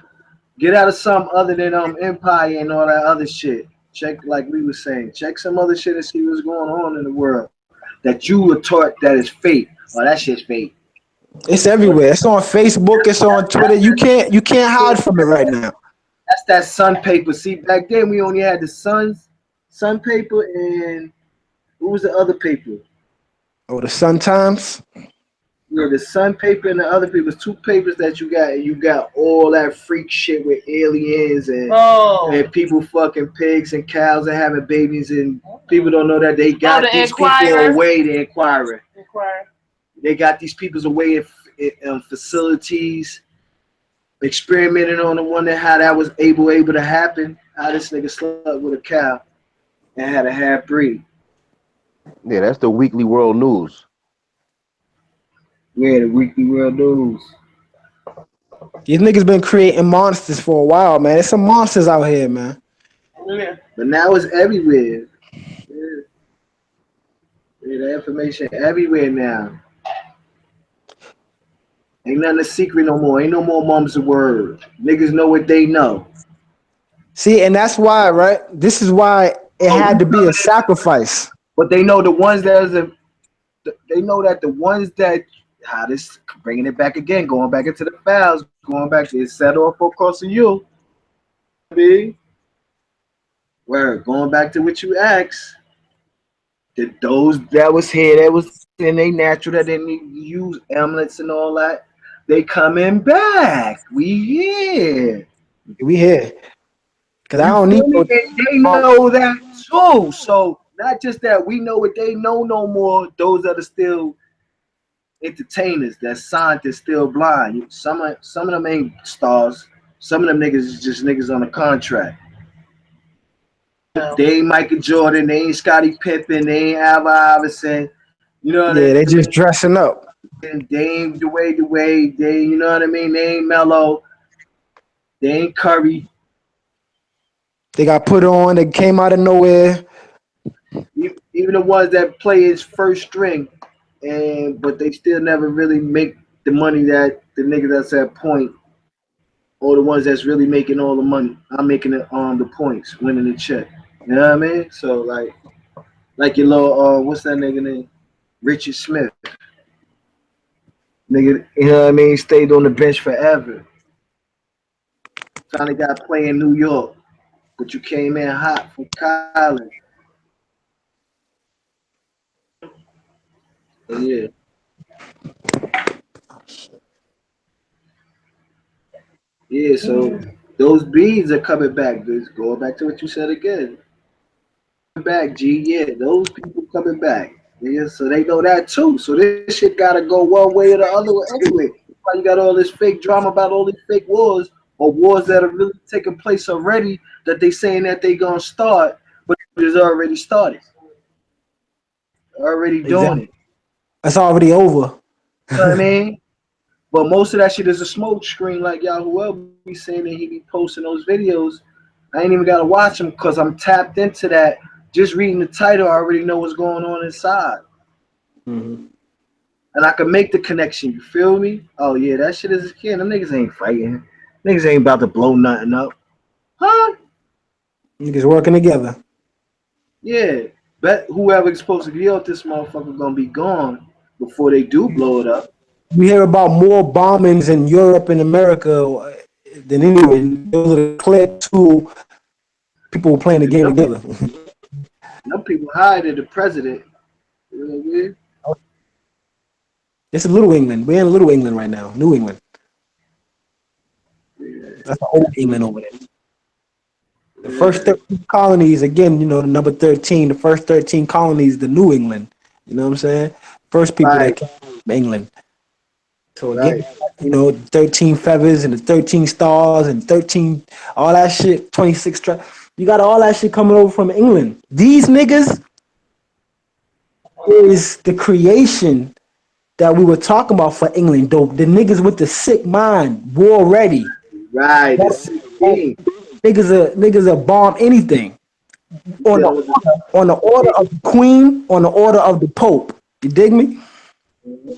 get out of something other than Empire and all that other shit. Check, like we were saying, check some other shit and see what's going on in the world that you were taught that is fake. Oh, that shit's fake. It's everywhere. It's on Facebook. It's on Twitter. You can't hide from it right now. That's that Sun paper. See, back then we only had the Sun paper, and what was the other paper? Oh, the Sun Times. Yeah, the Sun paper and the other papers. Two papers that you got. And you got all that freak shit with aliens and people fucking pigs and cows and having babies, and people don't know that they got these people away. The Inquirer. They got these people's away in facilities, experimenting on the one that how that was able to happen. How this nigga slept with a cow and had a half breed. Yeah, that's the Weekly World News. Yeah, the Weekly World News. These niggas been creating monsters for a while, man. There's some monsters out here, man. Yeah. But now it's everywhere. Yeah, the information everywhere now. Ain't nothing a secret no more. Ain't no more mum's a word. Niggas know what they know. See, and that's why, right? This is why it had to be a sacrifice. But they know the ones that they know that the ones that this bringing it back again, going back into the files, going back to it set off across to you. Where going back to what you asked. That those that was here, that was in they natural, that didn't use amulets and all that. They coming back. We here. We here. Cause I don't need no. They know that too. So not just that we know what they know no more. Those that are still entertainers that signed that's still blind. Some of them ain't stars. Some of them niggas is just niggas on a contract. They ain't Michael Jordan. They ain't Scottie Pippen. They ain't Allen Iverson. You know what I Yeah, mean? they just dressing up. They ain't Dwayne. They, you know what I mean? They ain't Melo. They ain't Curry. They got put on. They came out of nowhere. Even the ones that play his first string, but they still never really make the money that the nigga that's at point, or the ones that's really making all the money. I'm making it on the points, winning the check. You know what I mean? So like your little what's that nigga name? Richard Smith. Nigga, you know what I mean? Stayed on the bench forever. Finally got to play in New York, but you came in hot from college. Yeah. Yeah, so those beads are coming back. Just going back to what you said again. Back, G, yeah, those people coming back. Yeah, so they know that too. So this shit gotta go one way or the other way anyway. Why you got all this fake drama about all these fake wars or wars that are really taking place already that they saying that they gonna start, but it's already started. Already doing it. It's already over. You know what I mean? But most of that shit is a smoke screen, like y'all whoever be saying that he be posting those videos. I ain't even gotta watch them because I'm tapped into that. Just reading the title, I already know what's going on inside. Mm-hmm. And I can make the connection, you feel me? Oh yeah, that shit is a kid. Them niggas ain't fighting. Niggas ain't about to blow nothing up. Huh? Niggas working together. Yeah. Bet whoever's supposed to be out this motherfucker gonna be gone before they do blow it up. We hear about more bombings in Europe and America than anywhere. Those are the clear two people playing the game together. Them people hired the president. You know what I mean? This is Little England. We're in Little England right now. New England. That's the old England over there. The first 13 colonies, again, you know, the number 13, the first 13 colonies, the New England. You know what I'm saying? First people that came from England. So again, you know, 13 feathers and the 13 stars and 13, all that shit, 26 you got all that shit coming over from England. These niggas is the creation that we were talking about for England, though. The niggas with the sick mind, war ready. Right, the 16. Niggas are bomb anything. On the order of the queen, on the order of the pope. You dig me?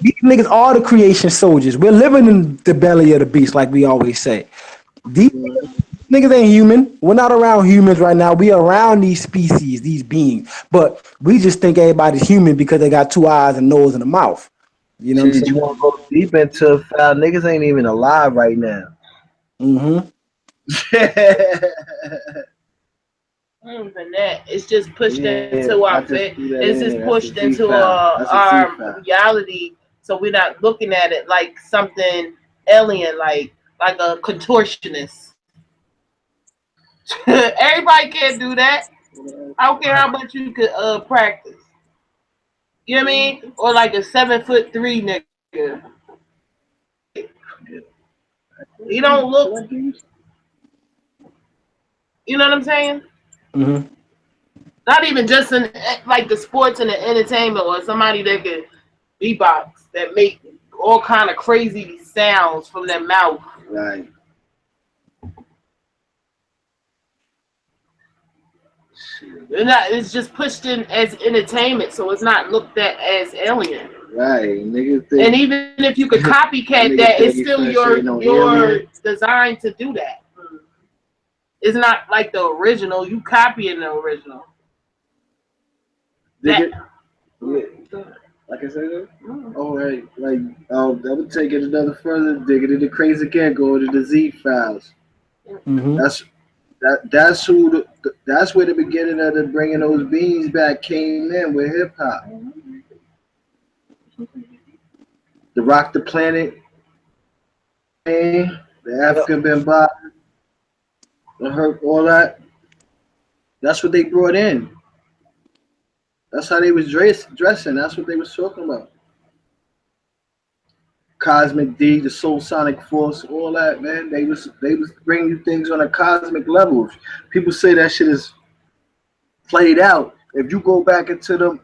These niggas are the creation soldiers. We're living in the belly of the beast, like we always say. These niggas ain't human. We're not around humans right now. We around these species, these beings. But we just think everybody's human because they got two eyes, a nose, and a mouth. You know what I'm saying? You want to go deep into foul niggas ain't even alive right now. Mm-hmm. Even that, it's just pushed into our it's just pushed into our reality, so we're not looking at it like something alien, like a contortionist. Everybody can't do that. I don't care how much you could practice. You know what I mean? Or like a 7'3" nigga. He don't look. You know what I'm saying? Mm-hmm. Not even just in like the sports and the entertainment, or somebody that can beatbox, that make all kind of crazy sounds from their mouth. Right. It's just pushed in as entertainment, so it's not looked at as alien. Right, niggas. And even if you could copycat that, it's still your design to do that. It's not like the original. You copying the original. Like I said, all right. Like I would take it another further. Dig it into crazy again. Go to the Z Files. Mm-hmm. That's who. That's where the beginning of the bringing those beans back came in with hip hop. The Rock the Planet, the African Bambaataa, the Herc, all that. That's what they brought in. That's how they was dressing. That's what they was talking about. Cosmic D, the Soul Sonic Force, all that, man. They was bringing you things on a cosmic level. People say that shit is played out. If you go back into them,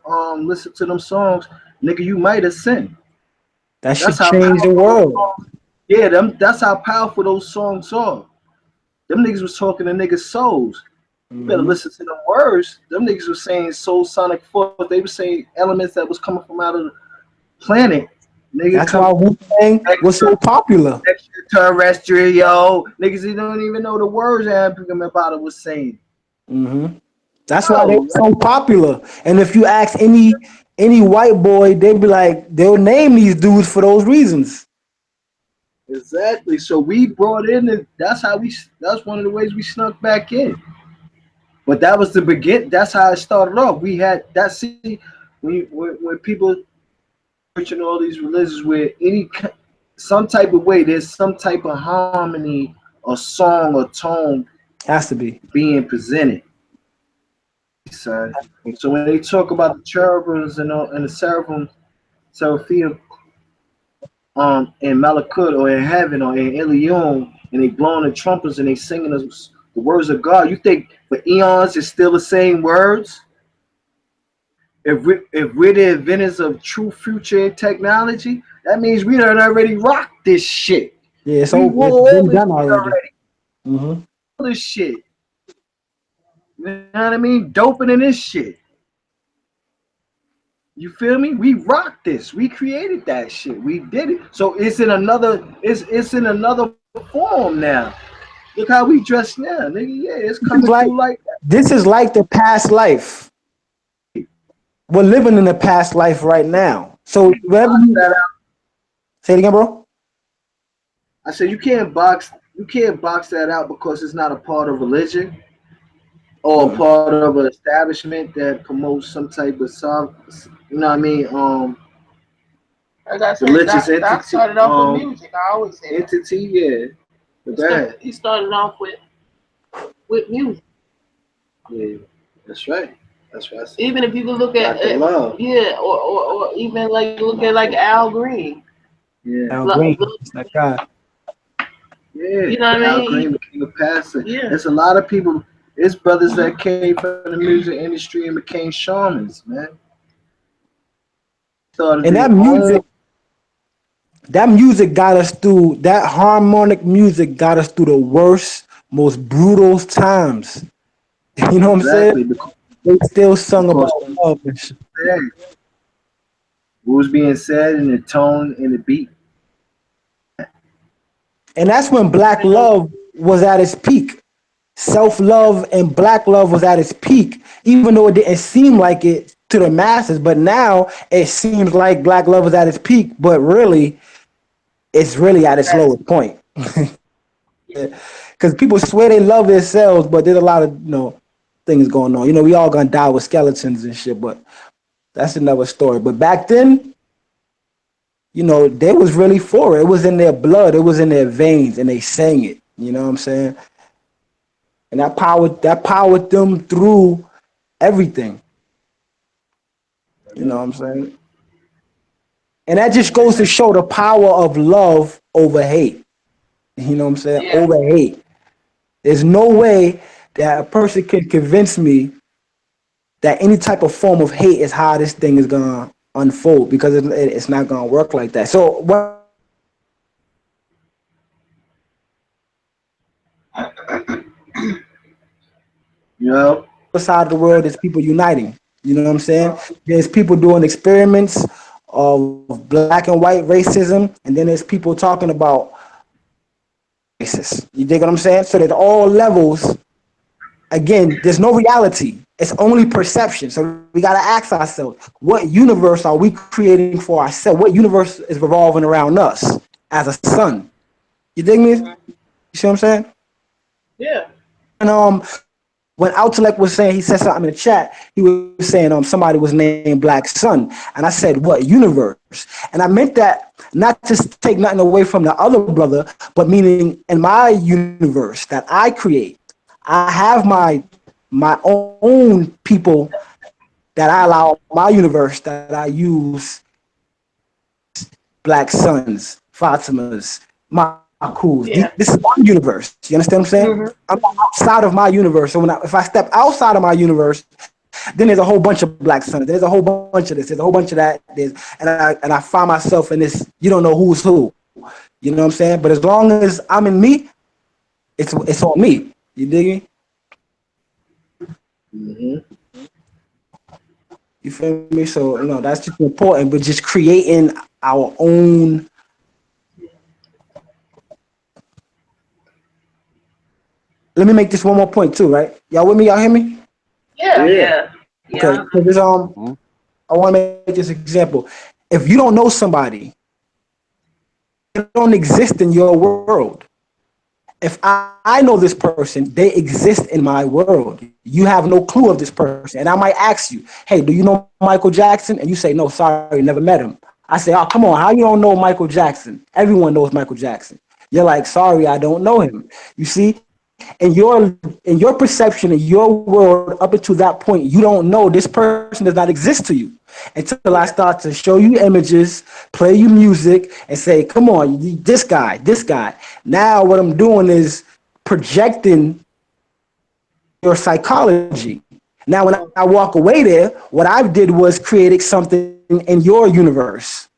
listen to them songs, nigga, you might have sinned. That should change the world. Yeah, that's how powerful those songs are. Them niggas was talking to niggas' souls. You better listen to them words. Them niggas was saying Soul Sonic Force. They were saying elements that was coming from out of the planet. Niggas That's why Wu-Tang was so popular. Extraterrestrial. Niggas, they don't even know the words that about it was saying. That's why they were so popular. And if you ask any white boy, they'd be like, they'll name these dudes for those reasons. Exactly. So we brought in that's one of the ways we snuck back in. But that was the begin. That's how it started off. We had that. See, when people searching all these religions, where some type of way, there's some type of harmony or song or tone has to be being presented. Son. So when they talk about the cherubims and the seraphim, in Malakut or in heaven or in Ilion, and they blowing the trumpets and they singing the words of God, you think for eons it's still the same words? If we're the inventors of true future technology, that means we done already rocked this shit. Yeah, so it's been done already. This shit. You know what I mean? Doping in this shit. You feel me? We rocked this. We created that shit. We did it. So it's in another form now. Look how we dress now, nigga. Yeah, it's coming through like that. This is like the past life. We're living in the past life right now. So wherever say it again, bro. I said you can't box that out because it's not a part of religion or a part of an establishment that promotes some type of you know what I mean? Like I said, religious entity. Doc started off with music. I always say entity, yeah. But he started off with music. Yeah, that's right. That's right. Even if you look at or even like look at like Al Green. Yeah, Al Green, that guy. Yeah, you know what I mean? Al Green became a pastor. Yeah, there's a lot of people. It's brothers that came from the music industry and became shamans, man. And that music got us through. That harmonic music got us through the worst, most brutal times. You know what I'm saying? They still sung about love and shit. What was being said in the tone and the beat. And that's when Black love was at its peak. Self-love and Black love was at its peak, even though it didn't seem like it to the masses. But now it seems like Black love is at its peak, but really, it's really at its lowest point. Because people swear they love themselves, but there's a lot of things going on. We all gonna die with skeletons and shit, but that's another story. But back then, they was really for it. It was in their blood. It was in their veins, and they sang it. You know what I'm saying? And that powered them through everything. You know what I'm saying? And that just goes to show the power of love over hate. You know what I'm saying? Yeah. Over hate. There's no way that a person can convince me that any type of form of hate is how this thing is going to unfold, because it's not going to work like that. So what? The side of the world is people uniting. You know what I'm saying? There's people doing experiments of black and white racism, and then there's people talking about racist. You dig what I'm saying? So that all levels, again, there's no reality. It's only perception. So we got to ask ourselves, what universe are we creating for ourselves? What universe is revolving around us as a sun? You dig me? You see what I'm saying? Yeah. And when Altellect was saying, he said something in the chat, he was saying somebody was named Black Sun. And I said, what universe? And I meant that not to take nothing away from the other brother, but meaning in my universe that I create, I have my own people that I allow, my universe that I use Black Suns Fatimas, my Aku's. Yeah. This is my universe. You understand what I'm saying? Mhm. I'm outside of my universe. So if I step outside of my universe, then there's a whole bunch of Black Suns. There's a whole bunch of this. There's a whole bunch of that. And I find myself in this. You don't know who's who. You know what I'm saying? But as long as I'm in me, it's on me. You dig me? Mm-hmm. You feel me? So that's just important. But just creating our own. Let me make this one more point too, right? Y'all with me? Y'all hear me? Yeah. Yeah. Okay. Yeah. Because I want to make this example. If you don't know somebody, they don't exist in your world. If I know this person, they exist in my world. You have no clue of this person. And I might ask you, hey, do you know Michael Jackson? And you say, no, sorry, never met him. I say, oh, come on, how you don't know Michael Jackson? Everyone knows Michael Jackson. You're like, sorry, I don't know him. You see? In your perception, in your world, up until that point, you don't know this person does not exist to you until I start to show you images, play you music, and say, come on, this guy. Now what I'm doing is projecting your psychology. Now when I walk away there, what I did was created something in your universe.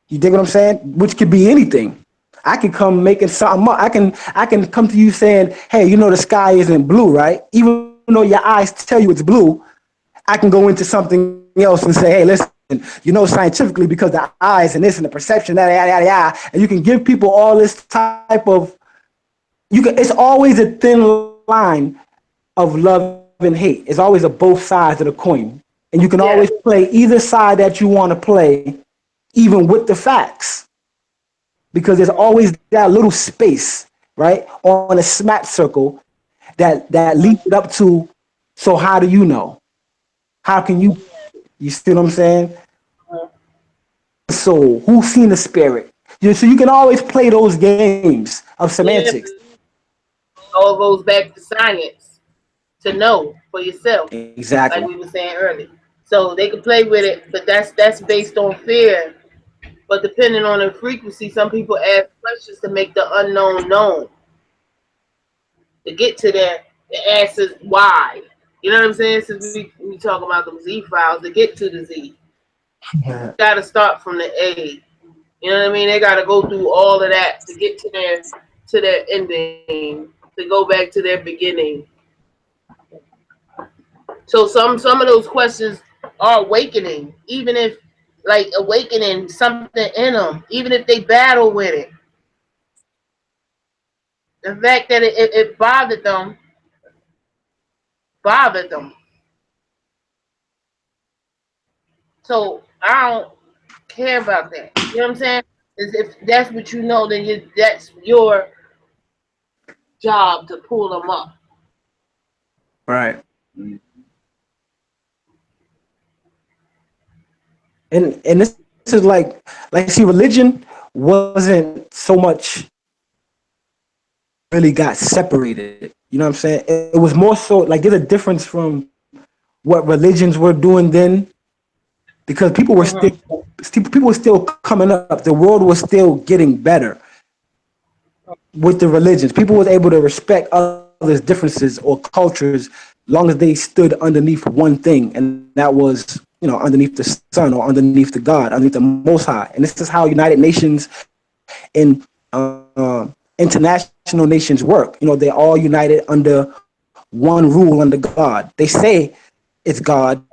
You dig what I'm saying? Which could be anything. I can come making something up. I can come to you saying, hey, you know the sky isn't blue, right? Even though your eyes tell you it's blue, I can go into something else and say, hey, listen, scientifically, because the eyes and this and the perception, yada, and you can give people all this type of, it's always a thin line of love and hate. It's always a both sides of the coin. And you can always play either side that you want to play, even with the facts. Because there's always that little space, right, on a SMAP circle that leads it up to, so how do you know? How can you see what I'm saying? So who's seen the spirit? So you can always play those games of semantics. All goes back to science, to know for yourself. Exactly. Like we were saying earlier. So they can play with it, but that's based on fear. But depending on the frequency, some people ask questions to make the unknown known. To get to the answers why. You know what I'm saying? Since we talk about the Z files, to get to the Z. You gotta start from the A. You know what I mean? They gotta go through all of that to get to their ending, to go back to their beginning. So some of those questions are awakening, even if like awakening something in them, even if they battle with it. The fact that it bothered them. So I don't care about that. You know what I'm saying? If that's what you know, then that's your job to pull them up. Right. And this is like see, religion wasn't so much really got separated. You know what I'm saying? It was more so like there's a difference from what religions were doing then, because people were still coming up. The world was still getting better with the religions. People was able to respect others' differences or cultures, long as they stood underneath one thing, and that was underneath the sun or underneath the God, underneath the Most High. And this is how United Nations and international nations work. They're all united under one rule, under God. They say it's God,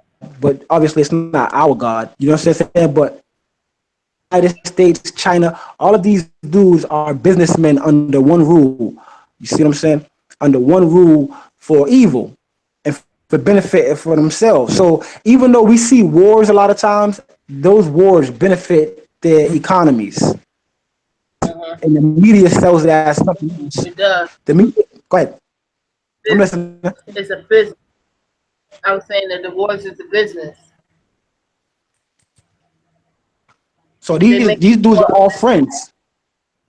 but obviously it's not our God. You know what I'm saying? But United States, China, all of these dudes are businessmen under one rule. You see what I'm saying? Under one rule for evil and for benefit for themselves. So even though we see wars a lot of times, those wars benefit their economies. And the media sells it as something else. It does. The media, go ahead. I'm listening. It's a business. I was saying that divorce is a business. So these dudes are all friends.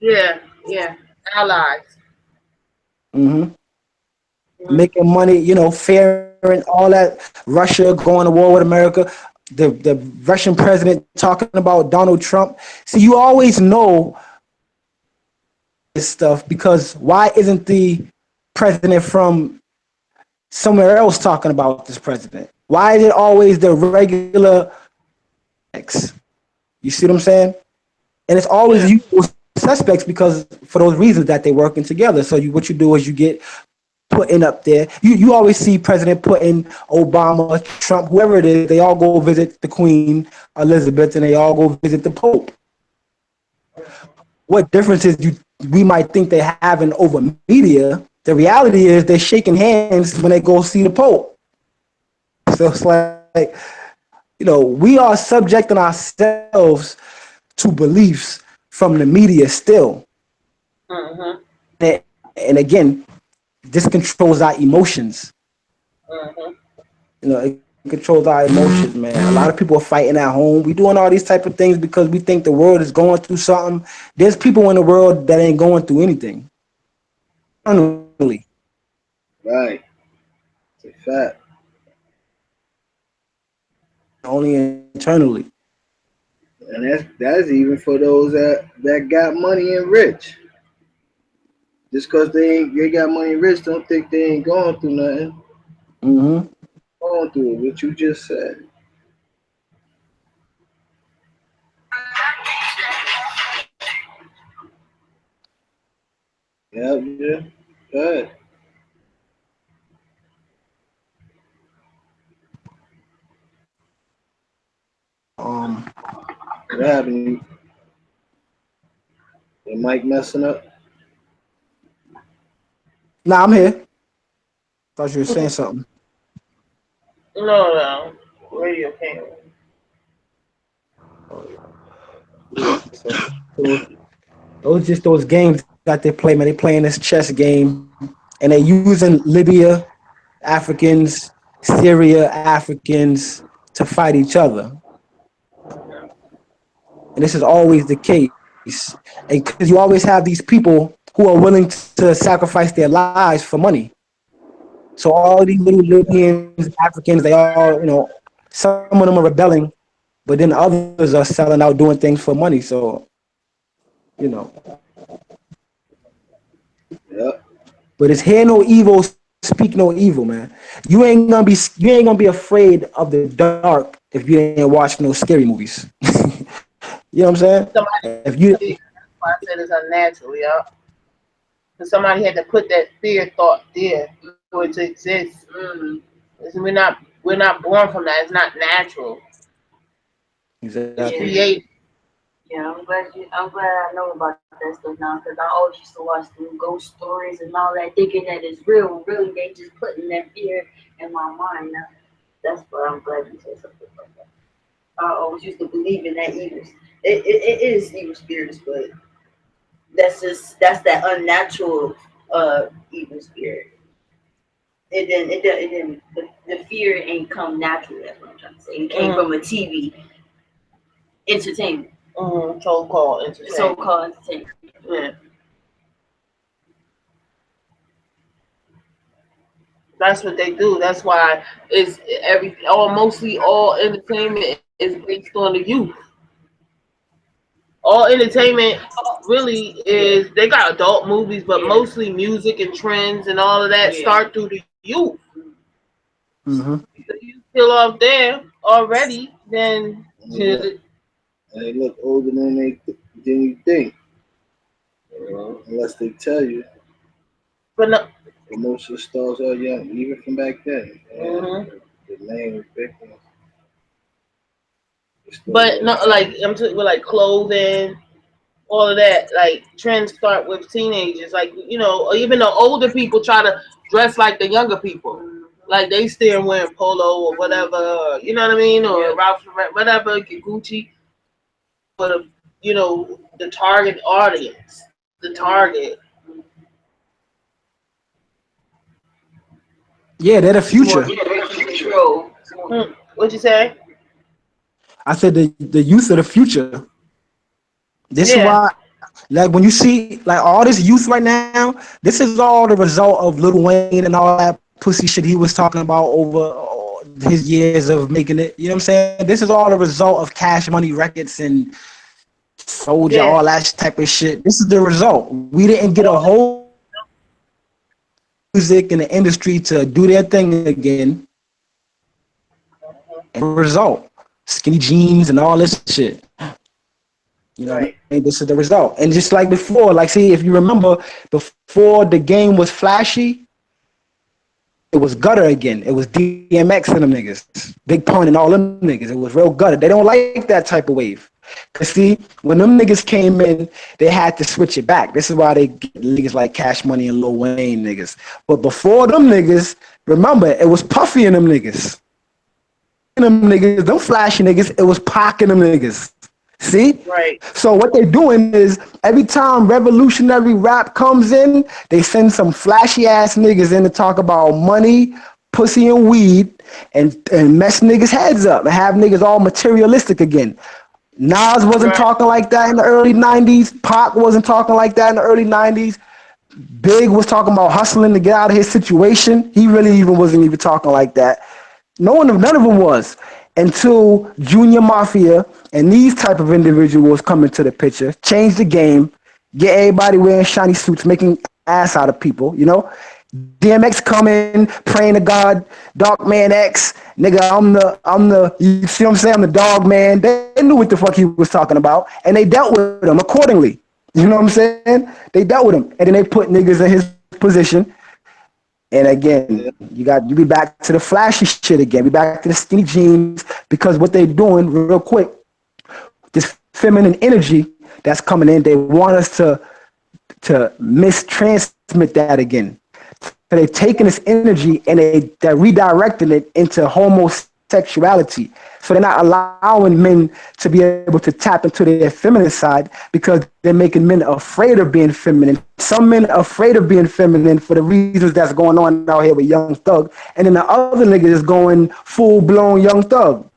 Yeah, allies. Making money, fearing all that. Russia going to war with America. the Russian president talking about Donald Trump. See, you always know this stuff because why isn't the president from somewhere else talking about this president? Why is it always the regular ex? You see what I'm saying? And it's always usual suspects because for those reasons that they're working together. So what you do is you get Putin up there. You always see President Putin, Obama, Trump, whoever it is, they all go visit the Queen Elizabeth and they all go visit the Pope. What difference is we might think they're having over media? The reality is they're shaking hands when they go see the Pope. So it's like, we are subjecting ourselves to beliefs from the media still. Mm-hmm. And again, this controls our emotions. Mm-hmm. It controls our emotions, man. A lot of people are fighting at home. We doing all these type of things because we think the world is going through something. There's people in the world that ain't going through anything. Internally. Right. It's a fact. Only internally. And that's even for those that got money and rich. Just because they got money and rich, don't think they ain't going through nothing. Mm-hmm. Going through it, what you just said. Yeah. Good. What happened? Your mic messing up? Nah, I'm here. Thought you were saying something. No. Radio came. So those just those games that they play, man. They playing this chess game, and they using Libya Africans, Syria Africans to fight each other. And this is always the case. And because you always have these people who are willing to sacrifice their lives for money. So all these little Libyans, Africans, they all, some of them are rebelling, but then others are selling out, doing things for money. So, Yeah. But it's hear no evil, speak no evil, man. You ain't gonna be afraid of the dark if you ain't watch no scary movies. You know what I'm saying? That's why I said it's unnatural, yeah. Because somebody had to put that fear thought there for it to exist. We're not born from that. It's not natural. Exactly. It's created. Yeah, I'm glad I know about that stuff now because I always used to watch the ghost stories and all that, thinking that it's real. Really, they just putting that fear in my mind. Now, that's why I'm glad you said something like that. I always used to believe in that evil. It is evil spirits, but that's that unnatural evil spirit. The fear ain't come naturally. That's what I'm trying to say. It came from a TV entertainment. So-called entertainment. Yeah. That's what they do. That's why it's mostly all entertainment is based on the youth. All entertainment really is, they got adult movies, but mostly music and trends and all of that start through the youth. Mm-hmm. If you still off there already, then they look older than you think. Unless they tell you. but no. Most of the stars are young, even from back then. The name was big. But no, like I'm talking with like clothing, all of that. Like trends start with teenagers, like or even the older people try to dress like the younger people. Like they still wearing polo or whatever, or, you know what I mean, or Ralph Lauren, whatever, Gucci. But the target audience, the target. Yeah, they're the future. What'd you say? I said the youth of the future. This is why, like when you see like all this youth right now, this is all the result of Lil Wayne and all that pussy shit he was talking about over his years of making it. You know what I'm saying? This is all the result of Cash Money Records and Soldier, all that type of shit. This is the result. We didn't get a whole music in the industry to do their thing again. And the result, skinny jeans and all this shit. You know, right. And this is the result. And just like before, like, see, if you remember, before the game was flashy, it was gutter again. It was DMX and them niggas, Big Pun and all them niggas. It was real gutter. They don't like that type of wave. Cause see, when them niggas came in, they had to switch it back. This is why they get niggas like Cash Money and Lil Wayne niggas. But before them niggas, remember, it was Puffy and them niggas. And them niggas, them flashy niggas, it was Pac and them niggas. See? Right. So what they're doing is every time revolutionary rap comes in, they send some flashy ass niggas in to talk about money, pussy, and weed and mess niggas' heads up and have niggas all materialistic again. Nas wasn't talking like that in the early 90s. Pac wasn't talking like that in the early 90s. Big was talking about hustling to get out of his situation. He really wasn't even talking like that. None of them was. Until Junior Mafia and these type of individuals come into the picture, change the game, get everybody wearing shiny suits, making ass out of people, you know? DMX come in, praying to God, Dark Man X, nigga, I'm the, you see what I'm saying? I'm the dog man. They knew what the fuck he was talking about, and they dealt with him accordingly. You know what I'm saying? They dealt with him, and then they put niggas in his position. And again, you be back to the flashy shit again. Be back to the skinny jeans, because what they doing real quick, this feminine energy that's coming in, they want us to mistransmit that again. So they're taking this energy and they're redirecting it into homosexuality. So they're not allowing men to be able to tap into their feminine side, because they're making men afraid of being feminine. Some men are afraid of being feminine for the reasons that's going on out here with Young Thug. And then the other nigga is going full-blown Young Thug.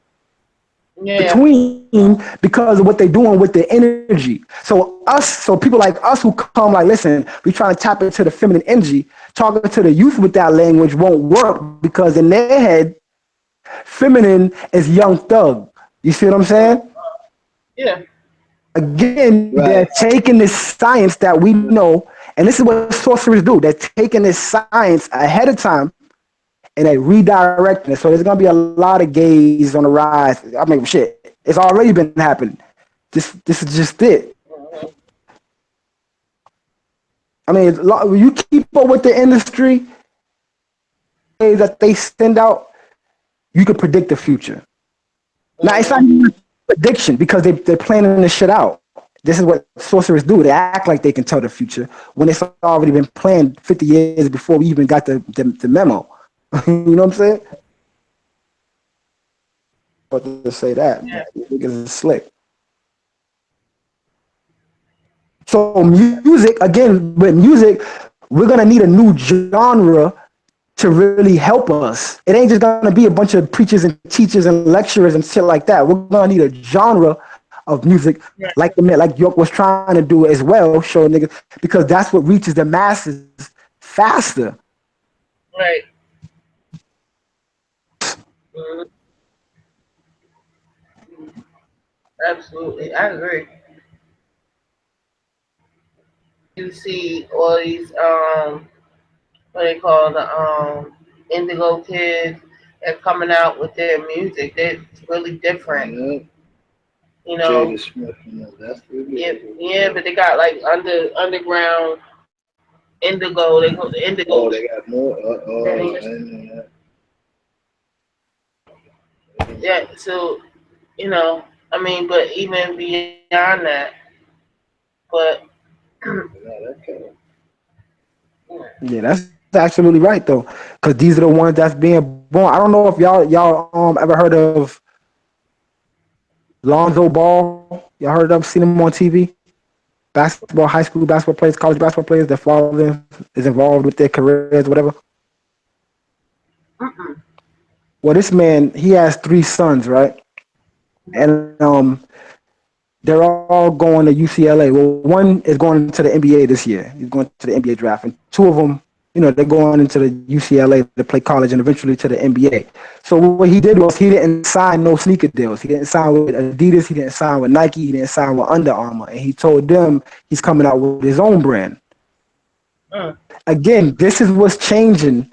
Yeah. Between, because of what they're doing with the energy. So people like us who come like, listen, we trying to tap into the feminine energy, talking to the youth with that language won't work, because in their head, feminine is Young Thug. You see what I'm saying? Yeah. Again, They're taking this science that we know, and this is what sorcerers do. They're taking this science ahead of time, and they redirecting it. So there's gonna be a lot of gays on the rise. I mean, shit, it's already been happening. This is just it. I mean, you keep up with the industry that they send out, you can predict the future. Now, it's not even a prediction, because they're planning this shit out. This is what sorcerers do. They act like they can tell the future when it's already been planned 50 years before we even got the memo. You know what I'm saying? But to say that, because it's slick. So music, again, with music, we're going to need a new genre to really help us. It ain't just gonna be a bunch of preachers and teachers and lecturers and shit like that. We're gonna need a genre of music, like York was trying to do as well, show niggas, because that's what reaches the masses faster. Right. Absolutely, I agree. You see all these what they call the Indigo kids, they're coming out with their music. It's really different. You know. Jada Smith, that's really yeah, but they got like underground Indigo. They go to Indigo. Oh, they got more. Yeah, so you know, I mean, but even beyond that, but yeah, that's absolutely right though, because these are the ones that's being born. I don't know if y'all ever heard of Lonzo Ball. Y'all heard of, seen him on TV? Basketball, high school basketball players, college basketball players. Their father is involved with their careers, whatever. Well, this man, he has 3 sons, right? And they're all going to UCLA. Well, one is going to the NBA this year. He's going to the NBA draft, and 2 of them You know, they're going into the UCLA to play college and eventually to the NBA. So what he did was he didn't sign no sneaker deals. He didn't sign with Adidas. He didn't sign with Nike. He didn't sign with Under Armour. And he told them he's coming out with his own brand. Again, this is what's changing.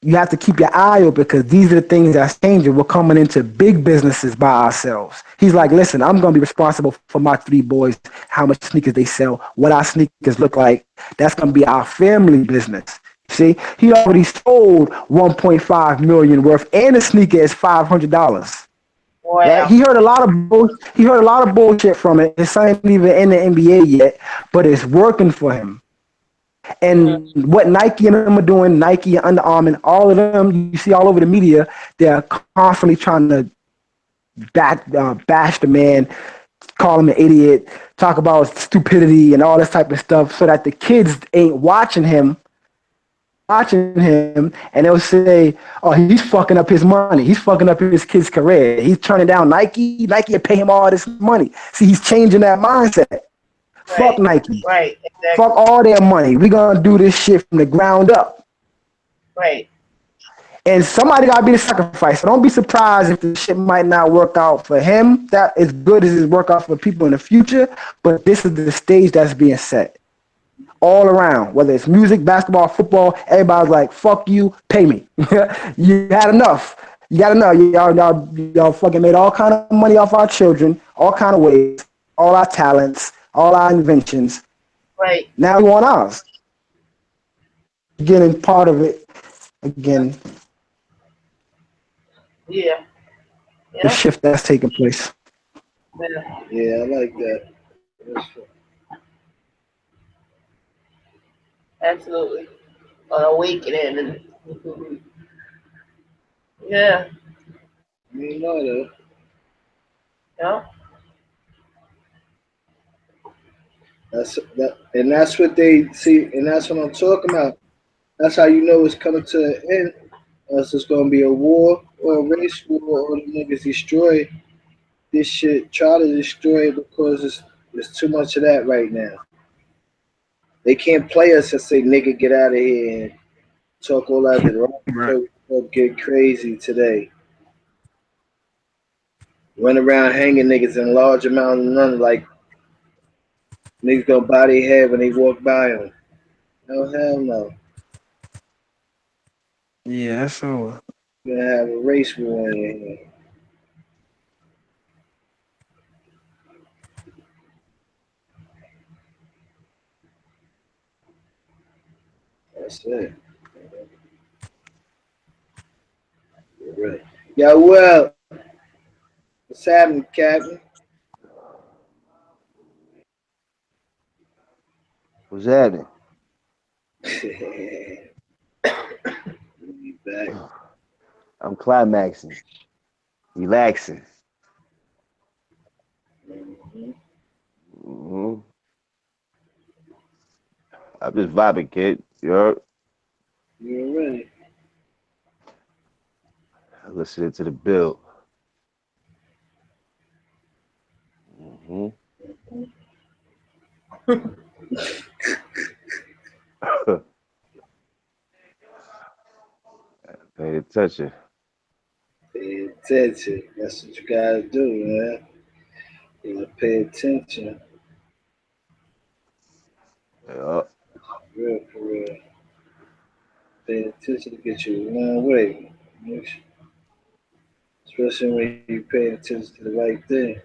You have to keep your eye open because these are the things that's changing. We're coming into big businesses by ourselves. He's like, listen, I'm going to be responsible for my 3 boys, how much sneakers they sell, what our sneakers look like. That's going to be our family business. See, he already sold 1.5 million worth, and the sneaker is $500. Wow. Right? He heard a lot of bullshit from it. His son ain't even in the NBA yet, but it's working for him. And what Nike and them are doing, Nike and Under Armour, all of them, you see all over the media, they're constantly trying to bash the man, call him an idiot, talk about stupidity and all this type of stuff so that the kids ain't watching him, and they'll say, oh, he's fucking up his money. He's fucking up his kid's career. He's turning down Nike. Nike will pay him all this money. See, he's changing that mindset. Right. Fuck Nike. Right. Exactly. Fuck all their money. We're going to do this shit from the ground up. Right. And somebody got to be the sacrifice. So don't be surprised if the shit might not work out for him. That is good as it work out for people in the future. But this is the stage that's being set. All around, whether it's music, basketball, football, everybody's like, fuck you, pay me. You had enough. You got enough. Y'all fucking made all kind of money off our children, all kind of ways, all our talents, all our inventions. Right. Now we want ours. Getting part of it again. Yeah. The shift that's taking place. Yeah, I like that. Absolutely. An awakening. Yeah. You know that. Yeah. That's what they see, and that's what I'm talking about. That's how you know it's coming to an end. Unless it's gonna be a war or a race war, or the niggas destroy this shit, try to destroy it because there's too much of that right now. They can't play us and say nigga get out of here and talk all that wrong. Get crazy today. Run around hanging niggas in large amounts of money like niggas gonna bow their head when they walk by them. No, hell no. Yeah, that's over. We're gonna have a race war in here. That's it. Right. Yeah, well, what's happening, Captain? What's happening? Be back. I'm climaxing, relaxing. Mm-hmm. I'm just vibing, kid. You're ready. Listening to the bill. Mm-hmm. Pay attention. Pay attention. That's what you gotta do, man. You gotta pay attention. Yeah. For real. Pay attention to get you a long way. Especially when you pay attention to the right thing.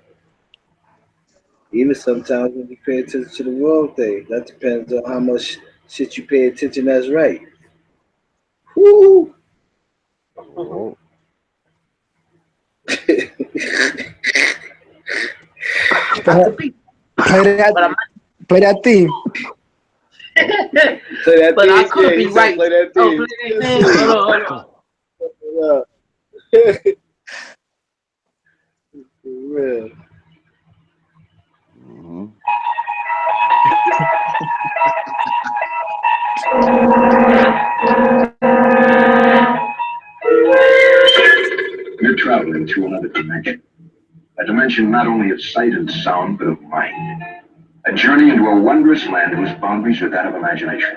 Even sometimes when you pay attention to the wrong thing. That depends on how much shit you pay attention that's right. Woo! Oh. Play that theme. Play that But theme. I could be right. Play that theme. Play that theme. Hold on. For real. Mm-hmm. You're traveling to another dimension. A dimension not only of sight and sound, but of mind. A journey into a wondrous land whose boundaries are that of imagination.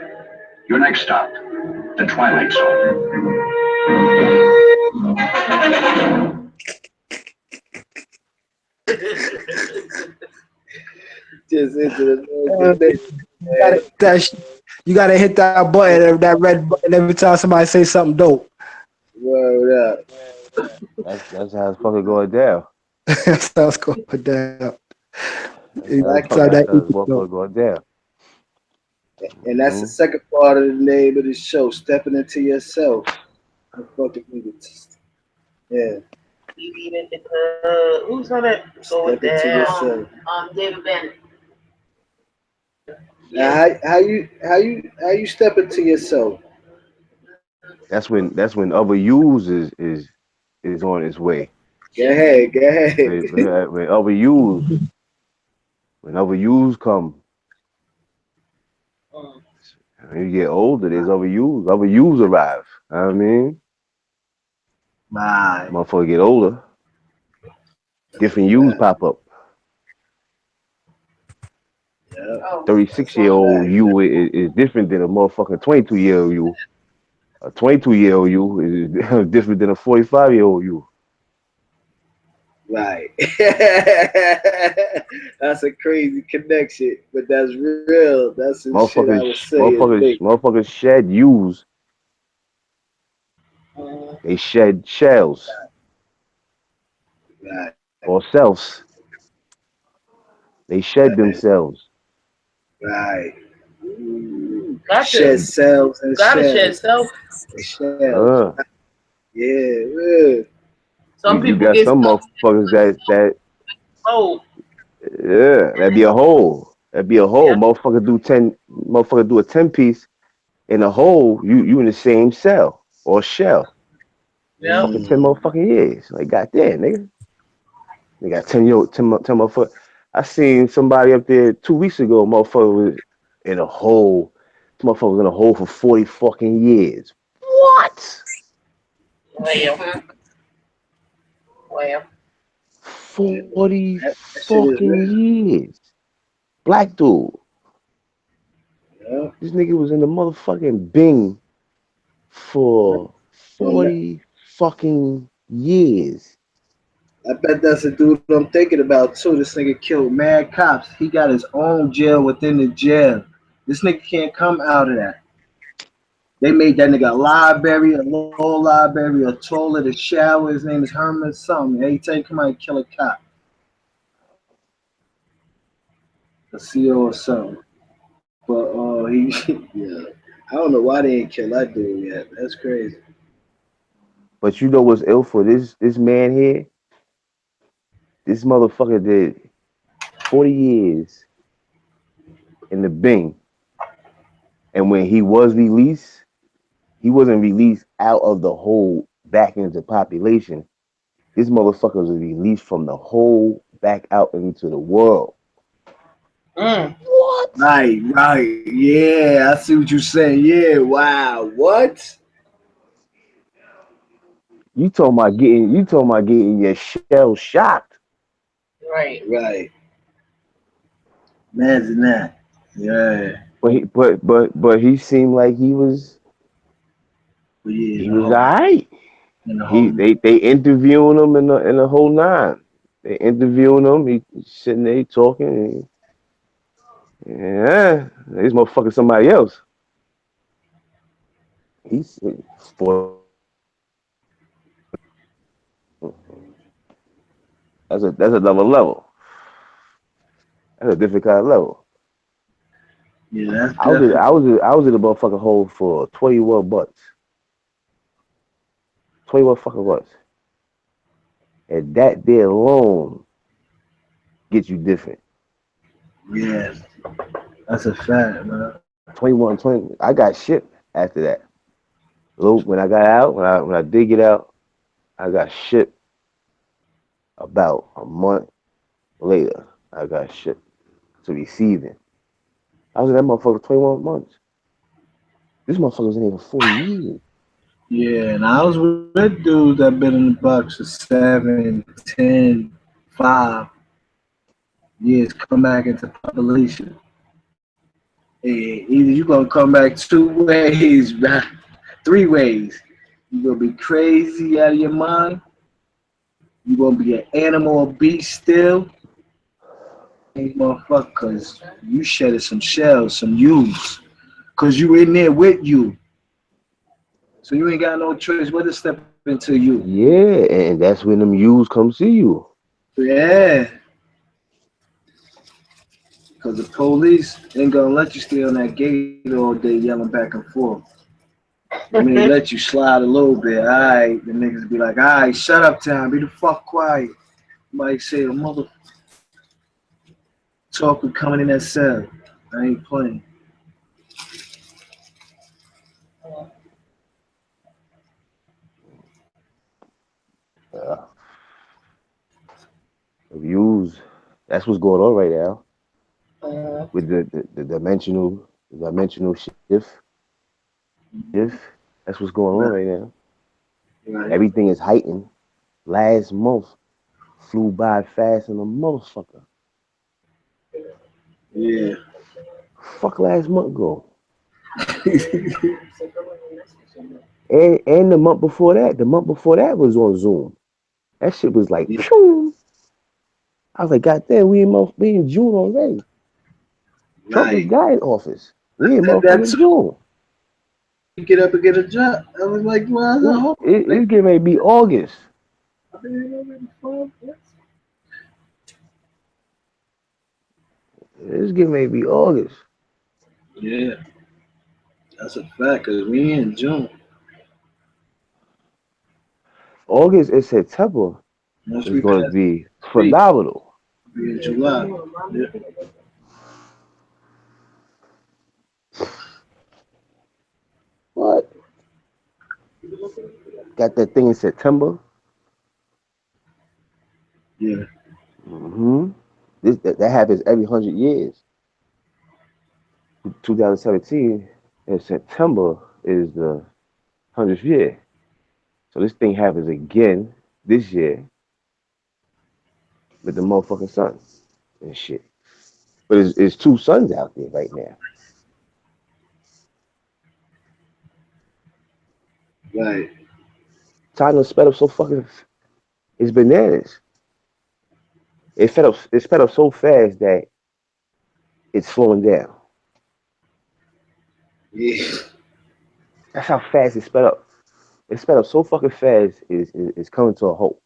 Your next stop, the Twilight Zone. Just into the you gotta hit that button, that red button every time somebody say something dope. word up. That's how it's fucking going down. Sounds good down. That's how Like it's fucking that. motherfucker going down. And that's the second part of the name of the show, stepping into yourself. Yeah. You even who's on that? Go with Step into that. yourself. David Bennett. Now, how you step into yourself? That's when other use is on its way. Go ahead. When other use come, when you get older, there's other use arrive. You know what I mean? Right. Motherfucker get older, different use pop up. Yeah. 36-year-old you is different than a motherfucking 22-year-old you. A 22-year-old you is different than a 45-year-old you. Right. That's a crazy connection, but that's real. That's some shit I was saying. Motherfuckers shed use. They shed shells. Right. Or selves. They shed themselves. Right. Gotcha. Shed cells and Gotta shells. shed self. Shells. Yeah. Some you people got get some motherfuckers that oh. Yeah, that'd be a hole. That'd be a hole. Yeah. Motherfucker do a 10-piece in a hole, you in the same cell or shell. Yeah. Fucking 10 motherfucking years. Like goddamn, nigga. They got 10 motherfucker. I seen somebody up there 2 weeks ago, motherfucker was in a hole. This motherfucker was in a hole for 40 fucking years. What? Well. 40 fucking years. Black dude. Yeah. This nigga was in the motherfucking Bing for 40 fucking years. I bet that's a dude I'm thinking about too. This nigga killed mad cops. He got his own jail within the jail. This nigga can't come out of that. They made that nigga a library, a low library, a toilet, a shower. His name is Herman something. Every time you come out and kill a cop. A CO or something. But yeah. I don't know why they ain't kill that dude yet. That's crazy. But you know what's ill for this man here? This motherfucker did 40 years in the Bing. And when he was released, he wasn't released out of the hole back into population. This motherfucker was released from the hole back out into the world. What? Right. Yeah, I see what you're saying. Yeah, wow. What? You talking about getting your shell shocked. Right. Imagine that. Yeah. But he seemed like he was alright. They interviewing him in the whole nine. They interviewing him. He sitting there talking. Yeah, this motherfucker somebody else. He's for. That's another level. That's a different kind of level. Yeah, I was in the motherfucking hole for 21 months. 21 fucking months. And that there alone gets you different. Yeah, that's a fact, man. 20. I got shipped after that. When I got out, when I did get out, I got shipped. About a month later, I got shipped to receiving. I was in that motherfucker 21 months. This motherfucker was in here for 40 years. Yeah, and I was with dudes that been in the box for 7, 10, 5 years, come back into population. Either you gonna come back 2 ways, man. 3 ways. You gonna be crazy out of your mind. You gonna be an animal or beast still. Hey, motherfucker, cause you shedded some shells, some yous. Cause you in there with you. So you ain't got no choice but to step into you. Yeah, and that's when them U's come see you. Yeah. Cause the police ain't gonna let you stay on that gate all day yelling back and forth. I mean, they let you slide a little bit. All right, the niggas be like, all right, shut up, town. Be the fuck quiet. Might say a mother talker coming in that cell. I ain't playing. Them U's, that's what's going on right now with the dimensional shift. That's what's going on right now. Right. Everything is heightened. Last month flew by fast in a motherfucker. Yeah. Fuck last month go. And the month before that was on Zoom. That shit was like, Yeah. phew. I was like, God damn, we in June already. Trump just Right. got in office. We in That motherfucking too. June. You get up and get a job. I was like, well, It's getting ready to be August. I've been here already 5 years. It's getting ready to be August. Yeah. That's a fact, cause we in June. August and September Once is we going to pass be 3, phenomenal. we in July. Yeah. What? Got that thing in September. Yeah. Mm-hmm. That happens every 100 years. 2017 in September is the 100th year. So this thing happens again this year with the motherfucking sun and shit. But it's 2 suns out there right now. Right. Time to sped up so fucking. It's bananas. It sped up so fast that it's slowing down. Yeah. That's how fast it sped up. It sped up so fucking fast. It's coming to a halt.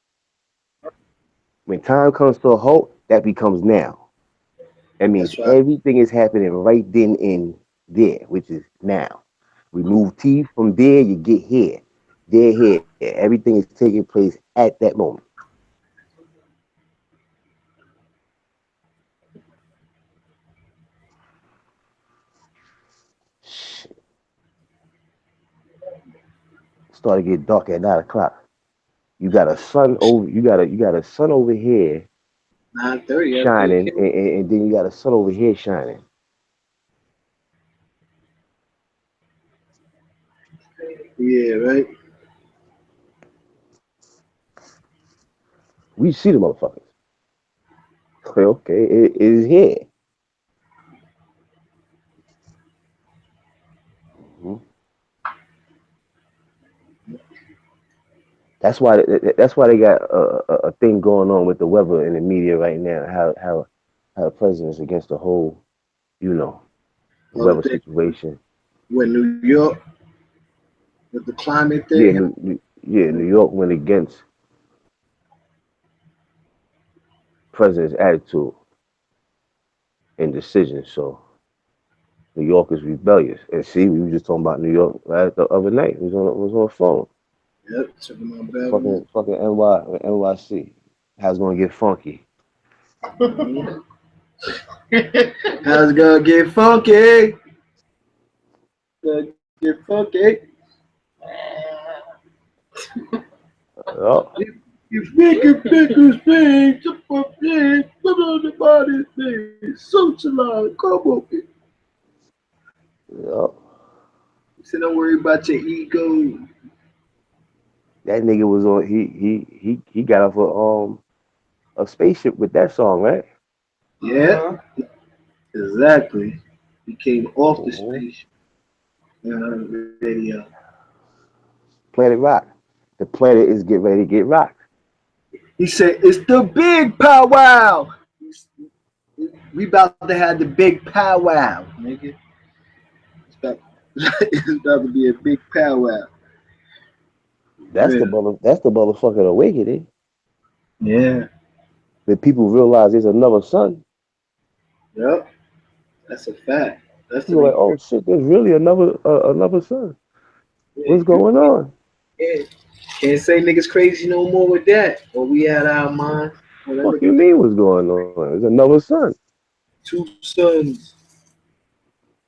When time comes to a halt, that becomes now. That means That's right. everything is happening right then and there, which is now. Remove T from there, you get here. There, here. Everything is taking place at that moment. Shit. Started to get dark at 9 o'clock. You got a sun over. You got a sun over here 9:30 after it shining, came. and then you got a sun over here shining. Yeah, right. We see the motherfuckers. Okay, it is here. Mhm. That's why they got a thing going on with the weather in the media right now. How the president is against the whole, you know, All the weather things situation. with New York with the climate Yeah, thing. New York went against president's attitude and decision. So New York is rebellious. And see, we were just talking about New York the other night. We was on the phone. Yep, took them on Beverly. Fucking NYC. How's it gonna get funky? Mhm. How's it gonna get funky? Gonna get funky. Oh, You making fingers big, to put on the body thing, socialize, come on. yeah. So don't worry about your ego. That nigga was on. He got off a spaceship with that song, right? Yeah, exactly. He came off the spaceship. Radio. Planet Rock. The planet is getting ready to get rocked. He said, "It's the big powwow. We about to have the big powwow, nigga. It's about to be a big powwow." That's Yeah. the motherfucking awakening. Yeah. That people realize there's another sun. Yep. That's a fact. That's People are like, oh shit, there's really another sun. What's going on? Yeah. Can't say niggas crazy no more with that. Or we had our mind. What do you mean what's going on? There's another sun. Two suns.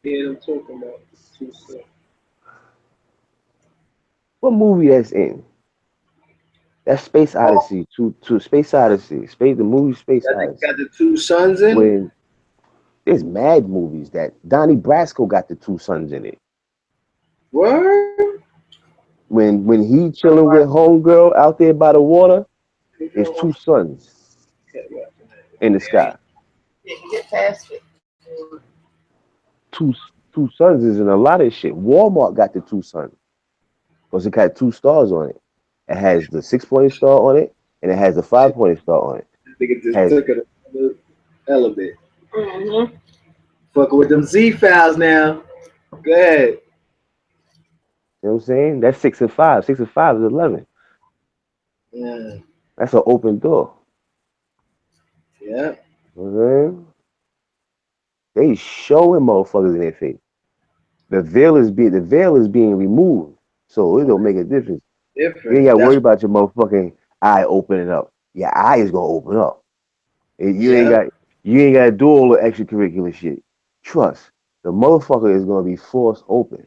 Yeah, I'm talking about two suns. What movie that's in? That's Space Odyssey. To Space Odyssey. The movie Space Odyssey. Got the two suns in it? When there's mad movies that Donnie Brasco got the two sons in it. Word? When he chilling with homegirl out there by the water, there's two suns in the sky. Yeah, get past it. Two suns is in a lot of shit. Walmart got the two suns because it got 2 stars on it. It has the 6-point star on it, and it has the 5-point star on it. Nigga just took it a element. Mm-hmm. Fucking with them Z files now. Go ahead. You know what I'm saying? That's 6 and 5. 6 and 5 is 11. Yeah. That's an open door. Yeah. You know what I'm saying? They showing motherfuckers in their face. The veil is being removed, so it don't make a difference. You ain't gotta worry about your motherfucking eye opening up. Your eye is gonna open up. You ain't gotta do all the extracurricular shit. Trust, the motherfucker is gonna be forced open.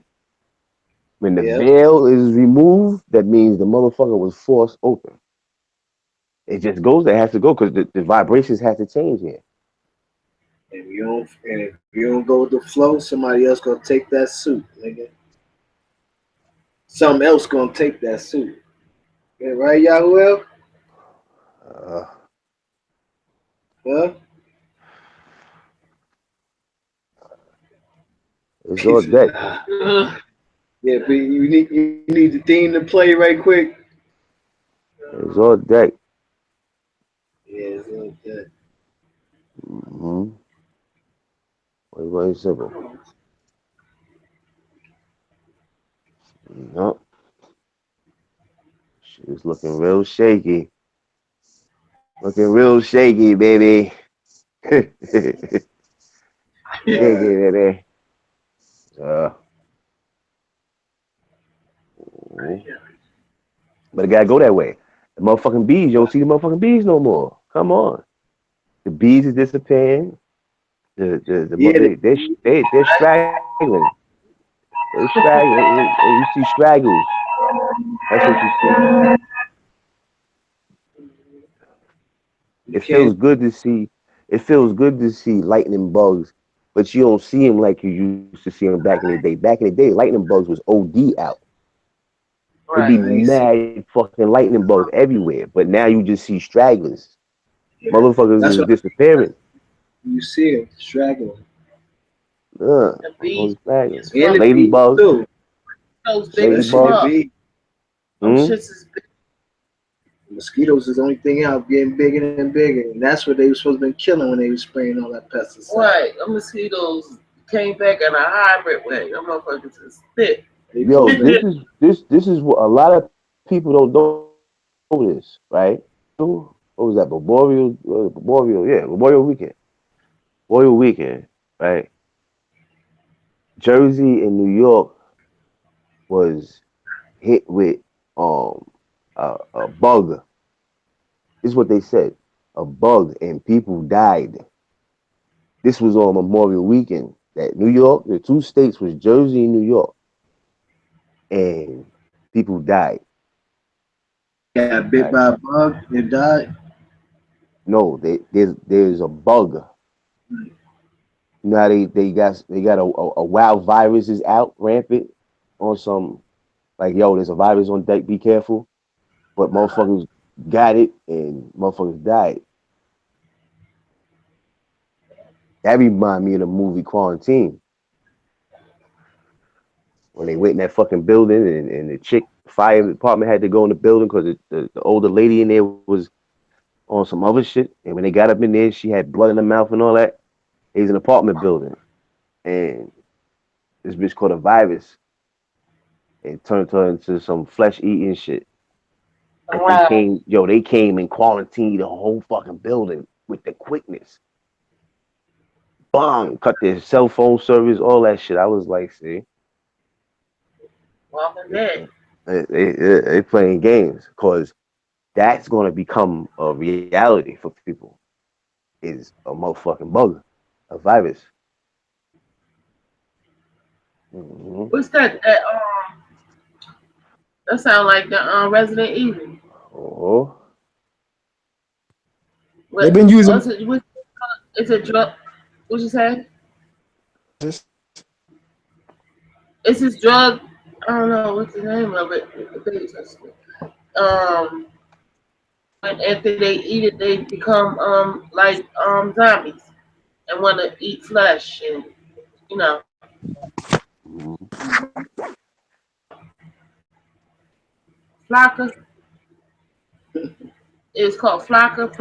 When the veil is removed, that means the motherfucker was forced open. It just goes there, it has to go because the vibrations have to change here. And if you don't go with the flow, somebody else gonna take that suit, nigga. Something else gonna take that suit. Yeah, right, Yahoo? Huh? It's all deck. Yeah, but you need the theme to play right quick. It's all deck. Yeah, it's all deck. Mm-hmm. It's very simple. No. She's looking real shaky. Looking real shaky, baby. Shaky, baby. But it gotta go that way. The motherfucking bees, you don't see the motherfucking bees no more. Come on. The bees is disappearing. They're straggling. They're straggling. You see straggles. That's what you see. It feels good to see. It feels good to see lightning bugs, but you don't see them like you used to see them back in the day. Back in the day, lightning bugs was OD out. It'd be mad fucking lightning bugs everywhere, but now you just see stragglers. Motherfuckers is disappearing. You see it straggling. Ladybugs. Those big Ladybugs. Those shits is big. Mosquitoes is the only thing out getting bigger and bigger, and that's what they were supposed to be killing when they were spraying all that pesticide. Right, the mosquitoes came back in a hybrid way. Them motherfuckers is thick. Yo, this is what a lot of people don't know this, right? What was that? Memorial weekend, right? Jersey and New York was hit with a bug. This is what they said. A bug, and people died. This was on Memorial Weekend. That New York, the 2 states was Jersey and New York. And people died. Yeah, bit by a bug, they died. No, there's a bug. You know how they got a wild virus is out rampant on some, like, yo, there's a virus on deck, be careful. But motherfuckers got it and motherfuckers died. That remind me of the movie Quarantine. when they went in that fucking building and the chick fire department had to go in the building because the older lady in there was on some other shit. And when they got up in there, she had blood in her mouth and all that. It was an apartment building. And this bitch caught a virus. It turned her into some flesh eating shit. And they came and quarantined the whole fucking building with the quickness. Bang! Cut their cell phone service, all that shit. I was like, see. Walking Dead. They playing games because that's going to become a reality for people. Is a motherfucking bug, a virus. Mm-hmm. What's that? That sound like the Resident Evil. Oh. They've been using. It's a drug. What you say? It's this drug. I don't know what's the name of it. And after they eat it, they become like zombies and want to eat flesh and you know. Flocka. It's called Flocka,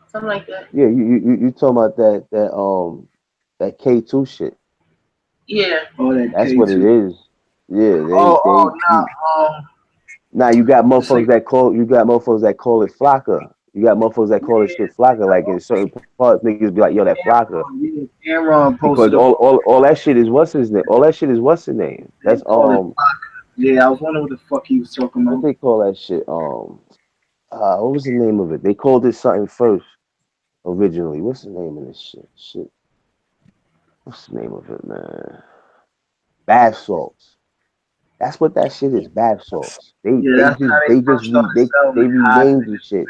something like that. Yeah, you talking about that K2 shit. Yeah. Oh, that's K2. what it is. Yeah. Now you got motherfuckers that call it Flocka. You got motherfuckers that call it shit Flocka. Like in certain parts, niggas be like, yo, that Flocka. Because all that shit is what's his name. All that shit is what's his name. That's Yeah, I was wondering what the fuck he was talking about. What they call that shit? What was the name of it? They called it something first originally. What's the name of this shit? What's the name of it, man? Bath salts. That's what that shit is. Bath salts. They renamed the shit.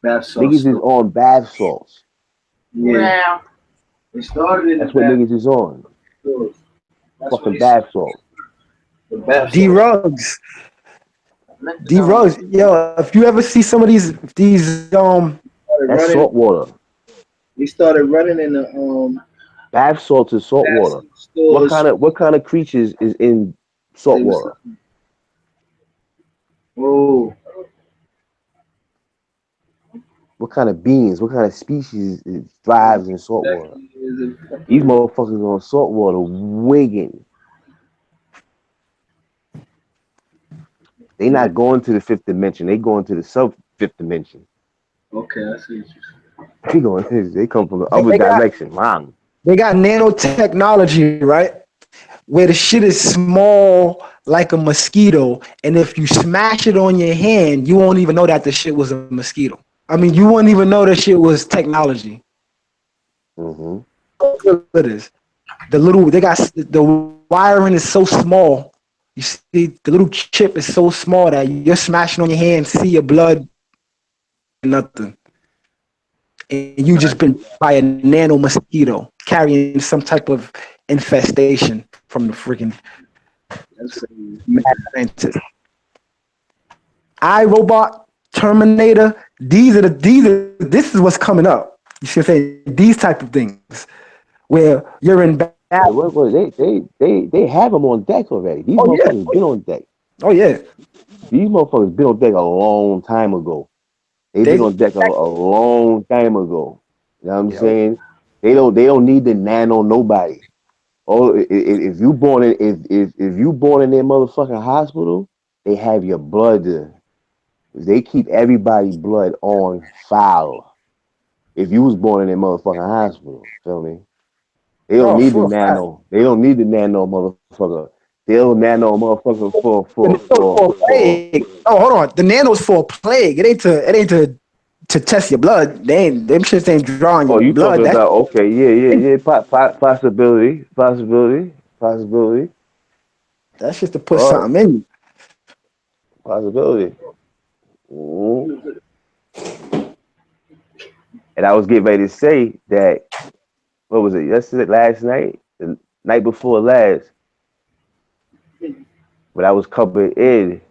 Bath salts. Niggas is on bath salts. Yeah. They started. That's what niggas is on. Fucking bath salts. D-Rugs. D-Rugs. Yo, if you ever see some of these that's salt water. We started running in the bath salts is salt water. What kind of creatures is in salt water? Oh. What kind of beings, what kind of species thrives in salt water? These motherfuckers on salt water wigging. They not going to the fifth dimension. They going to the sub-fifth dimension. Okay, I see what you're saying. They come from the other direction. Man. They got nanotechnology, right? Where the shit is small like a mosquito. And if you smash it on your hand, you won't even know that the shit was a mosquito. I mean, you wouldn't even know that shit was technology. Mm-hmm. Look at this. The wiring is so small. You see, the little chip is so small that you're smashing on your hand, see your blood, nothing. And you just been by a nano mosquito carrying some type of infestation from the freaking mad scientist. iRobot, Terminator, this is what's coming up. You see what I'm saying? These type of things where you're in bad. They have them on deck already. These motherfuckers been on deck. Oh yeah. These motherfuckers been on deck a long time ago. They've been on deck a long time ago. You know what I'm saying? They don't need to nano nobody. Oh, if you born in their motherfucking hospital, they have your blood there. They keep everybody's blood on file. If you was born in their motherfucking hospital, feel me? They don't need the nano. They don't need the nano motherfucker. They'll nano motherfucker for plague. Oh, hold on. The nano's for a plague. It ain't to test your blood. Them shits ain't drawing your you blood. Talking about, okay, yeah. Possibility. That's just to put something in you. Possibility. Mm-hmm. And I was getting ready to say that, what was it, last night? The night before last, when I was coming in,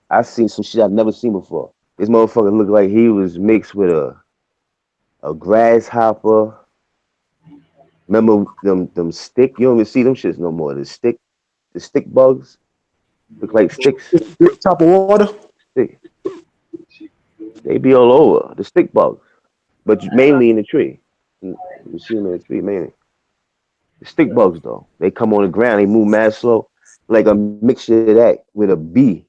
I seen some shit I've never seen before. This motherfucker looked like he was mixed with a grasshopper. Remember them stick? You don't even see them shits no more. The stick the stick bugs, look like sticks. Top of water. Stick. They be all over the stick bugs, but mainly in the tree. You see them in the tree mainly. The stick bugs though, they come on the ground, they move mad slow, like a mixture of that with a bee.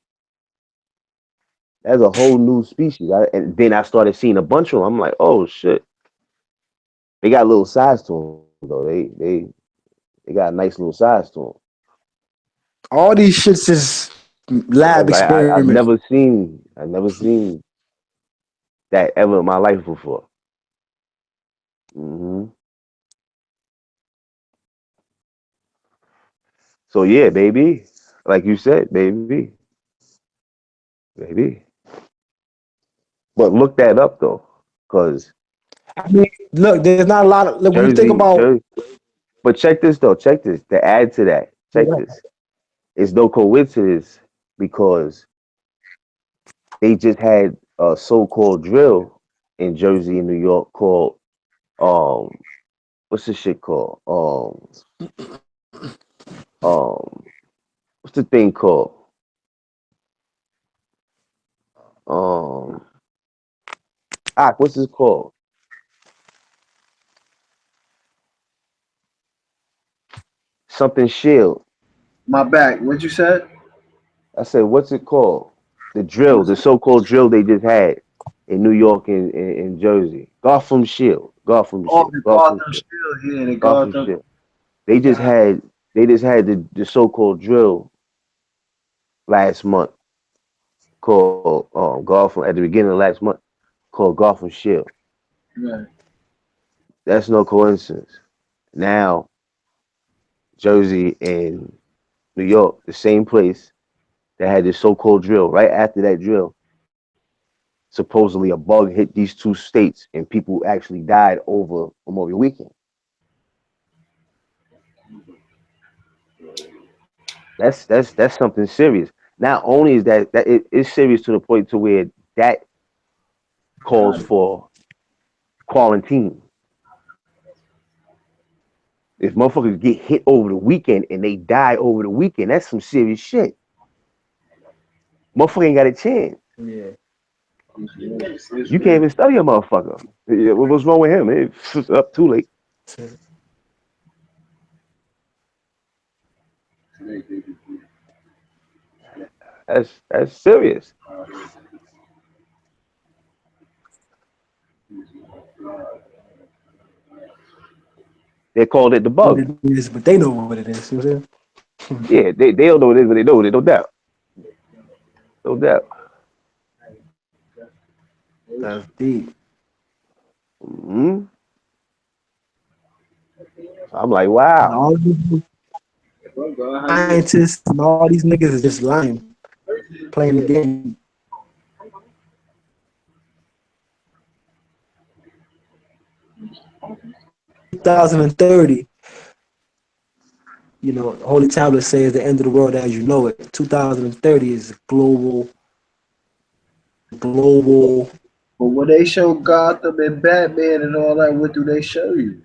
That's a whole new species. And then I started seeing a bunch of them. I'm like, oh shit. They got a little size to them though. They got a nice little size to them. All these shits is lab Like I've experiments. never seen that ever in my life before. hmm So yeah, baby, like you said, baby. But look that up though, cause I mean, look, there's not a lot of look when you think about. Jersey. But check this though. Check this. To add to that, check this. It's no coincidence because they just had a so-called drill in Jersey and New York called what's this shit called? What's the thing called? What's this called? Something shield. My back. What you said? I said, what's it called? The drill, the so-called drill they just had in New York and Jersey. Gotham Shield. Gotham Oh, Shield. the Gotham Gotham Shield. Shield. Yeah, the Gotham Gotham. Shield. They just had the so-called drill last month called Gotham at the beginning of last month called Gotham Shield. Right. That's no coincidence. Now Jersey and New York, the same place that had this so-called drill. Right after that drill, supposedly a bug hit these two states and people actually died over Memorial Weekend. That's something serious. Not only is that it is serious to the point to where that calls for quarantine. If motherfuckers get hit over the weekend and they die over the weekend, that's some serious shit. Motherfucker ain't got a chance. Yeah. You can't even study a motherfucker. What's wrong with him? It's up too late. That's serious. They called it the What bug. it is, but they know what it is. You know what I'm saying? Yeah, they don't know what it is, but they know it. No doubt. No doubt. That's deep. Mm-hmm. I'm like, And wow. all these scientists and all these niggas is just lying, playing the game. "2030, you know, Holy Tablet says the end of the world as you know it. 2030 is global. But when they show Gotham and Batman and all that, what do they show you?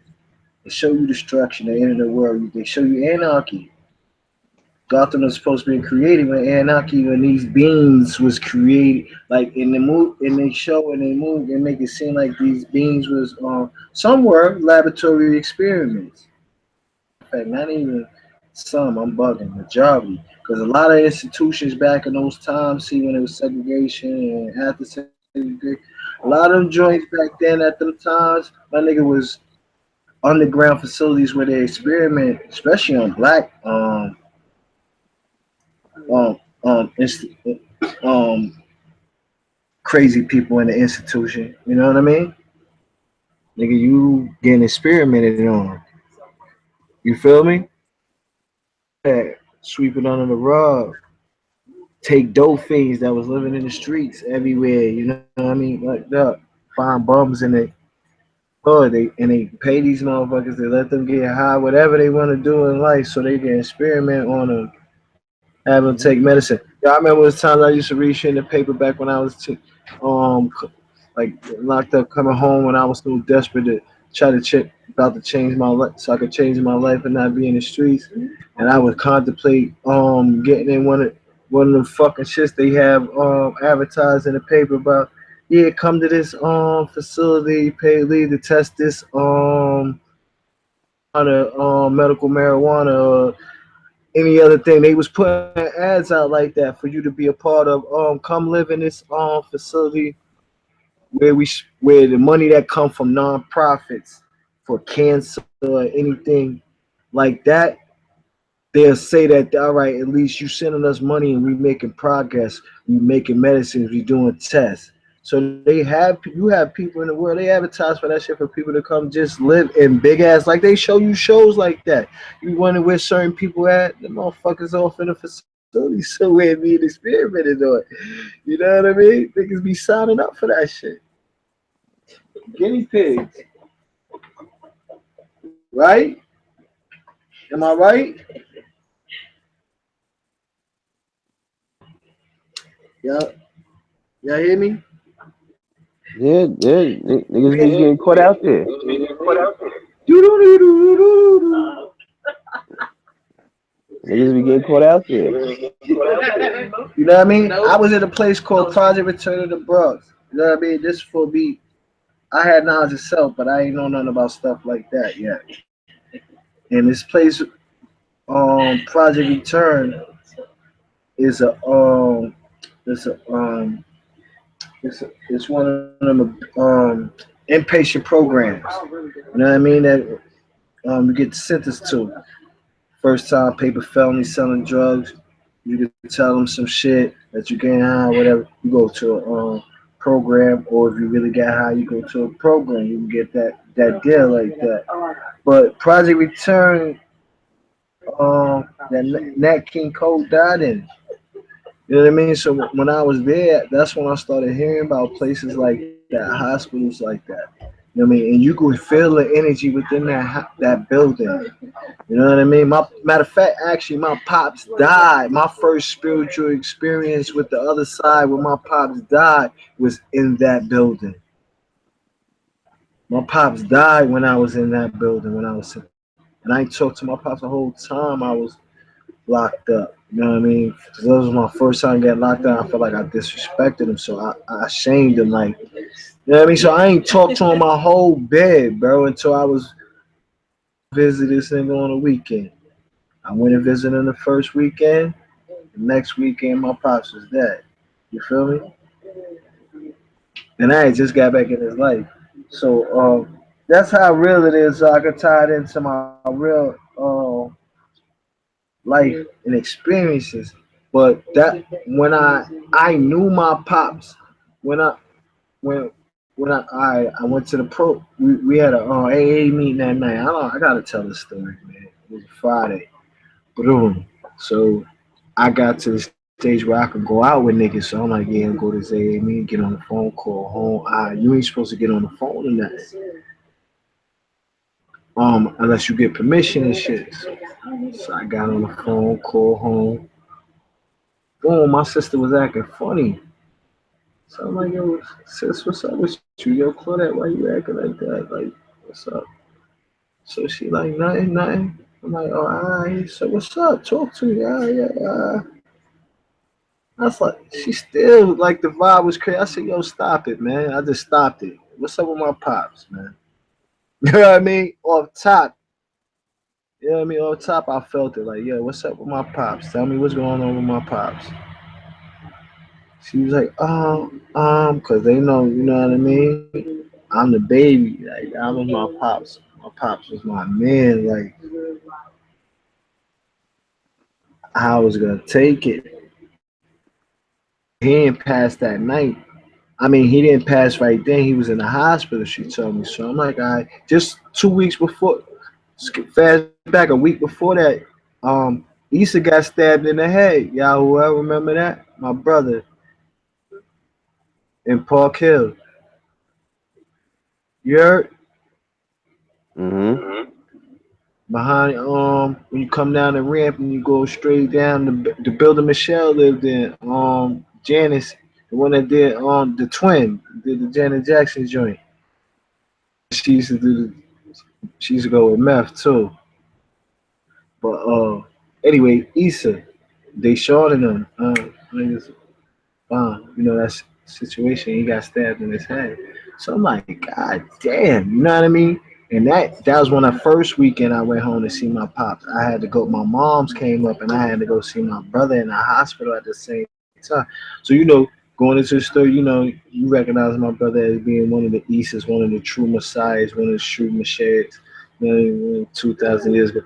They show you destruction, the end of the world. They show you anarchy. Gotham was supposed to be created when anarchy, when these beings was created, like in the move, and they show and they move and make it seem like these beings was some were laboratory experiments. In fact, not even some. I'm bugging majority because a lot of institutions back in those times, see when it was segregation and after segregation, a lot of them joints back then at them times, my nigga was underground facilities where they experiment, especially on black um, um, inst- um, crazy people in the institution. You know what I mean? Nigga, you getting experimented on. You feel me? Yeah, sweep it under the rug. Take dope fiends that was living in the streets everywhere. You know what I mean? Like that. Find bums in it. Oh, they pay these motherfuckers. They let them get high, whatever they want to do in life, so they can experiment on them. Have them take medicine. Yeah, I remember those times I used to read shit in the paper back when I was like locked up, coming home when I was so desperate about to change my life, so I could change my life and not be in the streets. And I would contemplate getting in one of them fucking shits they have advertised in the paper about. Yeah, come to this facility, pay leave to test this on medical marijuana or any other thing. They was putting ads out like that for you to be a part of. Come live in this facility where the money that come from nonprofits for cancer or anything like that, they'll say that, all right, at least you sending us money and we making progress, we making medicines, we doing tests. So you have people in the world, they advertise for that shit for people to come just live in big ass, like they show you shows like that. You wonder where certain people at, the motherfuckers off in the facility somewhere being experimented on. You know what I mean? Niggas be signing up for that shit. Guinea pigs. Right? Am I right? Y'all hear me? Yeah, niggas be getting caught out there. Niggas be getting caught out there. You know what I mean? I was at a place called Project Return of the Bronx. You know what I mean? This for me. I had knowledge of self, but I ain't know nothing about stuff like that yet. And this place, Project Return, is it's one of them inpatient programs. You know what I mean? That you get sentenced to. First time paper felony selling drugs. You can tell them some shit that you getting high, whatever. You go to a program, or if you really get high, you go to a program. You can get that deal like that. But Project Return, that Nat King Cole died in. You know what I mean? So when I was there, that's when I started hearing about places like that, hospitals like that. You know what I mean? And you could feel the energy within that building. You know what I mean? Matter of fact, actually, my pops died. My first spiritual experience with the other side when my pops died was in that building. My pops died when I was in that building, and I ain't talked to my pops the whole time I was locked up. You know what I mean? Because that was my first time getting locked up. I felt like I disrespected him, so I shamed him. Like, you know what I mean? So I ain't talked to him my whole bed, bro, until I was visiting this nigga on the weekend. I went and visited him the first weekend. The next weekend, my pops was dead. You feel me? And I had just got back in his life. So that's how real it is. So I can tie it into my real life and experiences. But that when I knew my pops, when I went to the we had a AA meeting that night. I gotta tell this story, man. It was Friday. Boom. So I got to the stage where I could go out with niggas. So I'm like, yeah, I'm go to this AA meeting, get on the phone, call home. You ain't supposed to get on the phone or nothing. Unless you get permission and shit. So I got on the phone, called home. Boom, my sister was acting funny. So I'm like, yo, sis, what's up with you? Yo, Claudette, why you acting like that? Like, what's up? So she like, nothing. I'm like, oh, all right. So what's up? Talk to me. Yeah. I was like, she still, like, the vibe was crazy. I said, yo, stop it, man. I just stopped it. What's up with my pops, man? You know what I mean? Off top. You know what I mean? Off top, I felt it. Like, yo, what's up with my pops? Tell me what's going on with my pops. She was like, because they know, you know what I mean? I'm the baby. Like, I was my pops. My pops was my man. Like, I was going to take it. He didn't pass that night. I mean, he didn't pass right then. He was in the hospital, she told me. So I'm like, all right. Just 2 weeks before, fast back a week before that, Issa got stabbed in the head. Y'all whoever remember that? My brother. In Park Hill. You heard? Mm-hmm. Behind when you come down the ramp and you go straight down the building Michelle lived in, Janice, the one that did the twin, did the Janet Jackson joint. she used to go with meth too. But anyway, Issa, they shot him. Niggas, you know that situation. He got stabbed in his head. So I'm like, God damn, you know what I mean? And that was when the first weekend I went home to see my pops. I had to go. My mom's came up, and I had to go see my brother in the hospital at the same time. So going into the story, you recognize my brother as being one of the Easts, one of the true messiahs, one of the true messiahs, 2,000 years ago.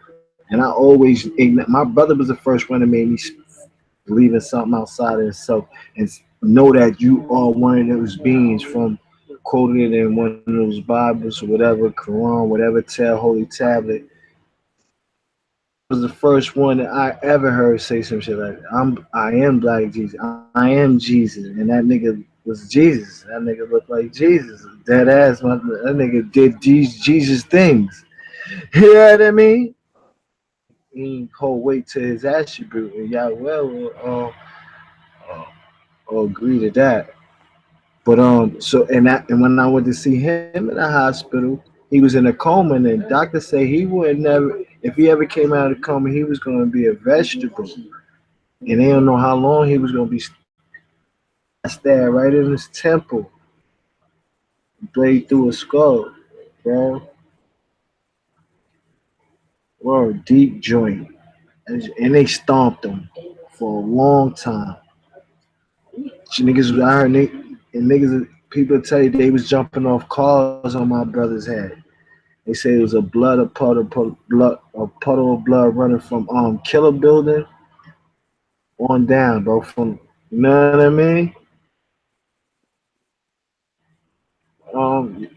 And I always, my brother was the first one that made me believe in something outside of himself and know that you are one of those beings from quoted in one of those Bibles or whatever, Quran, whatever holy tablet. Was the first one that I ever heard say some shit like I am Black Jesus. I am Jesus. And that nigga was Jesus. That nigga looked like Jesus. Dead ass. That nigga did these Jesus things. You know what I mean? He hold weight to his attribute, and y'all will agree to that. But so and when I went to see him in the hospital, he was in a coma, and the doctor said he would never, if he ever came out of the coma, he was going to be a vegetable, and they don't know how long he was going to be stabbed right in his temple, blade through his skull, bro. Or deep joint, and they stomped him for a long time. Niggas, I heard niggas, people tell you they was jumping off cars on my brother's head. They say it was a puddle of blood running from Killer Building on down, bro. From you know what I mean?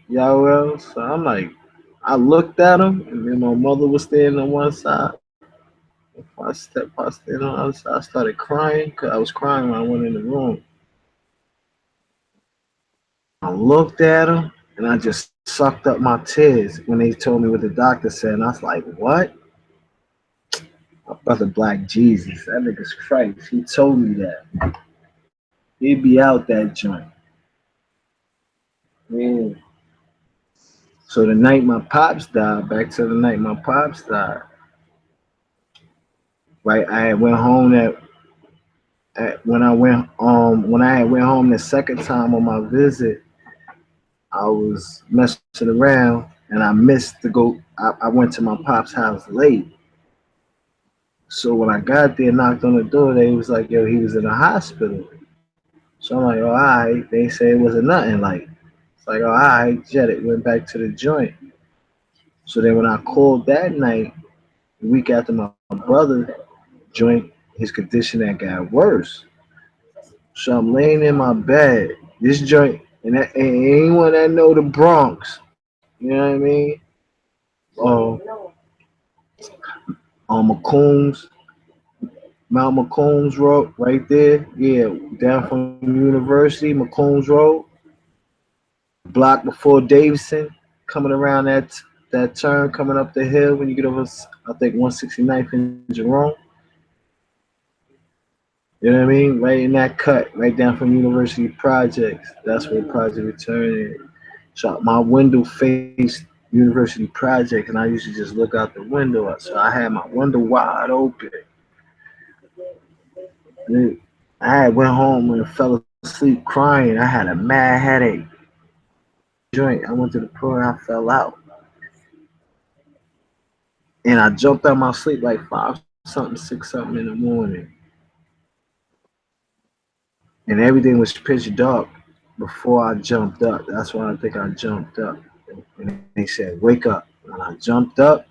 Y'all so I'm like, I looked at him, and then my mother was standing on one side. If I stayed on the other side, I started crying because I was crying when I went in the room. I looked at him and I just sucked up my tears when they told me what the doctor said. And I was like, what? My brother Black Jesus. That nigga's Christ. He told me that. He'd be out that joint. Man. So the night my pops died, back to the night my pops died. Right, I went home when I went home the second time on my visit, I was messing around and I missed to go. I went to my pop's house late. So when I got there, knocked on the door, they was like, yo, he was in the hospital. So I'm like, oh, all right. They say it wasn't nothing. Like, it's like, oh, all right, jet it. Went back to the joint. So then when I called that night, the week after my brother joint, his condition had got worse. So I'm laying in my bed. This joint, and anyone that know the Bronx, you know what I mean? McCombs, Mount McCombs Road, right there. Yeah, down from University, McCombs Road. Block before Davidson, coming around that turn, coming up the hill when you get over, I think 169th and Jerome. You know what I mean? Right in that cut, right down from University Projects. That's where Project Return is. So my window faced University Project, and I used to just look out the window. So I had my window wide open. And I went home and fell asleep crying. I had a mad headache. I went to the pool and I fell out. And I jumped out my sleep like 5-something, 6-something in the morning. And everything was pitch dark before I jumped up. That's why I think I jumped up. And they said, wake up. When I jumped up,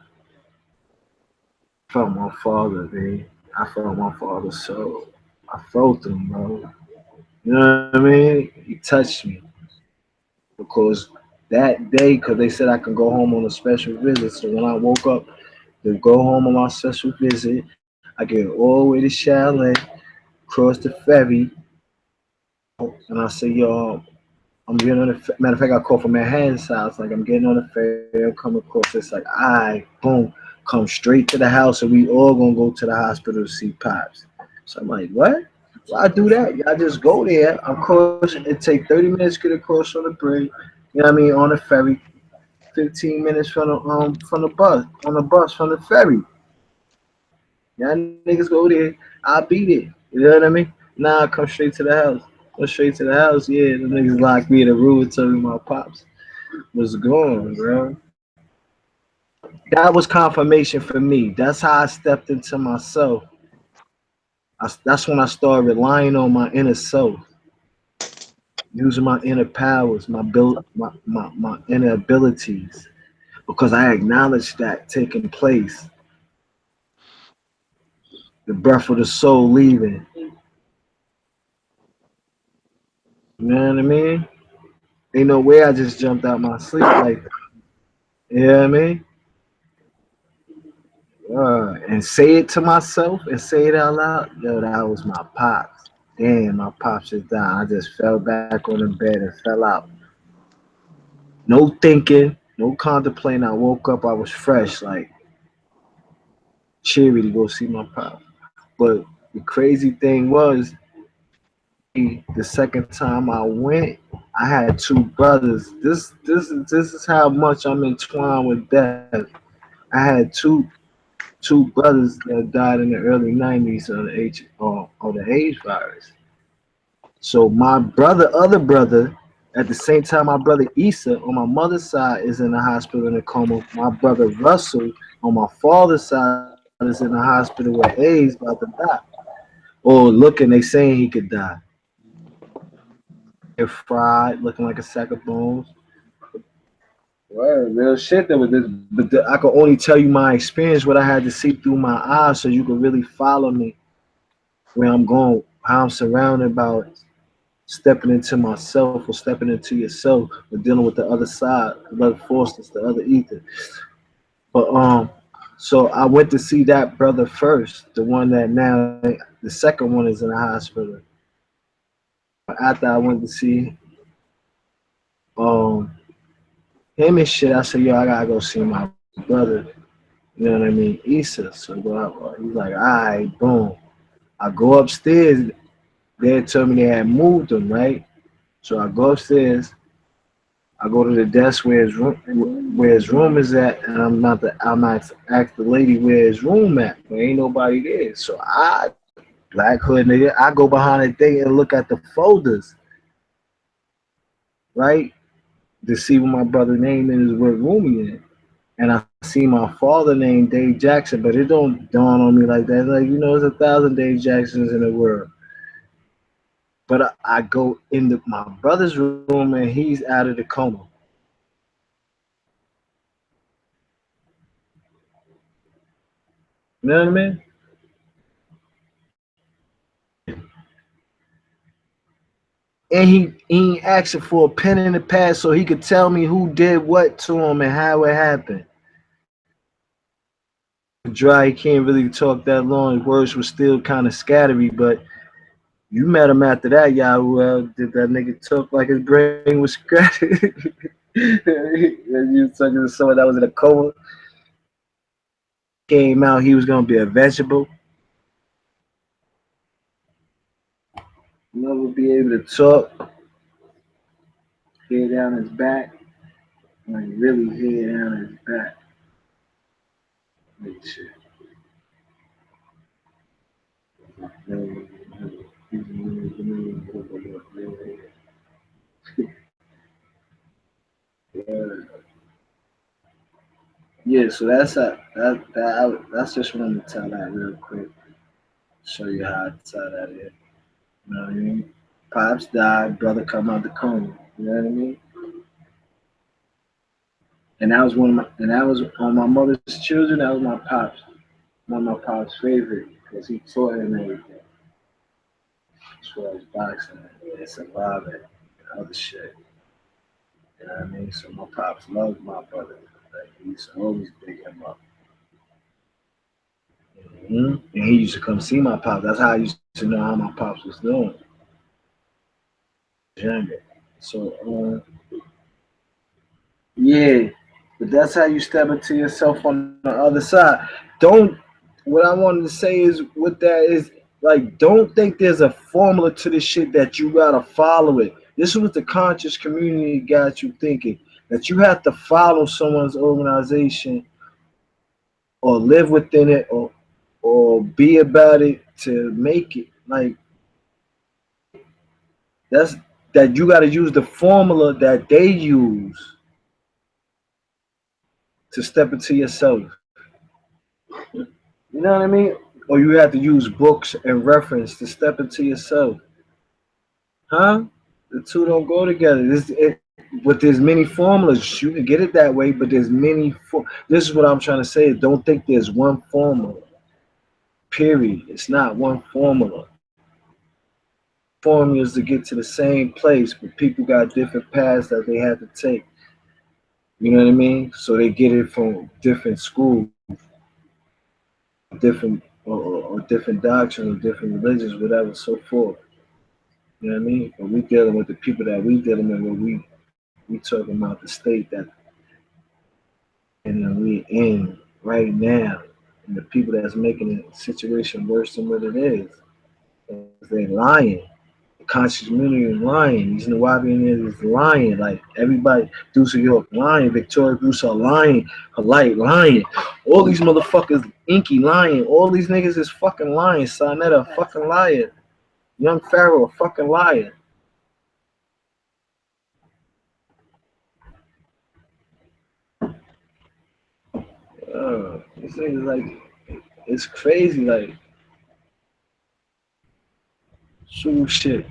I felt my father, man. I felt my father's soul. I felt him, bro. You know what I mean? He touched me. Because that day, because they said I could go home on a special visit. So when I woke up to go home on my special visit, I get all the way to Chalet, cross the ferry, and I say, yo, I'm getting on the matter of fact, I called from Manhattan's house, like I'm getting on the ferry, I'm coming across. It's like, all right, boom, come straight to the house, and we all gonna go to the hospital to see Pops. So I'm like, what? Why do that? Y'all just go there. I'm crossing. It take 30 minutes to get across on the bridge. You know what I mean? On the ferry, 15 minutes from the bus, from the ferry. Y'all niggas go there, I'll be there. You know what I mean? Nah, I come straight to the house. Go straight to the house, yeah. The niggas locked me in the room and told me my pops was gone, bro. That was confirmation for me. That's how I stepped into myself. That's when I started relying on my inner self, using my inner powers, my inner abilities, because I acknowledged that taking place. The breath of the soul leaving. You know what I mean? Ain't no way I just jumped out my sleep like that. You know what I mean? And say it to myself and say it out loud. Yo, that was my pops. Damn, my pops just died. I just fell back on the bed and fell out. No thinking, no contemplating. I woke up, I was fresh, like cheery to go see my pops. But the crazy thing was, the second time I went, I had two brothers. This is how much I'm entwined with death. I had two brothers that died in the early 90s of the AIDS virus. So my other brother, at the same time, my brother Issa on my mother's side is in the hospital in a coma. My brother Russell on my father's side is in the hospital with AIDS, about to die. Or looking, they saying he could die. They're fried, looking like a sack of bones. Well, real shit that was this, but I could only tell you my experience, what I had to see through my eyes, so you could really follow me where I'm going, how I'm surrounded by stepping into myself or stepping into yourself, or dealing with the other side, the other forces, the other ether. But so I went to see that brother first, the one that now the second one is in the hospital. After I went to see him and shit, I said, yo, I gotta go see my brother. You know what I mean? Issa. So he's like, all right, boom. I go upstairs. They told me they had moved him, right? So I go upstairs. I go to the desk where his room is at, and I'm not ask the lady where his room at. There ain't nobody there. So I, Black Hood nigga, I go behind the thing and look at the folders, right? To see what my brother's name is, what room he in. And I see my father named Dave Jackson, but it don't dawn on me like that. Like, you know, there's 1,000 Dave Jacksons in the world. But I go into my brother's room and he's out of the coma. You know what I mean? And he ain't asking for a pen in the pad so he could tell me who did what to him and how it happened. Dry, he can't really talk that long. His words were still kind of scattery, but you met him after that, Yahoo. Did that nigga talk like his brain was scratched? You talking to someone that was in a coma? Came out, he was gonna be a vegetable. Never be able to talk. Head down his back. Like really head down his back. Like shit. Yeah, so that's just what I'm gonna tell that real quick. Show you how I tell that in. You know what I mean? Pops died, brother come out the coma. You know what I mean? And that was on my mother's children. That was my pops, one of my pops' favorite, because he taught him everything as far as boxing and surviving and other shit. You know what I mean? So my pops loved my brother. Like, he used to always big him up. And he used to come see my pops. That's how I used to know how my pops was doing. So yeah, but that's how you step into yourself on the other side. What I wanted to say is with that is, like, don't think there's a formula to this shit that you gotta follow it. This was the conscious community got you thinking. that you have to follow someone's organization or live within it or be about it to make it. Like that's that you got to use the formula that they use to step into yourself. You know what I mean? Or you have to use books and reference to step into yourself. Huh? The two don't go together. But there's many formulas. You can get it that way, but there's many. This is what I'm trying to say. Don't think there's one formula. Period. It's not one formula. Formulas to get to the same place, but people got different paths that they have to take. You know what I mean? So they get it from different schools, different or different doctrines, or different religions, whatever, so forth. You know what I mean? But we dealing with the people that we dealing with. Where we talking about the state that and we in right now, and the people that's making the situation worse than what it is. They're lying. The conscious community is lying. These Nuwabians is lying. Like everybody, Deuce York lying. Victoria Bruce are lying. Polite lying. All these motherfuckers, Inky lying. All these niggas is fucking lying. Sonetta a fucking liar. Young Pharaoh a fucking liar. This thing is like, it's crazy. Like, shoot shit.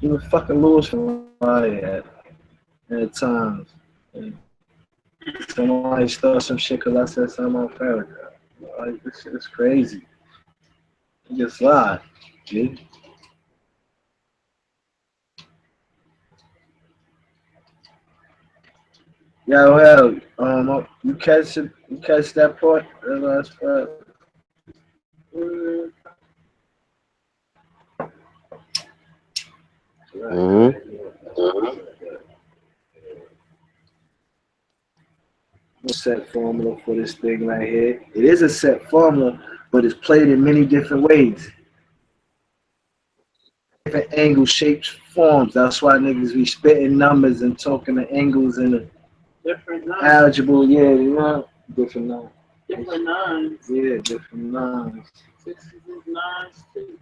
Even fucking Lewis from liar at times. And somebody started some shit because I said something on Farrakhan. Like, this shit is crazy. You just lied, dude. Yeah, well, you catch it, you catch that part, that last part. Set formula for this thing right here. It is a set formula, but it's played in many different ways. Different angles, shapes, forms. That's why niggas be spitting numbers and talking the angles and the Different nines. algebra, yeah, you know, different nines. Different nines. Yeah, different nines. Sixes is nines too.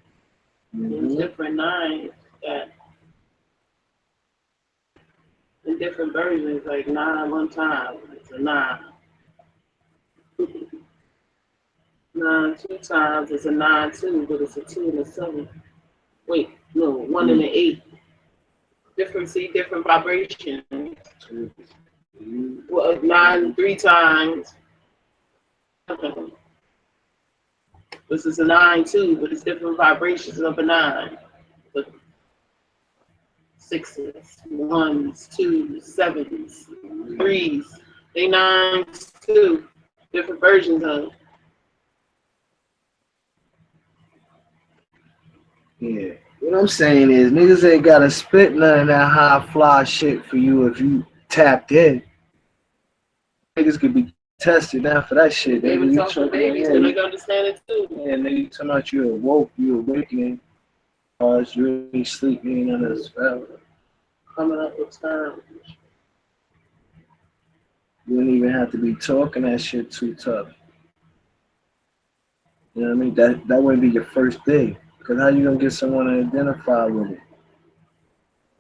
There's Mm-hmm. different nines that in different versions, like 9 one time, it's a 9. 9 two times, it's a 9 2, but it's a 2 and a 7. Wait, no, 1 and an 8. Different, see, different vibration. Well, 9 3 times. This is a 9 2, but it's different vibrations of a 9. But 6s, 1s, 2s, 7s, 3s. They 9s too. Different versions of it. Yeah. What I'm saying is niggas ain't gotta spit none of that high fly shit for you if you tapped in. Niggas could be tested now for that shit. They would talk to babies so they can understand it too. Yeah, nigga, you talking about you awoke, you awakening. You ain't sleep, you ain't under the spell. Coming up with terms. You wouldn't even have to be talking that shit too tough. You know what I mean? That wouldn't be your first thing. Because how you gonna get someone to identify with it?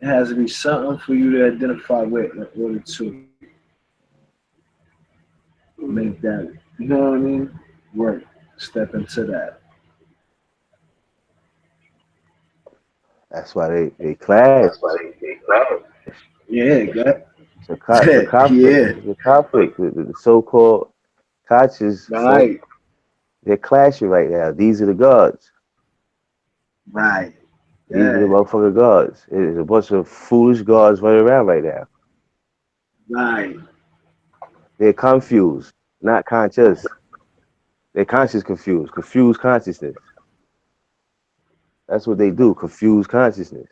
It has to be something for you to identify with in order to make that, you know what I mean? Work. Step into that. That's why they clash. Yeah, got It's a conflict. yeah. It's a conflict. The so-called conscious Right. folk, they're clashing right now. These are the gods. Right. These are the motherfucking gods. There's a bunch of foolish gods running around right now. Right. They're confused, not conscious. They're conscious confused. Confused consciousness. That's what they do. Confuse consciousness.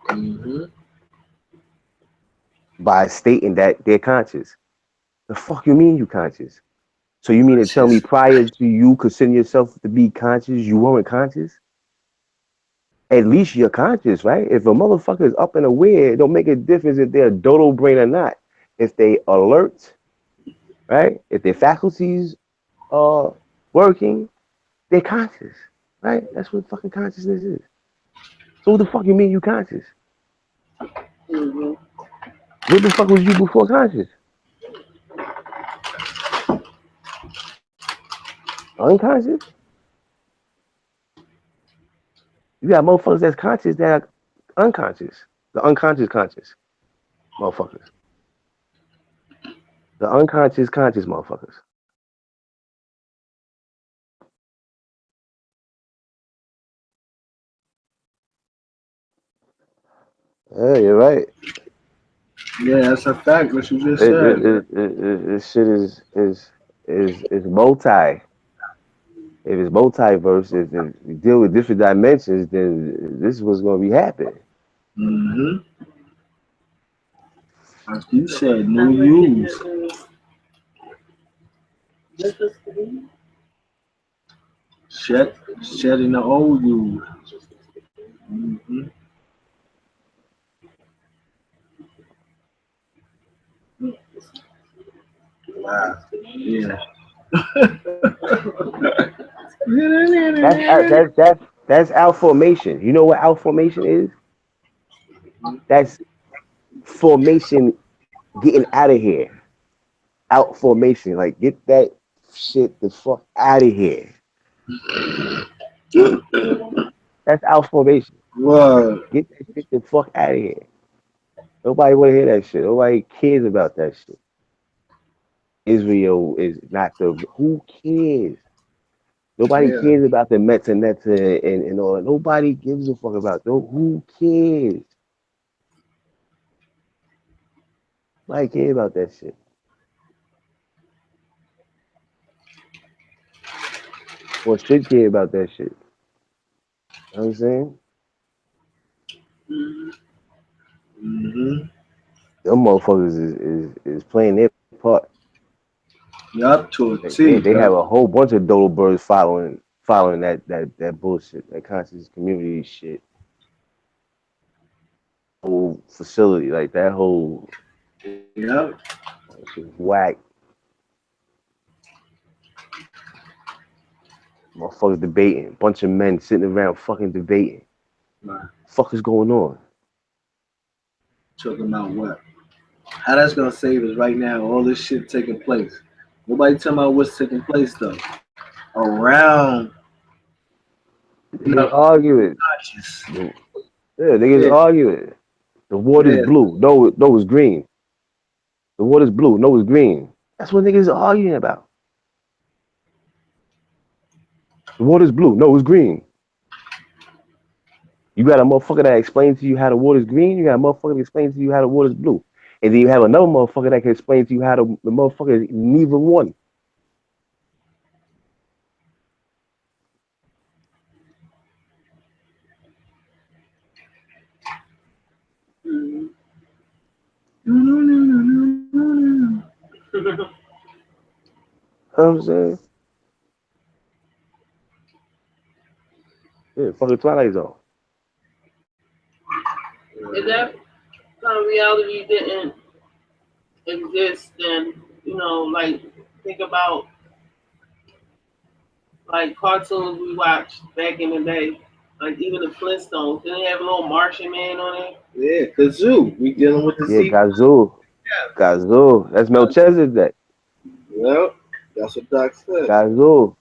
Mm-hmm. By stating that they're conscious. The fuck you mean you conscious? So you mean to tell me prior to you considering yourself to be conscious, you weren't conscious? at least you're conscious, right? If a motherfucker is up and aware, it don't make a difference if they're a dodo brain or not. If they alert, right? If their faculties are working, they're conscious, right? That's what fucking consciousness is. So what the fuck you mean you conscious? Mhm. What the fuck was you before conscious? Unconscious? You got motherfuckers that's conscious that are unconscious. The unconscious conscious motherfuckers. The unconscious conscious motherfuckers. Yeah, you're right. Yeah, that's a fact. What you just said. This shit is multi. If it's multiverse, if you deal with different dimensions, then this is what's gonna be happening. Mm-hmm. Like you said, new use. Shedding the old use. Mm-hmm. Wow. Yeah. That's out formation. You know what out formation is? That's formation getting out of here. Out formation. Like get that shit the fuck out of here. That's out formation. What? Get that shit the fuck out of here. Nobody wanna hear that shit. Nobody cares about that shit. Israel is not the who cares? Nobody Yeah. cares about the Mets and Nets and all that. Nobody gives a fuck about those. Who cares? Nobody cares about that shit. Or should care about that shit. You know what I'm saying? Mm-hmm. Them motherfuckers is playing their part. Yup, to a They have a whole bunch of dodo birds following that bullshit, that conscious community shit. Whole facility, like that whole Yup. shit whack. Motherfuckers debating. Bunch of men sitting around fucking debating. Right. Fuck is going on? Talking about what? How that's gonna save us right now? All this shit taking place. Nobody talking about what's taking place though. Around Niggas arguing. conscious. Yeah, niggas Yeah. arguing. The water's Yeah. blue. No, it's green. The water's blue. No, it's green. That's what niggas are arguing about. The water's blue. No, it's green. You got a motherfucker that explains to you how the water's green. You got a motherfucker that explains to you how the water's blue. And then you have another motherfucker that can explain to you how the motherfucker is neither one. You know what I'm saying? Yeah, fucking Twilight Zone. If that kind of reality didn't exist, then like think about like cartoons we watched back in the day, like even the Flintstones. Didn't they have a little Martian man on it? Yeah, Kazoo. We dealing with the Yeah, Z. Gazoo. That's Melchizedek. Well, that's what Doc said. Gazoo.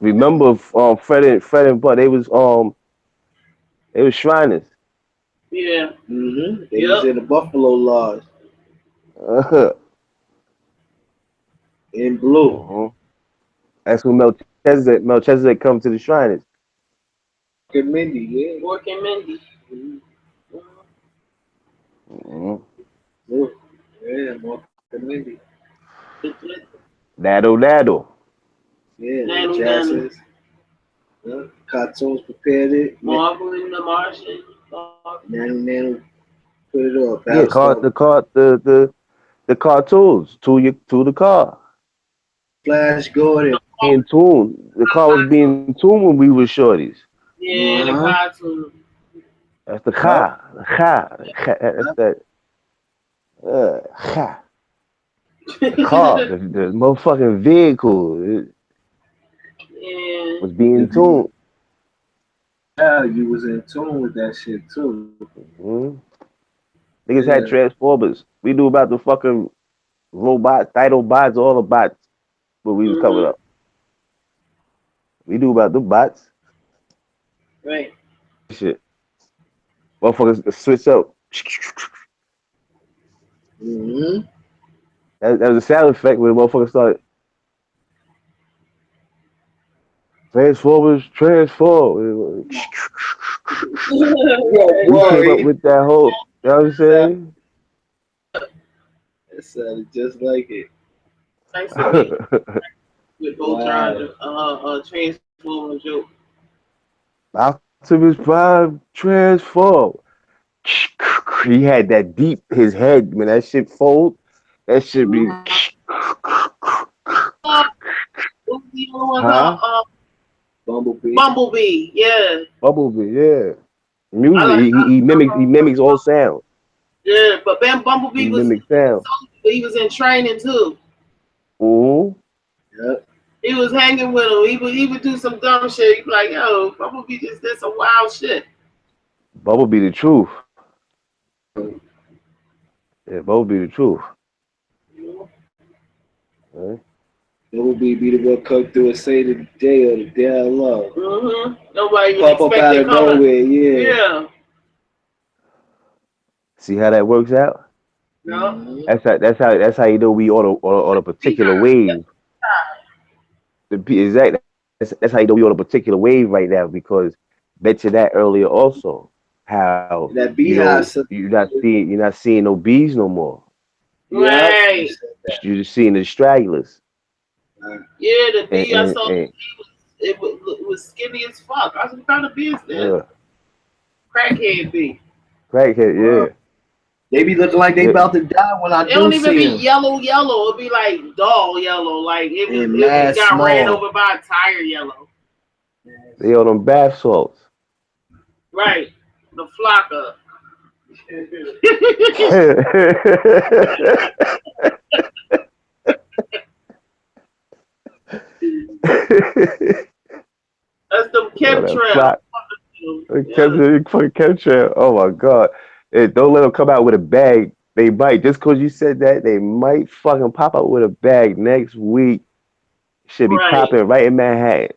Remember, Fred and Bud, they was Shriners. Yeah. Mm-hmm. They was in the Buffalo Lodge in blue. That's when Melchizedek come to the Shriners. Mork and Mindy, yeah. Mork and Mindy. Yeah, Mork and Mindy. Daddle. Yeah, the Jacksons. Yeah. Cartoons prepared it. Marvel and the Martian. Nanu put it up. Yeah, the cartoons to the car. Flash Gordon. In tune. The car was being tuned when we were shorties. Yeah, the cartoon. That's the Kha. That's that. Kha. The car, the motherfucking vehicle Yeah. was being tuned. Yeah, you was in tune with that shit too. Mm-hmm. Niggas had Transformers. We knew about the fucking robots, Dinobots, all the bots, but we was coming up. We knew about the bots. Right. Shit. Motherfuckers switch up. Mm-hmm. That was a sound effect when the motherfuckers started. Transformers, transform. We came up with that whole, you know what I'm saying? It sounded just like it. Nice to meet with Voltron, Transformer joke. Optimus Prime, transform. He had that deep, his head, when that shit fold, that shit be. What's the other one Huh? called? Bumblebee. Bumblebee, yeah. Bumblebee, yeah. Music, he mimics all sound. Yeah, but Bumblebee He was mimics sound. he was in training too. Mm-hmm. Yep. He was hanging with him. He would do some dumb shit. He'd be like, yo, Bumblebee just did some wild shit. Bumblebee the truth. Yeah, Bumblebee the truth. Right? Bumblebee be the one come through and say the day or the down low. Mm-hmm. Nobody even Pop up out expected of coming. nowhere, yeah. Yeah. See how that works out? No. That's how you know we on a particular wave. Exactly. That's how you know we on a particular wave right now, because mentioned that earlier also. How that beehive, you're not seeing no bees no more. Right. You're just seeing the stragglers. Yeah, the bee I saw it was skinny as fuck. I was what kind of bee is this? Yeah. Crackhead bee. Crackhead, yeah. They be looking like they about to die when I It don't even be them. yellow. It'll be like dull yellow. Like it got ran over by a tire yellow. They on them bath salts. Right. The flocker. That's the chemtrail. Chemtrail. Oh my god. Don't let them come out with a bag. They might, just because you said that, they might fucking pop out with a bag next week. Should be popping right in Manhattan.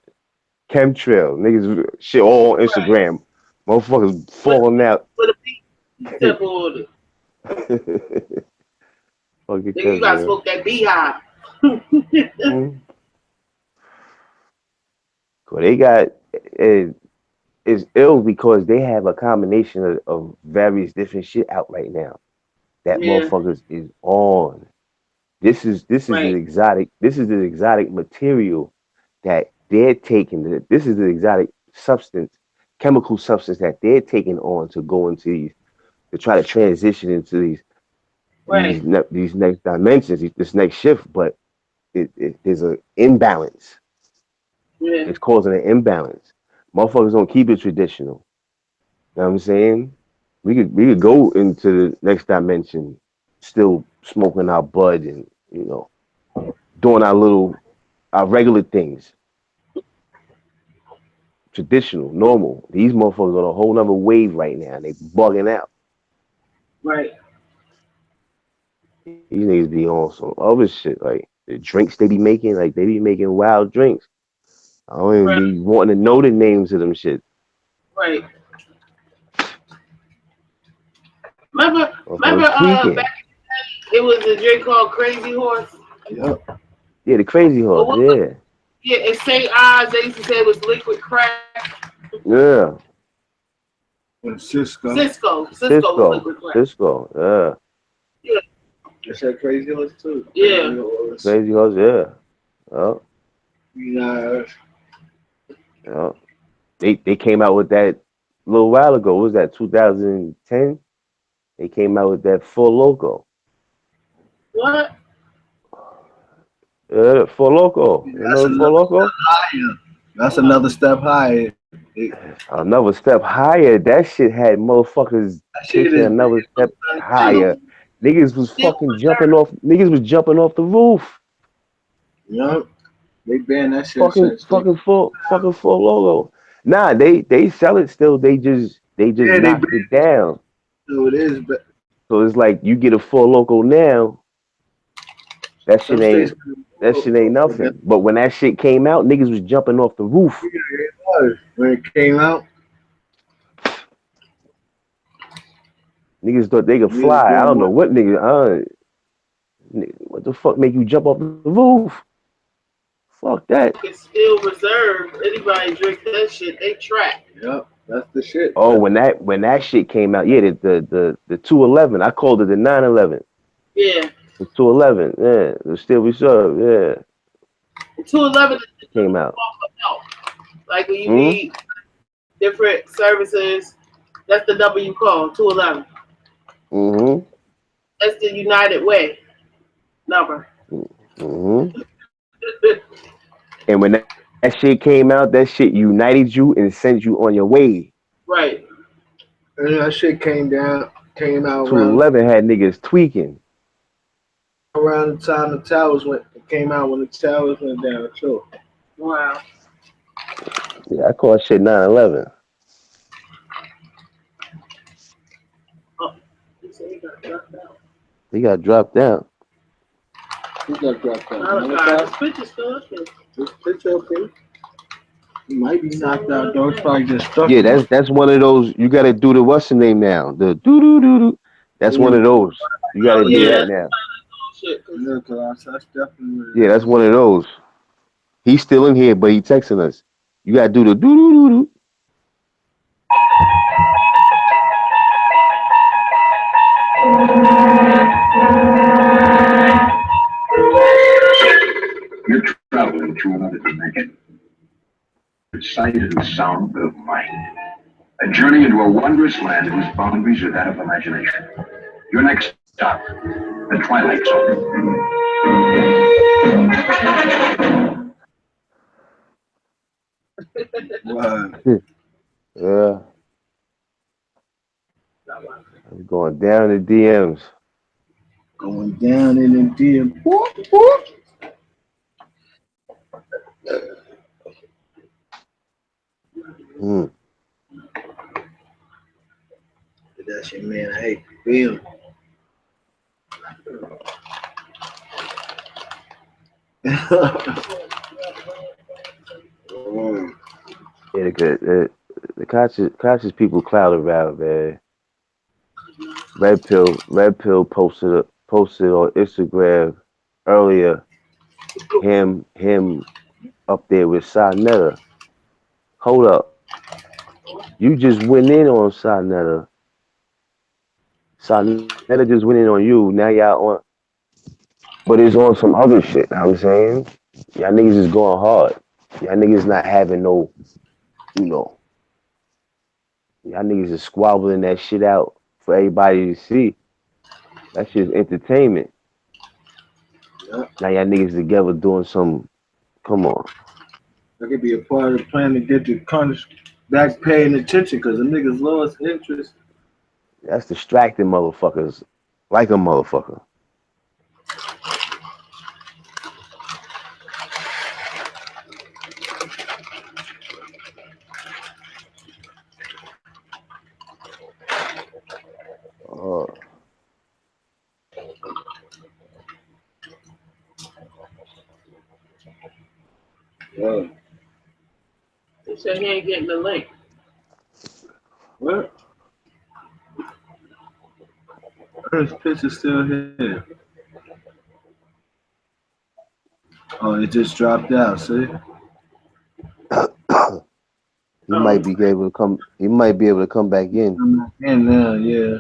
Chemtrail. Niggas shit all on Instagram. Motherfuckers falling out. With a beat step on it. Nigga, you gotta smoke that beehive. Well, they got it's ill because they have a combination of various different shit out right now. That motherfuckers is on. This is the exotic material that they're taking. This is the exotic substance, chemical substance that they're taking on to go into these, to try to transition into these next dimensions, this next shift. But there's an imbalance. Yeah. It's causing an imbalance. Motherfuckers don't keep it traditional. You know what I'm saying? We could go into the next dimension, still smoking our bud and doing our regular things. Traditional, normal. These motherfuckers on a whole nother wave right now. They bugging out. Right. These niggas be on some other shit, like the drinks they be making, like they be making wild drinks. I don't even be wanting to know the names of them shit. Right. Remember back in the day, it was a drink called Crazy Horse? Yep. Yeah, the Crazy Horse, yeah. Yeah, in St. Ives, they used to say it was liquid crack. Yeah. Cisco. Cisco was liquid crack. Cisco, yeah. Yeah. That's that Crazy Horse too. Yeah. Crazy Horse, yeah. Yeah. They came out with that a little while ago. What was that, 2010? They came out with that Full Loco. What? Full Loco. You know Full Loco? That's another step higher. Another step higher. That shit had motherfuckers That shit taking is another step higher. Still, Niggas was still fucking jumping preserved. off. Niggas was jumping off the roof. Yup. They banned that shit Fucking since they, fucking full logo. Nah, they sell it still. They just yeah, they knocked banned it down. so it is, but So it's like you get a full logo now. That shit some states ain't that shit ain't nothing. But when that shit came out, niggas was jumping off the roof. it was when it came out. Niggas thought they could Niggas fly. I didn't don't know want what what the fuck make you jump off the roof? Fuck that. It's still reserved. Anybody drink that shit, they trapped. Yep, that's the shit. Oh, when that shit came out, yeah, the 211. I called it the 911. Yeah. The 211, yeah, the still reserved, yeah, 211 is the came out. help. Like when you Hmm? need different services, that's the number you call, 211. Mm-hmm. That's the United Way number. Mm-hmm. And when that shit came out, that shit united you and sent you on your way. Right. And that shit came out around 211 had niggas tweaking. the time the towers came out when the towers went down too. Wow. Yeah, I call that shit 911. Oh, you said he got dropped out. He got dropped out. Who got dropped out? Malachi, this picture's still up here. This picture, okay. He might be knocked out though. It's probably just stuck. Yeah, that's one of those. You got to do the what's the name now? The doo doo doo doo. That's one of those. You got to do Yeah. that now. Shit, 'cause Yeah, cause that's definitely. Yeah, that's one of those. He's still in here, but he texting us. You got to do the doo doo doo doo. You're traveling to another dimension. Sight and sound of mind. A journey into a wondrous land whose boundaries are that of imagination. Your next stop, the Twilight Zone. Wow. Yeah. I'm going down the DMs. Going down in the DM. Whoop, whoop. Hmm. That's your man. Hey, Bill. Yeah, the conscious people cloud around, man. Red Pill posted on Instagram earlier. Him up there with Sarnetta. Hold up. You just went in on Sarnetta. Sarnetta just went in on you. Now y'all on, but it's on some other shit. You know what I'm saying? Y'all niggas is going hard. Y'all niggas not having no, y'all niggas is squabbling that shit out for everybody to see. That shit's entertainment. Yeah. Now y'all niggas together doing some. Come on. That could be a part of the plan to get the Congress back paying attention because the niggas lost interest. That's distracting motherfuckers like a motherfucker. Yeah. he said he ain't getting the link. What? His picture's still here. Oh, it just dropped out, see? He might be able to come. He might be able to come back in. And now, yeah.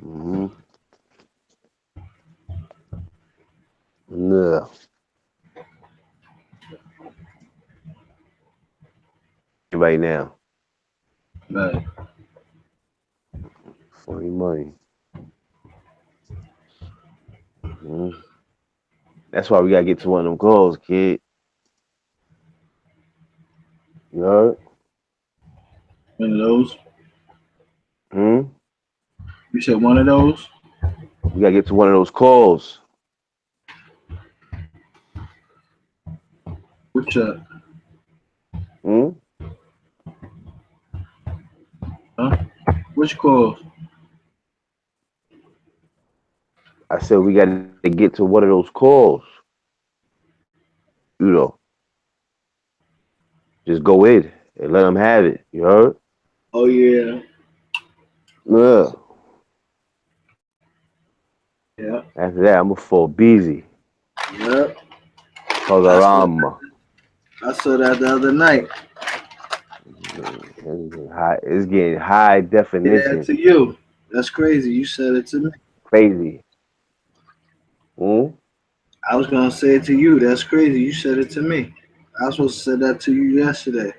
Mm-hmm. Yeah. Right now. Right. Funny money. Mm-hmm. That's why we gotta get to one of them goals, kid. You heard? One of those. Hmm? You said one of those? We gotta get to one of those calls. Which Hmm? huh? Which calls? I said we gotta get to one of those calls. You know, just go in and let them have it. You heard? Oh yeah. Yeah. Yeah. After that, I'm gonna fall busy. Yep. Pagarama. I saw that the other night. It's getting high Yeah, definition. to you. That's crazy. You said it to me. Crazy. Hmm? I was gonna say it to you. That's crazy. You said it to me. I was supposed to say that to you yesterday.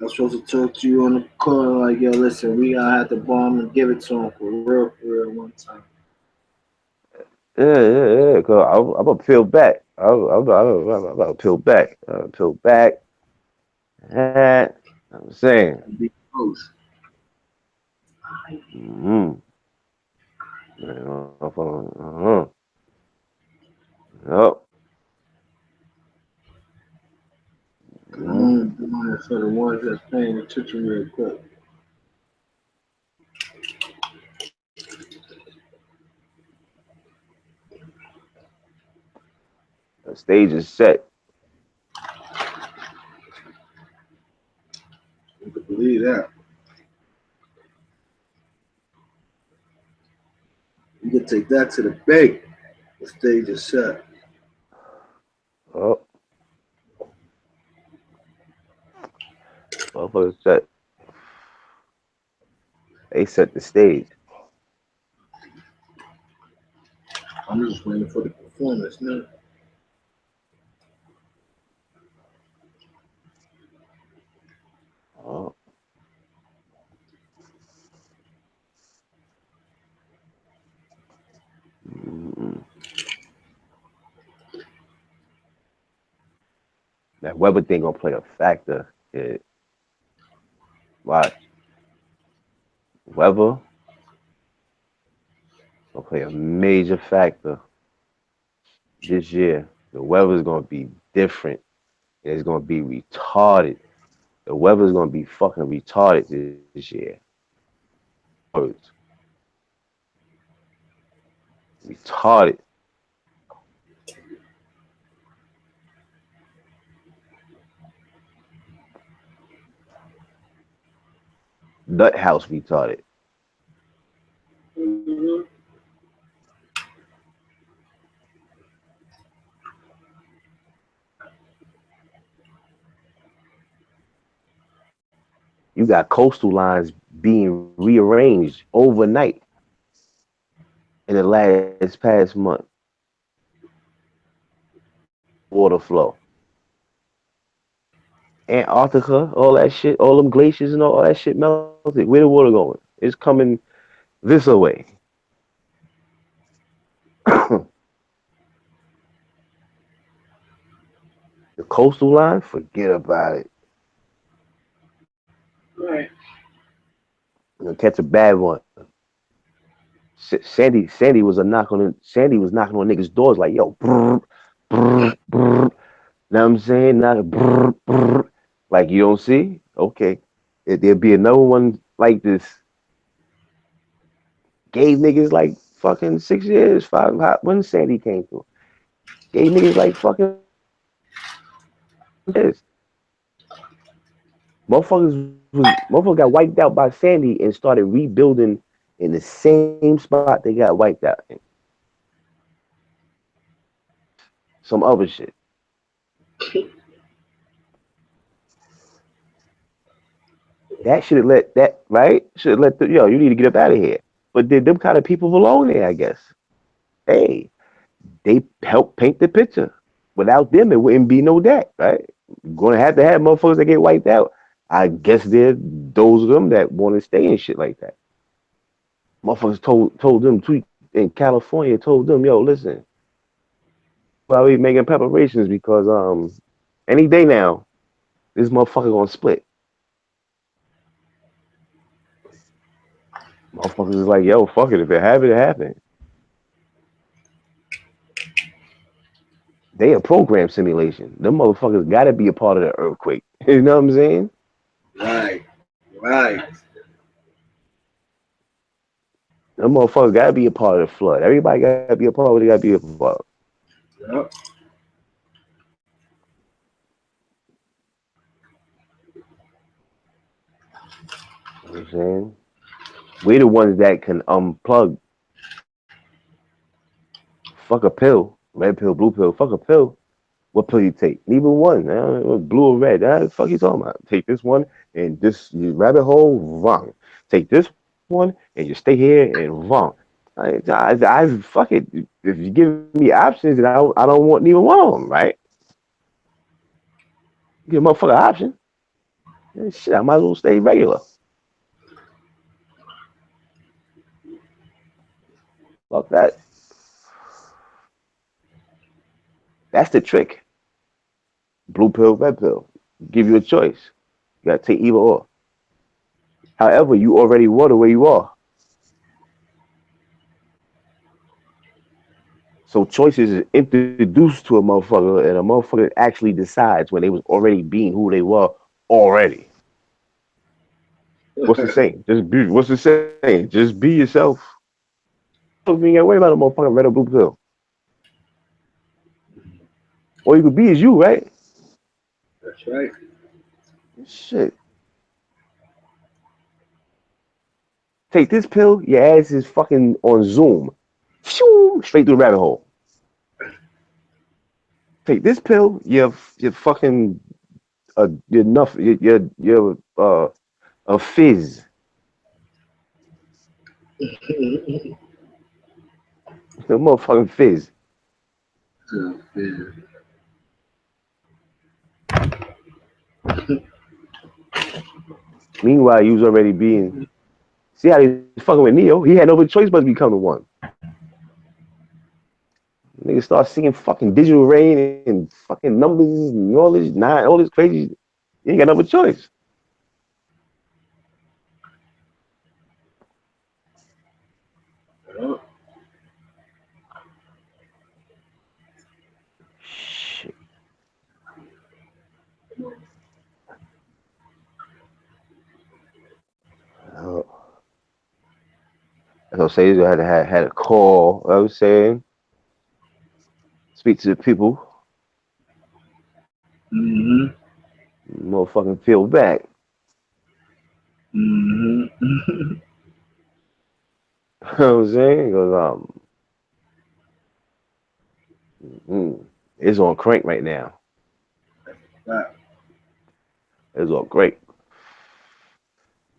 I was supposed to talk to you on the call like, yo, listen, we gotta have to bomb and give it to him for real one time. Yeah. Cause I'm gonna peel back. I'm gonna peel back. Peel back. I'm saying. Be close. Mm-hmm. Uh-huh. Yep. I'm only doing it for the ones that's paying attention real quick. The stage is set. You can believe that. You can take that to the bank. The stage is set. Oh, motherfuckers set. They set the stage. I'm just waiting for the performance now. Oh. Mm-mm. That weather thing gonna play a factor. Yeah. Watch. Weather gonna play a major factor this year. The weather's gonna be different. It's gonna be retarded. The weather's gonna be fucking retarded this year. Words. Retarded. Nut house retarded. Mm-hmm. You got coastal lines being rearranged overnight in the last past month. Water flow. Antarctica, all that shit, all them glaciers and all that shit melted. Where the water going? It's coming this way. The coastal line, forget about it. Right. You're gonna catch a bad one. Sandy was knocking on niggas' doors like, yo, brr, brr, brr. Know what I'm saying? Not brr, brr. Like you don't see? Okay. There'll be another one like this. Gave niggas like fucking 6 years, when Sandy came through. Gave niggas like fucking years. Motherfuckers got wiped out by Sandy and started rebuilding in the same spot they got wiped out in. Some other shit. That should have let that right. Should have let you need to get up out of here. But did them kind of people belong there? I guess. Hey, they help paint the picture. Without them, it wouldn't be no that, right? You're gonna have to have motherfuckers that get wiped out. I guess they're those of them that want to stay in shit like that. Motherfuckers told them in California, told them, yo, listen, while we making preparations because any day now, this motherfucker gonna split. Motherfuckers is like, yo, fuck it. If it happened, it happened. They a program simulation. Them motherfuckers gotta be a part of the earthquake. You know what I'm saying? Right. Right. Them motherfuckers gotta be a part of the flood. Everybody gotta be a part of what they gotta be a part of. Yep. You know what I'm saying? We're the ones that can unplug. Fuck a pill. Red pill, blue pill. Fuck a pill. What pill you take? Neither one. Blue or red. What the fuck you talking about? Take this one and this you rabbit hole, wrong. Take this one and you stay here and wrong. I fuck it. If you give me options, then I don't want neither one of them, right? Give a motherfucker an option. Shit, I might as well stay regular. Fuck that. That's the trick. Blue pill, red pill. Give you a choice. You gotta take either or. However, you already were the way you are. So choices is introduced to a motherfucker, and a motherfucker actually decides when they was already being who they were already. What's the saying? What's the saying? Just be yourself. You ain't gotta worry about a motherfucking red or blue pill. All you could be is you, right? That's right. Shit. Take this pill, your ass is fucking on Zoom. Straight through the rabbit hole. Take this pill, you're fucking you're nothing. You're a fizz. The motherfucking fizz. Meanwhile, you was already being. See how he's fucking with Neo? He had no other choice but to become the one. Niggas start seeing fucking digital rain and fucking numbers and all this crazy. You ain't got no other choice. Shit. As I was saying, I had a call. I was saying, speak to the people. Mm-hmm. Motherfucking feel back. Mm-hmm. You know what I'm saying? Because it's on crank right now. Right. It's all great.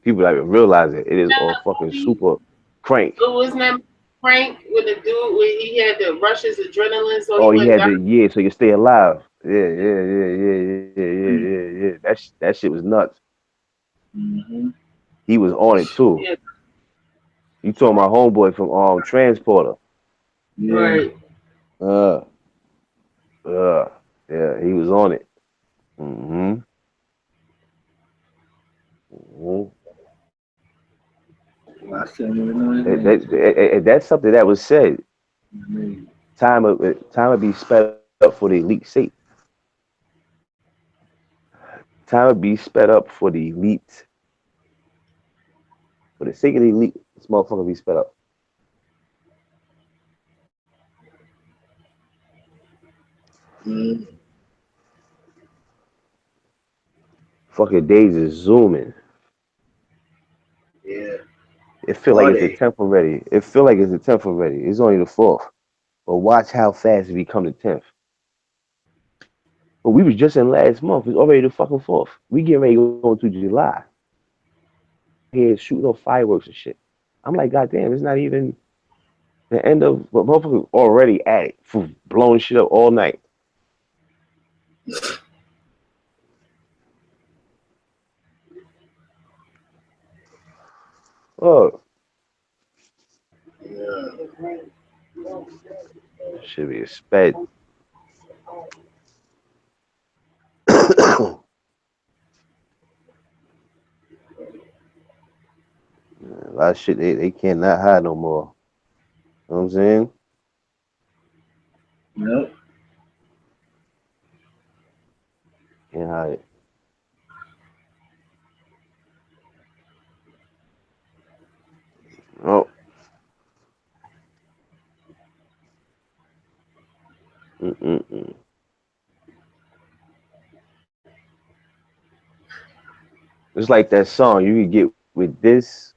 People don't even realize it. It is all fucking super crank. What was that Frank with the dude where he had to rush his adrenaline so Oh, he he wouldn't had die? the so you stay alive. Yeah. That shit was nuts. Mm-hmm. He was on it too. Yeah. You talking my homeboy from Transporter. Yeah. Right. Yeah, he was on it. Mm-hmm. I said, you That's something that was said. know, Time would be sped up for the elite state. Time would be sped up for the elite. For the sake of the elite, this motherfucker be sped up. Mm-hmm. Fucking days is zooming. Yeah. It feel like it's the 10th already. It feel like it's the 10th already. It's only the 4th. But watch how fast it become the 10th. But we was just in last month. It's already the fucking 4th. We getting ready to go into July. Here shooting off fireworks and shit. I'm like, goddamn, it's not even the end of. But motherfuckers already at it for blowing shit up all night. Oh, Yeah. should be a sped. A lot of shit they cannot hide no more. You know what I'm saying? Yep. Can't hide it. Oh. Mm-mm-mm. It's like that song. You could get with this,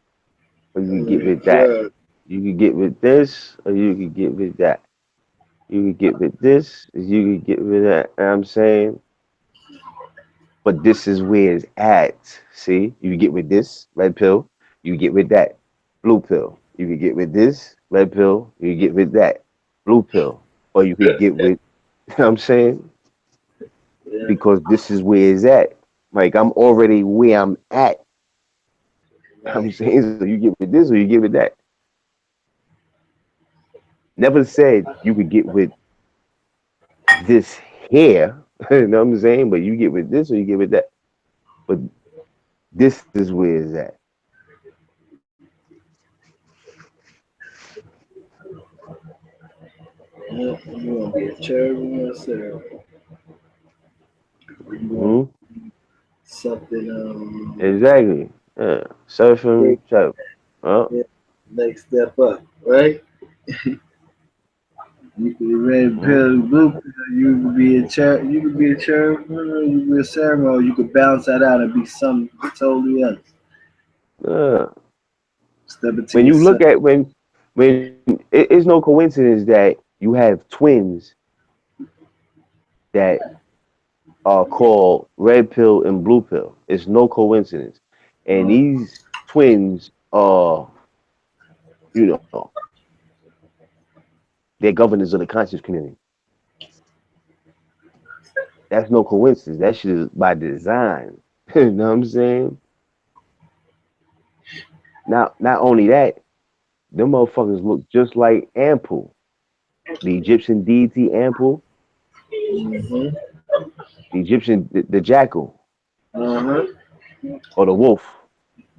or you could get with that. Yeah. You could get with this, or you could get with that. You could get with this, or you could get with that. You know what I'm saying? But this is where it's at. See? You get with this, red pill. You get with that, blue pill. You could get with this, red pill. You get with that, blue pill. Or you could get with, you know what I'm saying? Yeah. Because this is where it's at. Like, I'm already where I'm at. I'm saying, so you get with this or you get with that. Never said you could get with this here, you know what I'm saying? But you get with this or you get with that. But this is where it's at. You want to be a cherubim or a seraphim? You want Mm-hmm. something, Exactly. Yeah. Surfing, surf. Oh, next step up, right? You could be red mm-hmm. pill, blue pill. You could be a cherub. You could be a cherub. You could be a ceremony. You could balance that out and be something totally else. Yeah. Step into When you yourself. look at when it's no coincidence that you have twins that are called red pill and blue pill. It's no coincidence. And these twins are, you know, they're governors of the conscious community. That's no coincidence. That shit is by design. You know what I'm saying? Now, not only that, them motherfuckers look just like Anpu, the Egyptian deity Anpu, Mm-hmm. the Egyptian, the jackal, Uh-huh. or the wolf.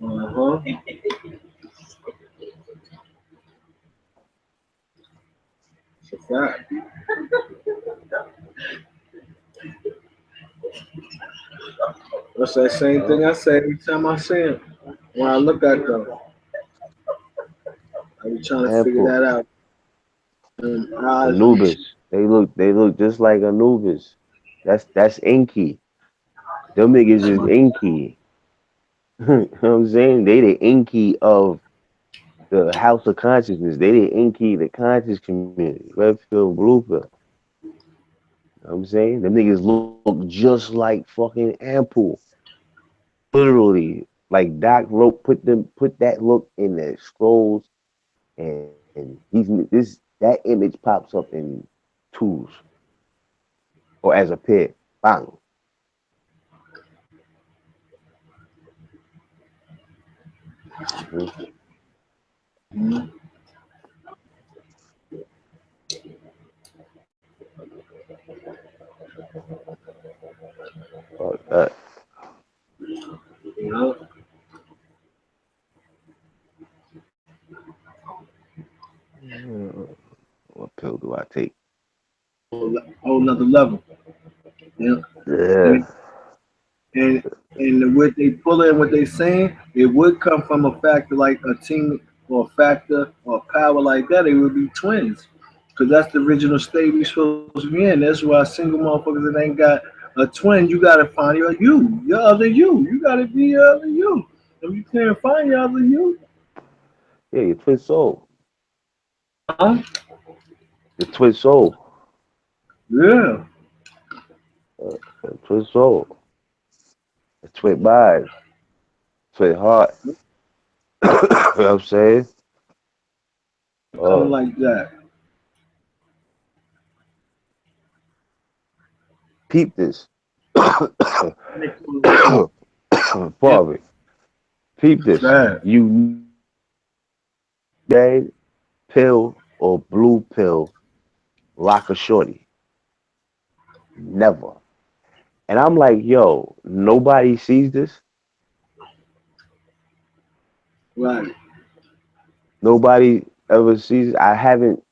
Uh-huh. It's a fact. That's that same thing I say every time I see him. When I look at them, I be trying to figure Anpu, that out. Eyes and shit. Anubis. They look just like Anubis. That's Enki. Them niggas is Enki. You know what I'm saying? They the Enki of the House of Consciousness. They the Enki, the conscious community. Red pill, blue pill. You know what I'm saying? Them niggas look just like fucking Ample. Literally. Like Doc wrote put that look in the scrolls and that image pops up in tools or as a pair. Bang. Mm-hmm. Mhm. Fuck that. You know, What pill do I take? whole nother level. You know? Yeah. And what they pull in, what they saying, it would come from a factor like a team or a factor or power like that. It would be twins, because that's the original state we supposed to be in. That's why single motherfuckers that ain't got a twin, you gotta find your other you. You gotta be your other you. If you can't find your other you, Yeah, your twin soul. huh? Your twin soul. Yeah. Your twin soul. Your twin mind. Twin heart. You know what I'm saying? Come like that. Peep this. Yeah. Pardon me. Peep this. Right. You red pill or blue pill rock a shorty. Never. And I'm like, yo, nobody sees this. Right. Nobody ever sees it. I haven't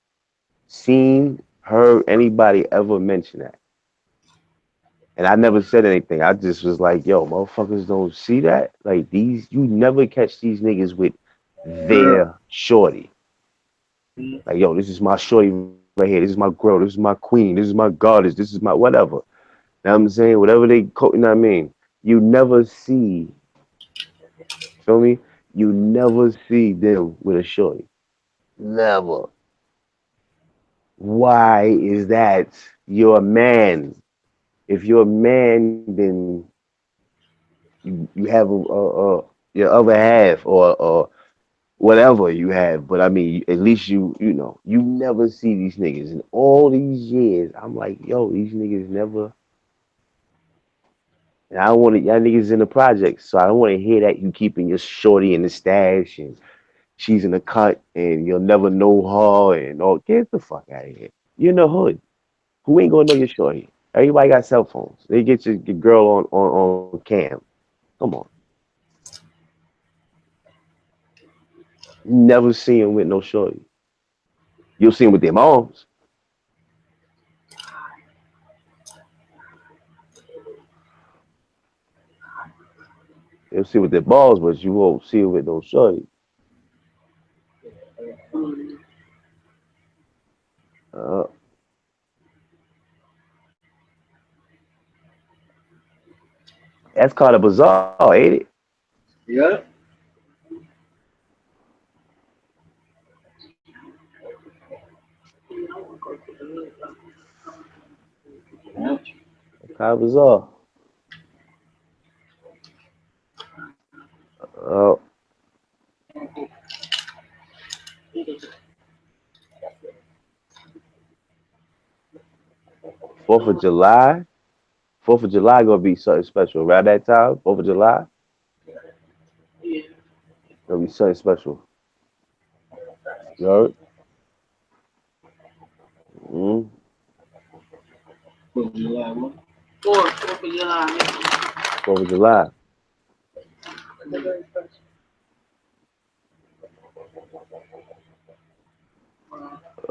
seen, heard anybody ever mention that. And I never said anything. I just was like, yo, motherfuckers don't see that. Like these, you never catch these niggas with Girl. their shorty. Like, yo, this is my shorty right here. This is my girl. This is my queen. This is my goddess. This is my whatever. Know what I'm saying? Whatever they you know what I mean? You never see, feel me? You never see them with a shorty. Never. Why is that? You're a man. If you're a man, then you have your other half or whatever you have. But I mean, at least you know you never see these niggas in all these years. I'm like, yo, these niggas never. And I don't want to, y'all niggas in the projects, so I don't want to hear that you keeping your shorty in the stash and she's in the cut and you'll never know her and all. Get the fuck out of here. You're in the hood. Who ain't gonna know your shorty? Everybody got cell phones. They get your girl on cam. Come on. You never see them with no shorty. You'll see them with their moms. You'll see with their balls, but you won't see it with no shorty. Uh, that's called a bazaar, ain't it? Yeah. It's called a bazaar. Uh, 4th of July. 4th of July gonna be something special. Around that time, 4th of July, Yeah. gonna be something special. You heard? Mm-hmm. 4th of July, what? 4th of July. 4th of July.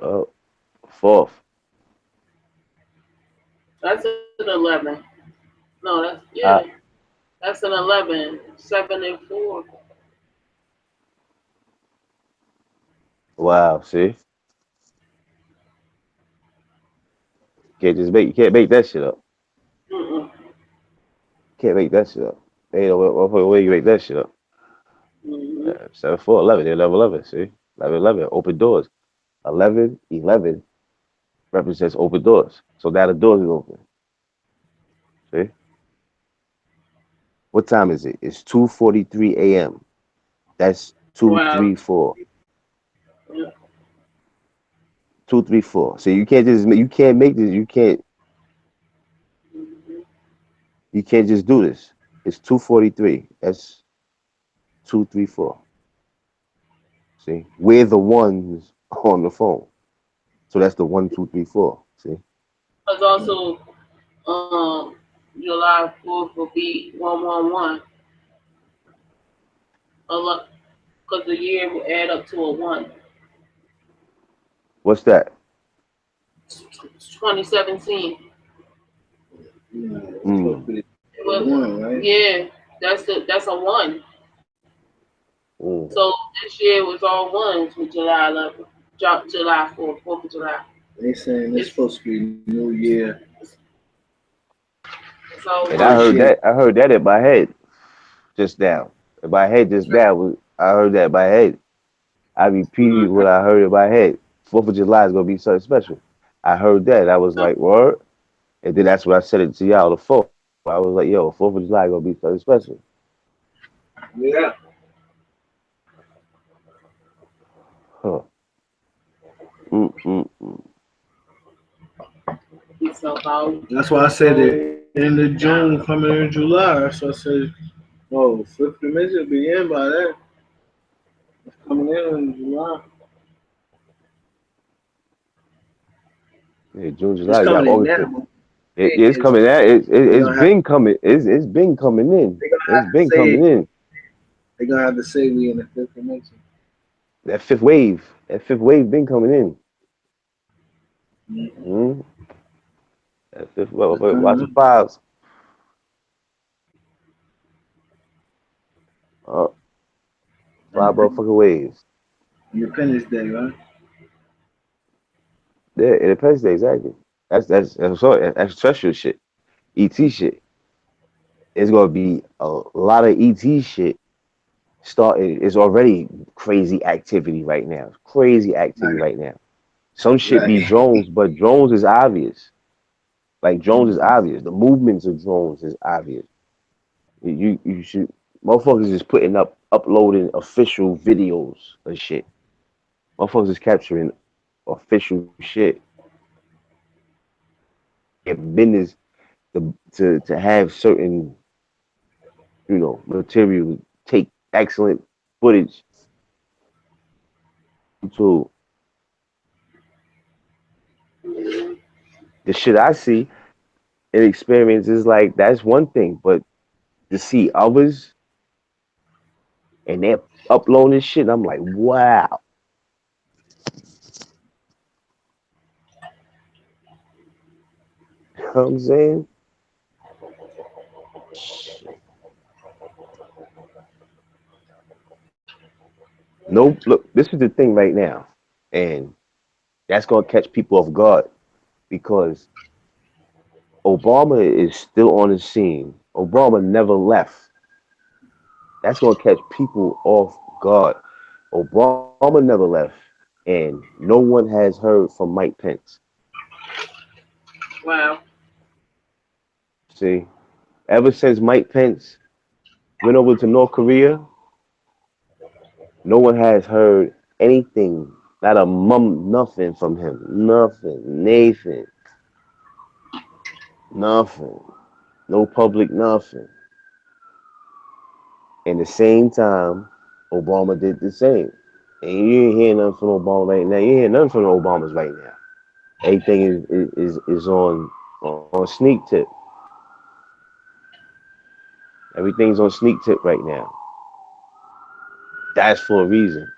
Uh, 4th. That's an 11. No, that's Uh, yeah. That's an 11. 7 and 4. wow. See, you can't make that shit up. Mm-mm. Can't make that shit up. Ain't no way you make that shit up. Mm-hmm. 7, 4, 11. They're 11, 11. See, 11, 11. Open doors. 11, 11 represents open doors. So now the doors is open. See, what time is it? It's 2:43 a.m. That's Wow. 234. Yeah. 234. So you can't you can't make this. You can't just do this. It's 2:43. That's 234. See, we're the ones on the phone. So that's the 1, 2, 3, 4. See, Because also, July 4th will be 111. A lot, because the year will add up to a 1. what's that? 2017. Yeah. It's Mm, supposed to be Well, one, right? yeah, that's a 1. mm. So this year was all ones with July 11th, July 4th, 4th of July. They saying it's It's, supposed to be New Year, it's all And I first ones. heard year. that. I heard that in my head just now. In my head just now. I heard that in my head. I repeated Mm-hmm. what I heard in my head. 4th of July is gonna be something special. I heard that. I was like, what? And then that's what I said it to y'all the 4th. I was like, yo, 4th of July gonna be something special. Yeah. Huh. Mm-mm-mm. It's about That's why I said it end of June, coming in July. So I said, oh, 50 minutes will be in by then. It's coming in July. Yeah, June, It's July, you got coming in August. now. It's coming out. It's been coming. It's been coming in. It's been coming in. They're gonna have to say we in the fifth dimension. That fifth wave been coming in. Mm-hmm. That fifth wave. Watch the files. Oh, 5 motherfucking waves. Independence Day, right? Yeah, Independence Day, exactly. That's extraterrestrial shit. ET shit. It's gonna be a lot of ET shit starting. It's already crazy activity right now. Crazy activity right now. Some shit be drones, but drones is obvious. Like drones is obvious. The movements of drones is obvious. You should motherfuckers is uploading official videos of shit. Motherfuckers is capturing official shit. Get business to have certain material, take excellent footage to the shit I see and experience is like that's one thing, but to see others and they're uploading this shit, I'm like, wow. You know what I'm saying? Nope. Look, this is the thing right now, and that's gonna catch people off guard because Obama is still on the scene. Obama never left. That's gonna catch people off guard. Obama never left, and no one has heard from Mike Pence. Wow. See, ever since Mike Pence went over to North Korea, no one has heard anything, not a nothing from him. Nothing, Nathan, nothing. No public, nothing. And the same time, Obama did the same. And you ain't hearing nothing from Obama right now. You ain't hearing nothing from the Obamas right now. Everything is on sneak tip. Everything's on sneak tip right now. That's for a reason.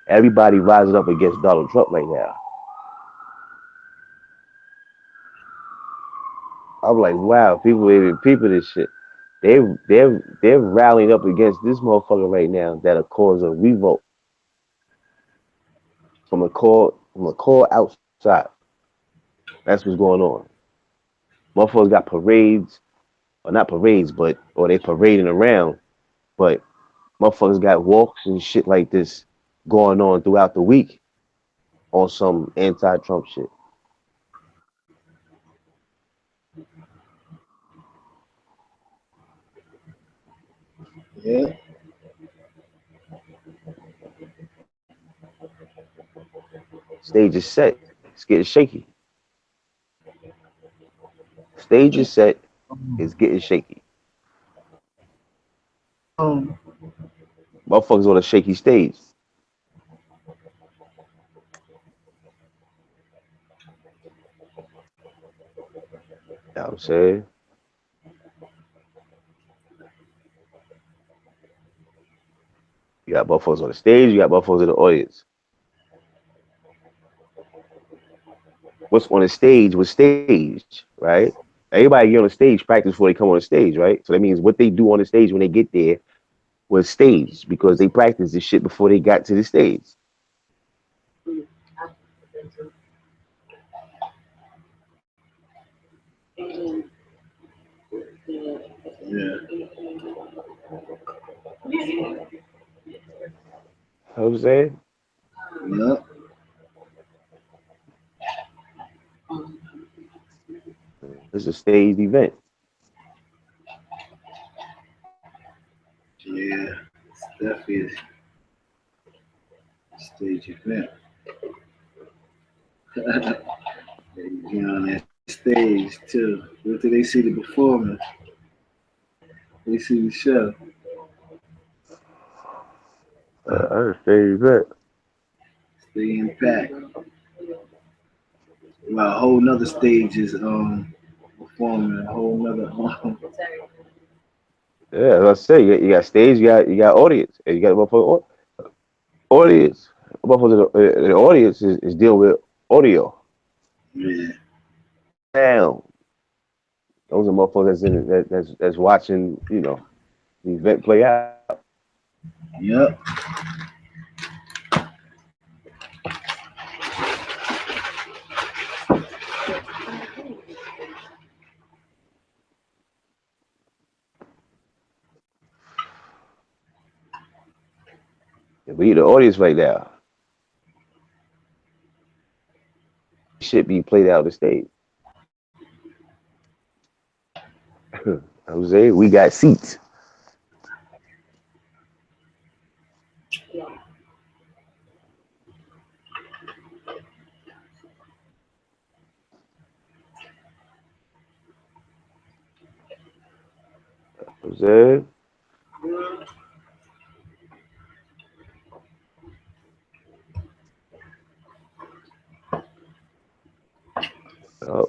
Everybody rising up against Donald Trump right now. I'm like, wow, people even people this shit. They're rallying up against this motherfucker right now that'll cause a revolt from a core outside. That's what's going on. Motherfuckers got parades, or not parades, or they parading around, but motherfuckers got walks and shit like this going on throughout the week on some anti-Trump shit. Yeah. Stage is set. It's getting shaky. Stage is set. It's getting shaky. Motherfuckers on a shaky stage. You know what I'm saying? You got motherfuckers on the stage, you got motherfuckers in the audience. What's on the stage was staged, right? Everybody get on the stage practice before they come on the stage, right? So that means what they do on the stage when they get there was staged because they practiced this shit before they got to the stage. Yeah. You know what I'm saying? Yeah. It's a staged event. Yeah. It's definitely a stage event. They get on that stage too. After they see the performance, they see the show. It's a staged event. Stay impact. Well, a whole nother stage is performing a whole nother Yeah, as I say, you got stage, you got audience, and you got a motherfucking audience. The audience is dealing with audio. yeah. Now, those are motherfuckers that's watching, the event play out. Yep. We the audience right now. Shit be played out on the stage. Jose, we got seats. Jose, uh,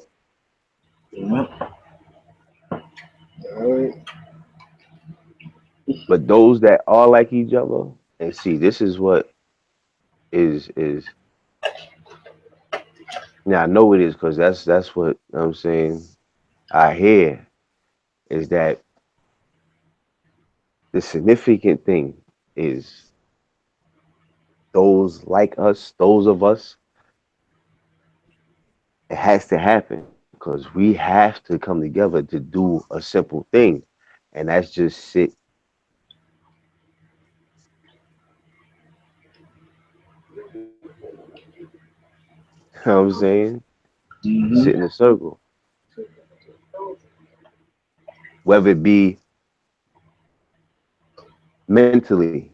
Yep. All right. but those that are like each other, and see, this is what is. Now I know it is because that's what I'm saying. I hear is that the significant thing is those like us, those of us, it has to happen because we have to come together to do a simple thing, and that's just sit. You know what I'm saying? Mm-hmm. Sit in a circle, whether it be mentally.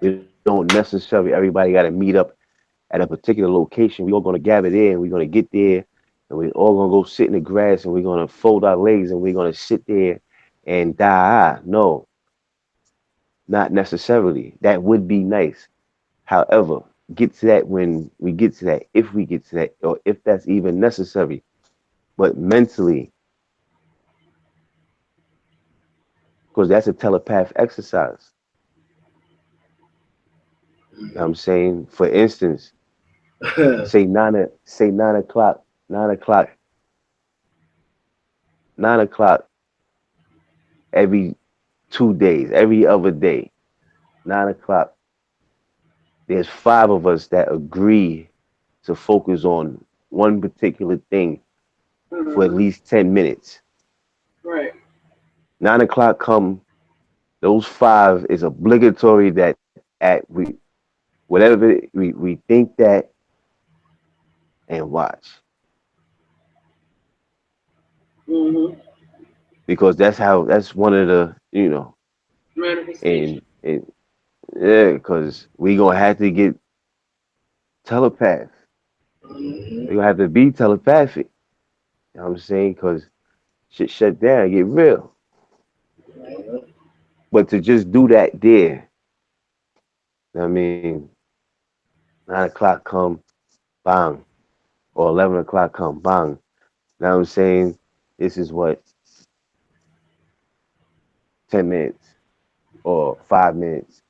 We don't necessarily everybody got to meet up at a particular location. We all gonna gather there, and we're gonna get there, and we all gonna go sit in the grass, and we're gonna fold our legs, and we're gonna sit there and die. No, not necessarily. That would be nice. However, get to that when we get to that, if we get to that, or if that's even necessary. But mentally, because that's a telepath exercise. You know what I'm saying, for instance, say 9 o'clock, 9 o'clock, 9 o'clock every 2 days, every other day, 9 o'clock. There's five of us that agree to focus on one particular thing for at least 10 minutes. Right. 9 o'clock come, those five is obligatory that at whatever we think that and watch. Mm-hmm. Because that's one of the, Manifestation. and yeah, because we gonna have to get telepath. Mm-hmm. We gonna have to be telepathic. You know what I'm saying? Because shit shut down, get real. But to just do that there, I mean, 9 o'clock come, bang, or 11 o'clock come, bang. Now I'm saying this is what 10 minutes or 5 minutes,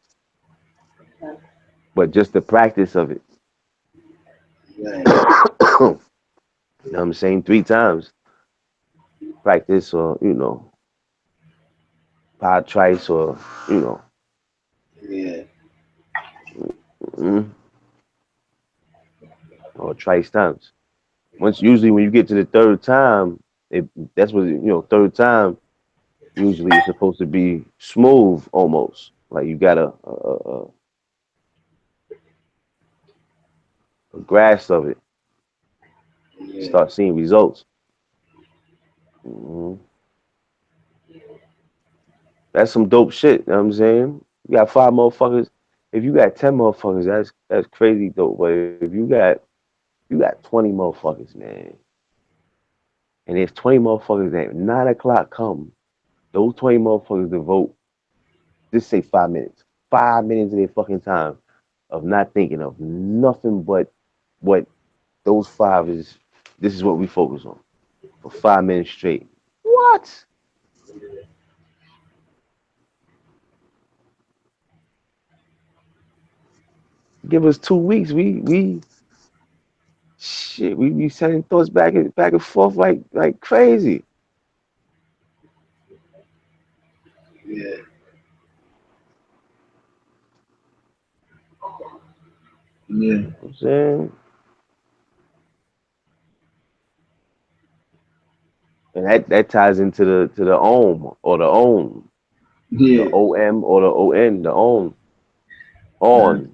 but just the practice of it. Right. You know what I'm saying? 3 times practice, or pod trice, or Yeah. mm, or trice times. Usually when you get to the third time, that's what third time usually it's supposed to be smooth almost. Like you got a grasp of it, Yeah. start seeing results. hmm That's some dope shit. You know what I'm saying? You got five motherfuckers. If you got 10 motherfuckers, that's crazy dope. But if you got 20 motherfuckers, man, and there's 20 motherfuckers that 9 o'clock come, those 20 motherfuckers devote, just say 5 minutes. 5 minutes of their fucking time of not thinking of nothing but what Those five is this is what we focus on for 5 minutes straight. What? Give us 2 weeks. We shit. We be sending thoughts back and forth like crazy. Yeah. Yeah. You know what I'm saying. And that ties into the OM or the OM, the Yeah. OM or the ON, the OM, on.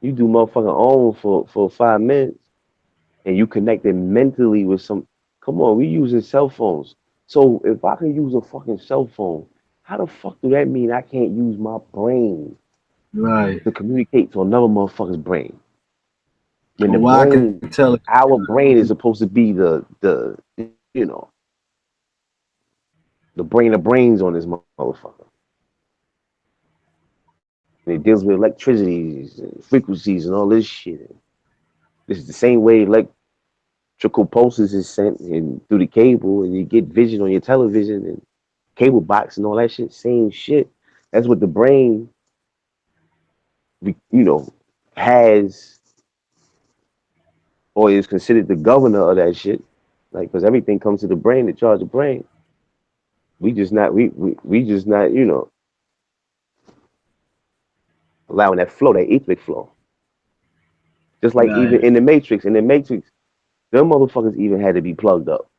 You do motherfucking OM for 5 minutes, and you connected mentally with some. Come on, we using cell phones. So if I can use a fucking cell phone, how the fuck do that mean I can't use my brain Right. to communicate to another motherfucker's brain? When the Well, I could brain, tell. our brain is supposed to be the you know the brain of brains on this motherfucker. And it deals with electricities and frequencies and all this shit. This is the same way electrical pulses is sent in through the cable, and you get vision on your television and cable box and all that shit. Same shit. That's what the brain, has or is considered the governor of that shit. Like, because everything comes to the brain to charge the brain. We just not we just not allowing that flow, that etheric flow. Just like even Right. in the Matrix, them motherfuckers even had to be plugged up.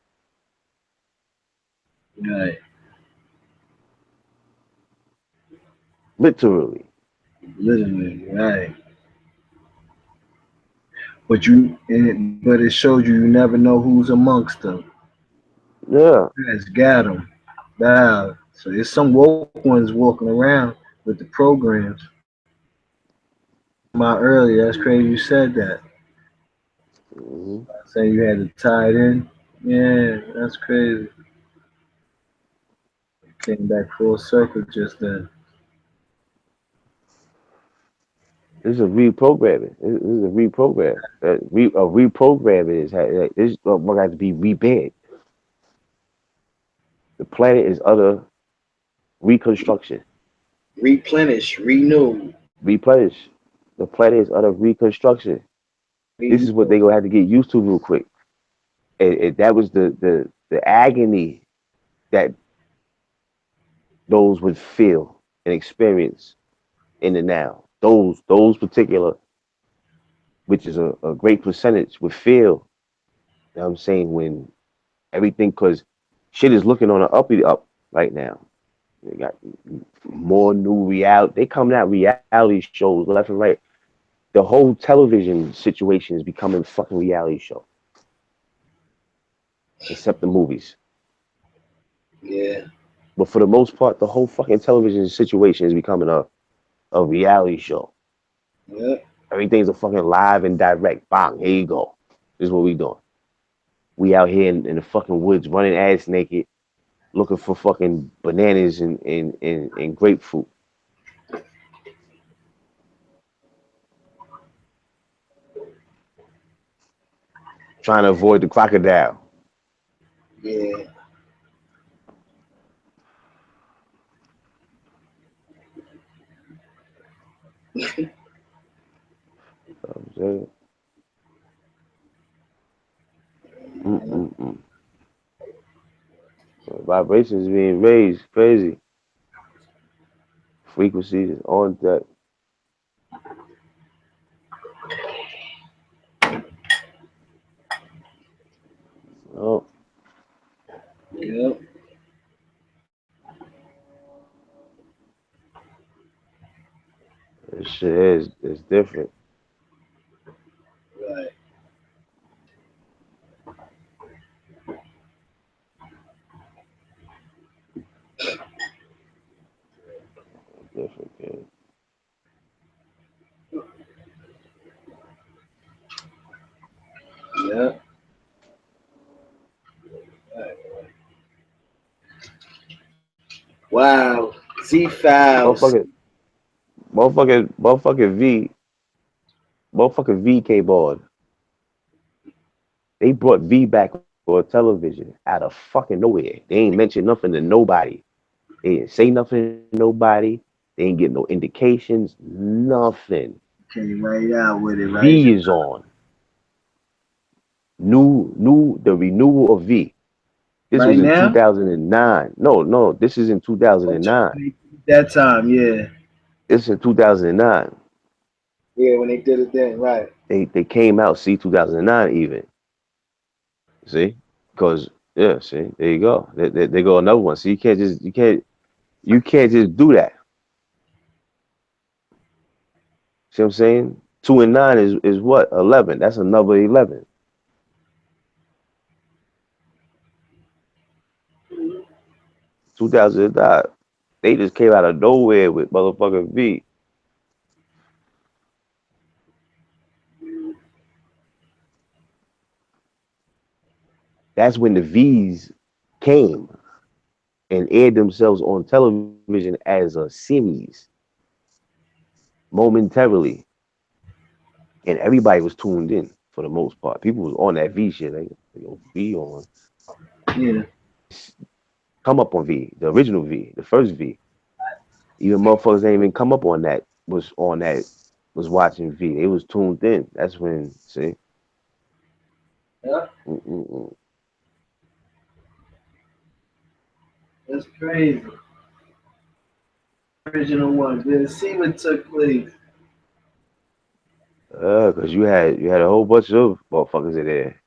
Right. Literally. Literally. Right. But but it showed you never know who's amongst them. Yeah. That's got them. Wow. So there's some woke ones walking around with the programs. My earlier, that's crazy you said that. Hmm. Saying you had to tie it in. Yeah, that's crazy. Came back full circle just then. This is a reprogramming. This is a reprogram. A reprogramming is like, this one got to be rebid. The planet is under reconstruction. Replenish, renew, Replenish. The planet is under reconstruction. This is what renew. they gonna have to get used to real quick. And that was the agony that those would feel and experience in the now. Those particular, which is a great percentage, would feel. You know what I'm saying, when everything, because shit is looking on an uppy up right now. They got more new reality. They coming out reality shows left and right. The whole television situation is becoming fucking reality show, except the movies. Yeah, But for the most part, the whole fucking television situation is becoming a reality show. yeah. Everything's a fucking live and direct. Bang, here you go. This is what we doing. We out here in the fucking woods running ass naked, looking for fucking bananas and grapefruit. Trying to avoid the crocodile. Yeah. You know what I'm saying? Mm-mm-mm. Vibrations being raised, crazy. Frequencies is on deck. Oh, Yep. this shit is different. Right. Different, kid. Yep. Right. Wow. Z Files. Motherfucking V came on. They brought V back on television out of fucking nowhere. They ain't mention nothing to nobody. They didn't say nothing to nobody. They ain't get no indications. Nothing. Came right out with it, right? V is on. The renewal of V. This Right was in now? 2009. No, this is in 2009. That time, yeah. This is in 2009. Yeah, when they did it then, right. They came out, see, 2009 even. See? Because yeah, see, there you go. They go another one. So you can't just do that. See what I'm saying? 2 and 9 is what? 11. That's another 11. Mm-hmm. 2009. They just came out of nowhere with motherfucking V. That's when the V's came and aired themselves on television as a series momentarily. And everybody was tuned in for the most part. People was on that V shit. Like, V on. Yeah. Come up on V, the original V, the first V. Even motherfuckers ain't even come up on that, was watching V. They was tuned in. That's when, see? Yeah. Mm-mm-mm. That's crazy. Original one. Didn't see what took place. Cause you had a whole bunch of motherfuckers in there.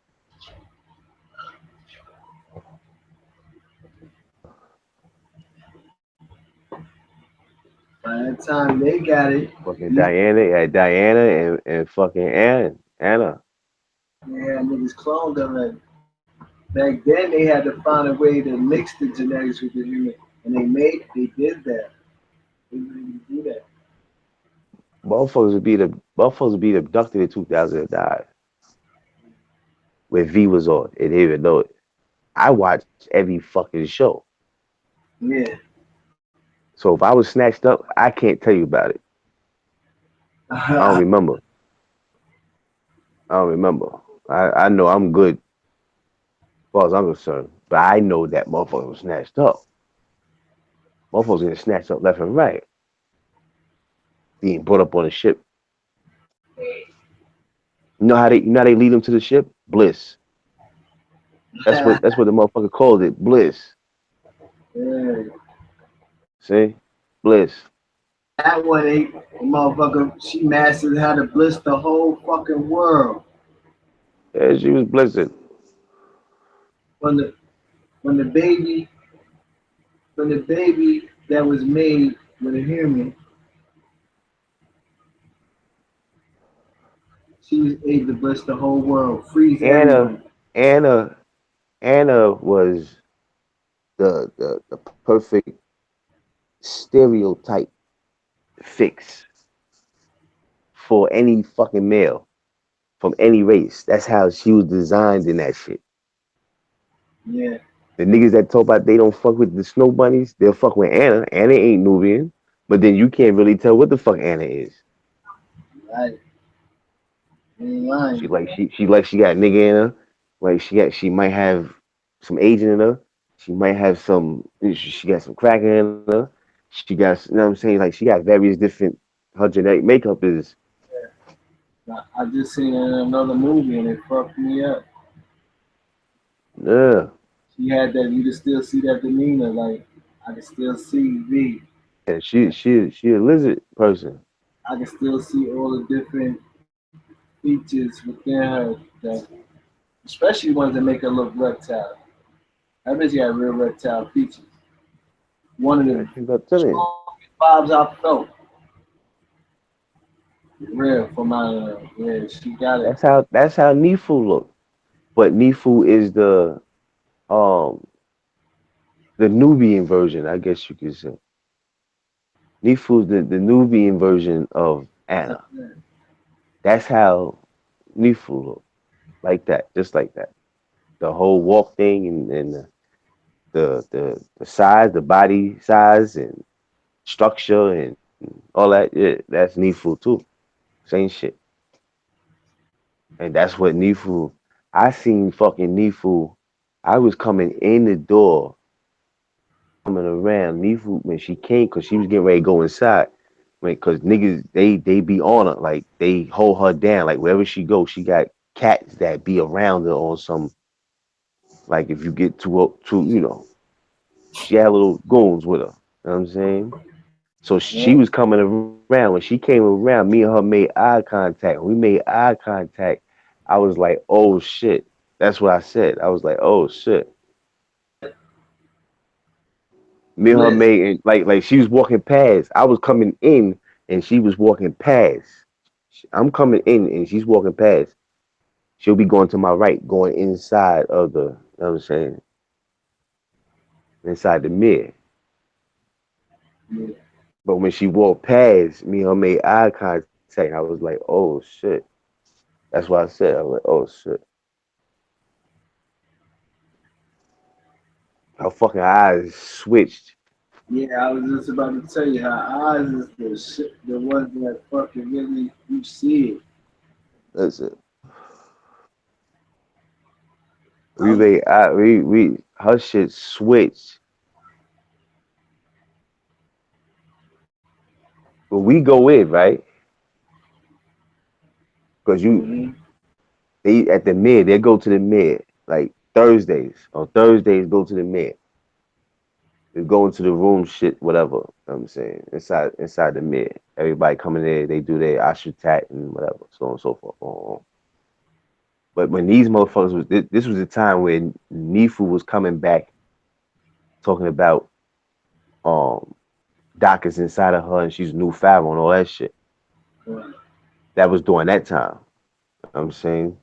By that time they got it. Fucking Diana and fucking Anna. Yeah, niggas cloned them. And back then they had to find a way to mix the genetics with the human. And they did that. They didn't do that. Motherfuckers would be abducted in 2009 when V was on. They didn't even know it. I watched every fucking show. Yeah. So if I was snatched up, I can't tell you about it. I don't remember. I know I'm good as far as I'm concerned. But I know that motherfucker was snatched up. Motherfuckers getting snatched up left and right. Being brought up on a ship. You know how they lead them to the ship? Bliss. That's what the motherfucker called it. Bliss. Yeah. See? Bliss. That one, motherfucker, she mastered how to bliss the whole fucking world. Yeah, she was blessed. When the baby that was made with a human, she was able to bliss the whole world, freeze everyone. Anna was the perfect stereotype fix for any fucking male from any race. That's how she was designed in that shit. Yeah. The niggas that talk about they don't fuck with the snow bunnies, they'll fuck with Anna. Anna ain't Nubian, but then you can't really tell what the fuck Anna is. Right. Ain't lying. She got nigga in her. Like she might have some Asian in her. She might have she got some crack in her. She got, you know what I'm saying? Like she got various different, her genetic makeup is. I just seen it in another movie and it fucked me up. Yeah. She had that, you can still see that demeanor, like I can still see V. Yeah, she a lizard person. I can still see all the different features within her that, especially ones that make her look reptile. I bet she had real reptile features. One of the strongest vibes I felt. Real for my yeah, she got it. That's how Nifu look. But Nifu is the Nubian version, I guess you could say. Nifu's the Nubian version of Anna. That's how Nifu look. Like that, just like that. The whole walk thing and the size, the body size and structure and all that. Yeah, that's Nefu too. Same shit. And that's what Nefu. I seen fucking Nefu. I was coming in the door, coming around. Nefu when she came, cause she was getting ready to go inside. Cause niggas they be on her, like they hold her down, like wherever she goes, she got cats that be around her on some. Like if you get too she had little goons with her. You know what I'm saying? So she was coming around. When she came around, me and her made eye contact. When we made eye contact, I was like, oh shit. That's what I said. I was like, oh shit. Me and her made and like she was walking past. I was coming in and she was walking past. I'm coming in and she's walking past. She'll be going to my right, going inside of the, you know what I'm saying? Inside the mirror. Yeah. But when she walked past, me and her made eye contact. I was like, oh shit. That's what I said. I was like, oh shit. Her fucking eyes switched. Yeah, I was just about to tell you her eyes is the shit, the ones that fucking really you see it. That's it. We her shit switched. But we go in, right? Because they at the mid, they go to the mid. Like Thursdays. On Thursdays, go to the mid. They go into the room, shit, whatever. You know what I'm saying? Inside the mid. Everybody coming there, they do their ashutat and whatever, so on and so forth. But when these motherfuckers was this was the time when Nefu was coming back talking about Doc is inside of her and she's new Pharaoh and all that shit. Right. That was during that time. You know what I'm saying?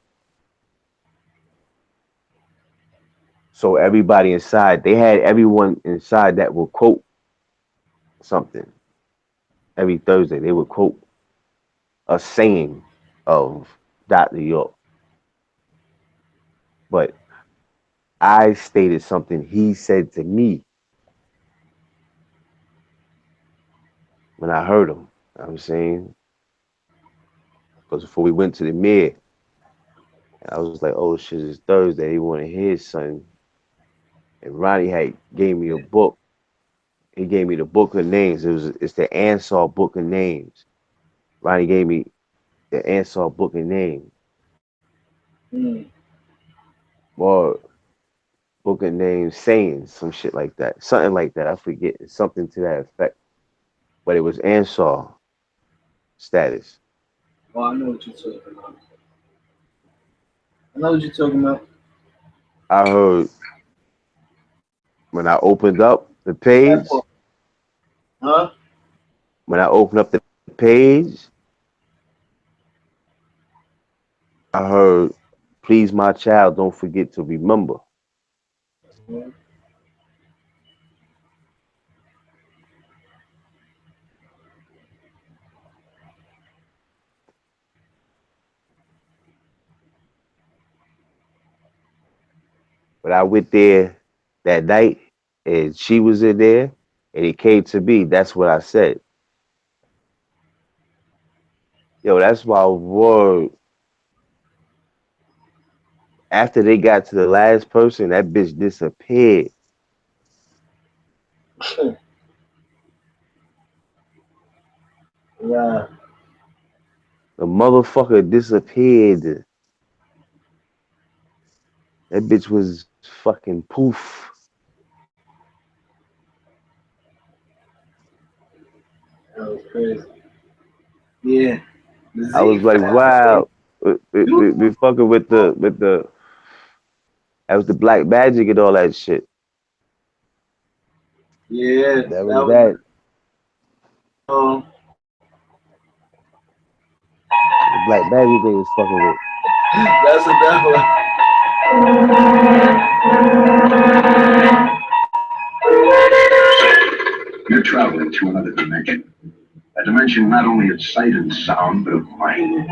So everybody inside, they had everyone inside that would quote something. Every Thursday, they would quote a saying of Dr. York. But I stated something he said to me when I heard him. You know what I'm saying? Because before we went to the mirror, I was like, oh shit, it's Thursday. He want to hear something. And Ronnie had gave me a book. He gave me the book of names. It's the Ansar book of names. Ronnie gave me the Ansar book of names. Or book of names sayings, some shit like that. Something like that. I forget. It's something to that effect. But it was Ansar status. Oh, I know what you're talking about. I know what you're talking about. I heard when I opened up the page. Huh? When I opened up the page, I heard, please, my child, don't forget to remember. But I went there that night and she was in there and it came to me. That's what I said. Yo, that's my word. After they got to the last person, that bitch disappeared. Yeah. The motherfucker disappeared. That bitch was fucking poof. That was crazy. Yeah. I was like, wow. We fucking with the that was the black magic and all that shit. Yeah. That was that. The black magic they was fucking with. That's another one. You're traveling to another dimension. A dimension not only of sight and sound, but of mind.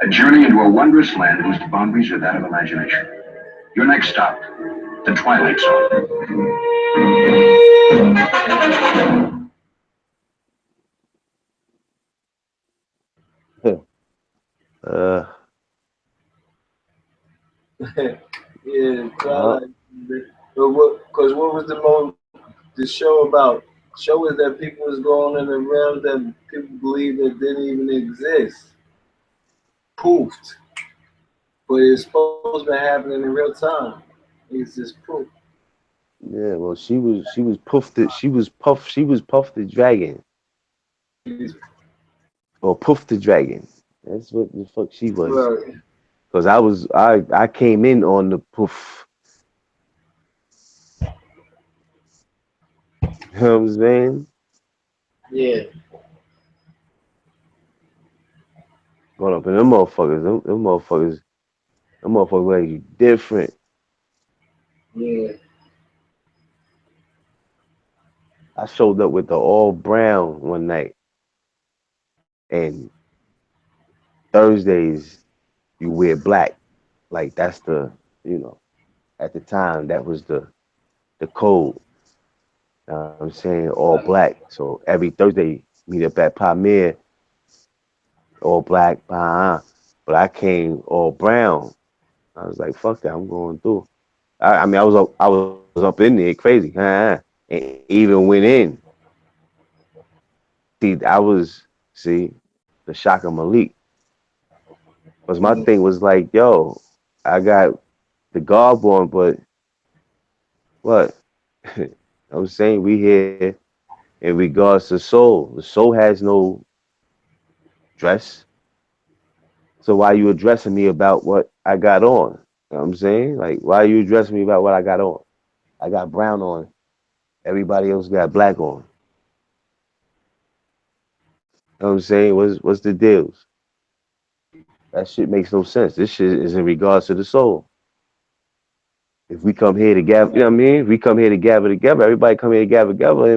A journey into a wondrous land whose boundaries are that of imagination. Your next stop, The Twilight Zone. Yeah, Twilight. But because what was the show about? Show is that people was going in the realms that people believe that didn't even exist. Proofed. But it's supposed to be happening in real time. It's just proof. Yeah, well, she was Puff the dragon, or Puff the dragon. That's what the fuck she was. Right. Cause I came in on the Puff. You know what I'm saying? Yeah. Going up in them motherfuckers like different. Yeah. I showed up with the all brown one night, and Thursdays you wear black. Like that's at the time that was the code. I'm saying all black. So every Thursday meet up at Palmyra, all black. But I came all brown. I was like, fuck that, I'm going through. I mean, I was up in there crazy, and even went in. See, the shock of Malik. Because my thing was like, yo, I got the garb on, but what? I'm saying we here in regards to soul. The soul has no dress. So why you addressing me about what I got on? You know what I'm saying? Like, why are you addressing me about what I got on? I got brown on. Everybody else got black on. You know what I'm saying? What's the deals? That shit makes no sense. This shit is in regards to the soul. If we come here to gather, you know what I mean? If we come here to gather together, everybody come here to gather together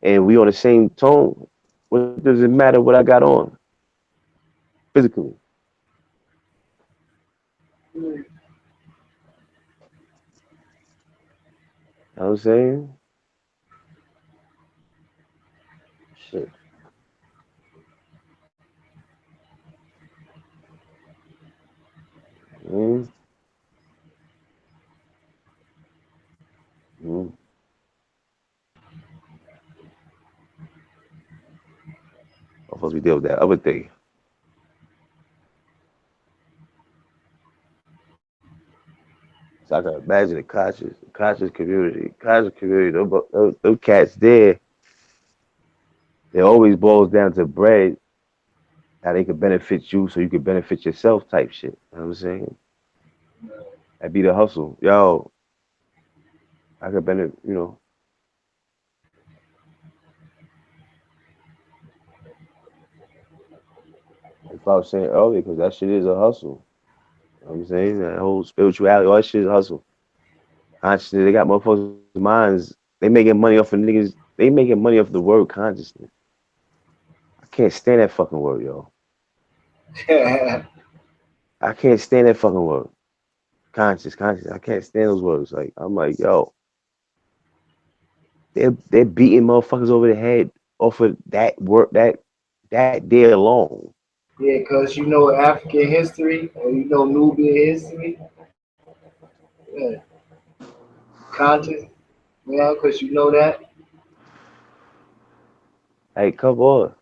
and we on the same tone. What does it matter what I got on physically? You know what I'm saying? Shit. Mm-hmm. Mm-hmm. I'm supposed to deal with that other thing. So I can imagine the conscious community, those cats there, it always boils down to bread, how they could benefit you so you could benefit yourself type shit. You know what I'm saying? That be the hustle. Yo, I could benefit, like I was saying earlier, because that shit is a hustle. You know what I'm saying? That whole spirituality, all that shit is a hustle. Consciousness, they got motherfuckers' minds, they making money off of niggas, they making money off the word consciousness. I can't stand that fucking word, yo. I can't stand that fucking word. Conscious. I can't stand those words. Like I'm like, yo, they're beating motherfuckers over the head off of that word that day alone. Yeah, because you know African history or you know Nubian history. Yeah. Conscious. Yeah, because you know that. Like, come on.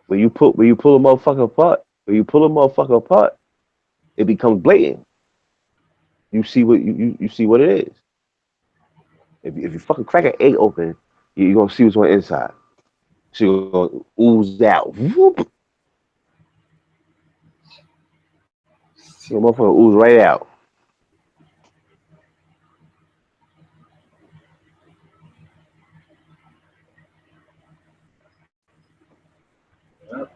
When you pull a motherfucker apart, it becomes blatant. You see what you see what it is. If you fucking crack an egg open, you're gonna see what's on the inside. So you're gonna ooze out. Whoop. Your motherfucker ooze right out. You know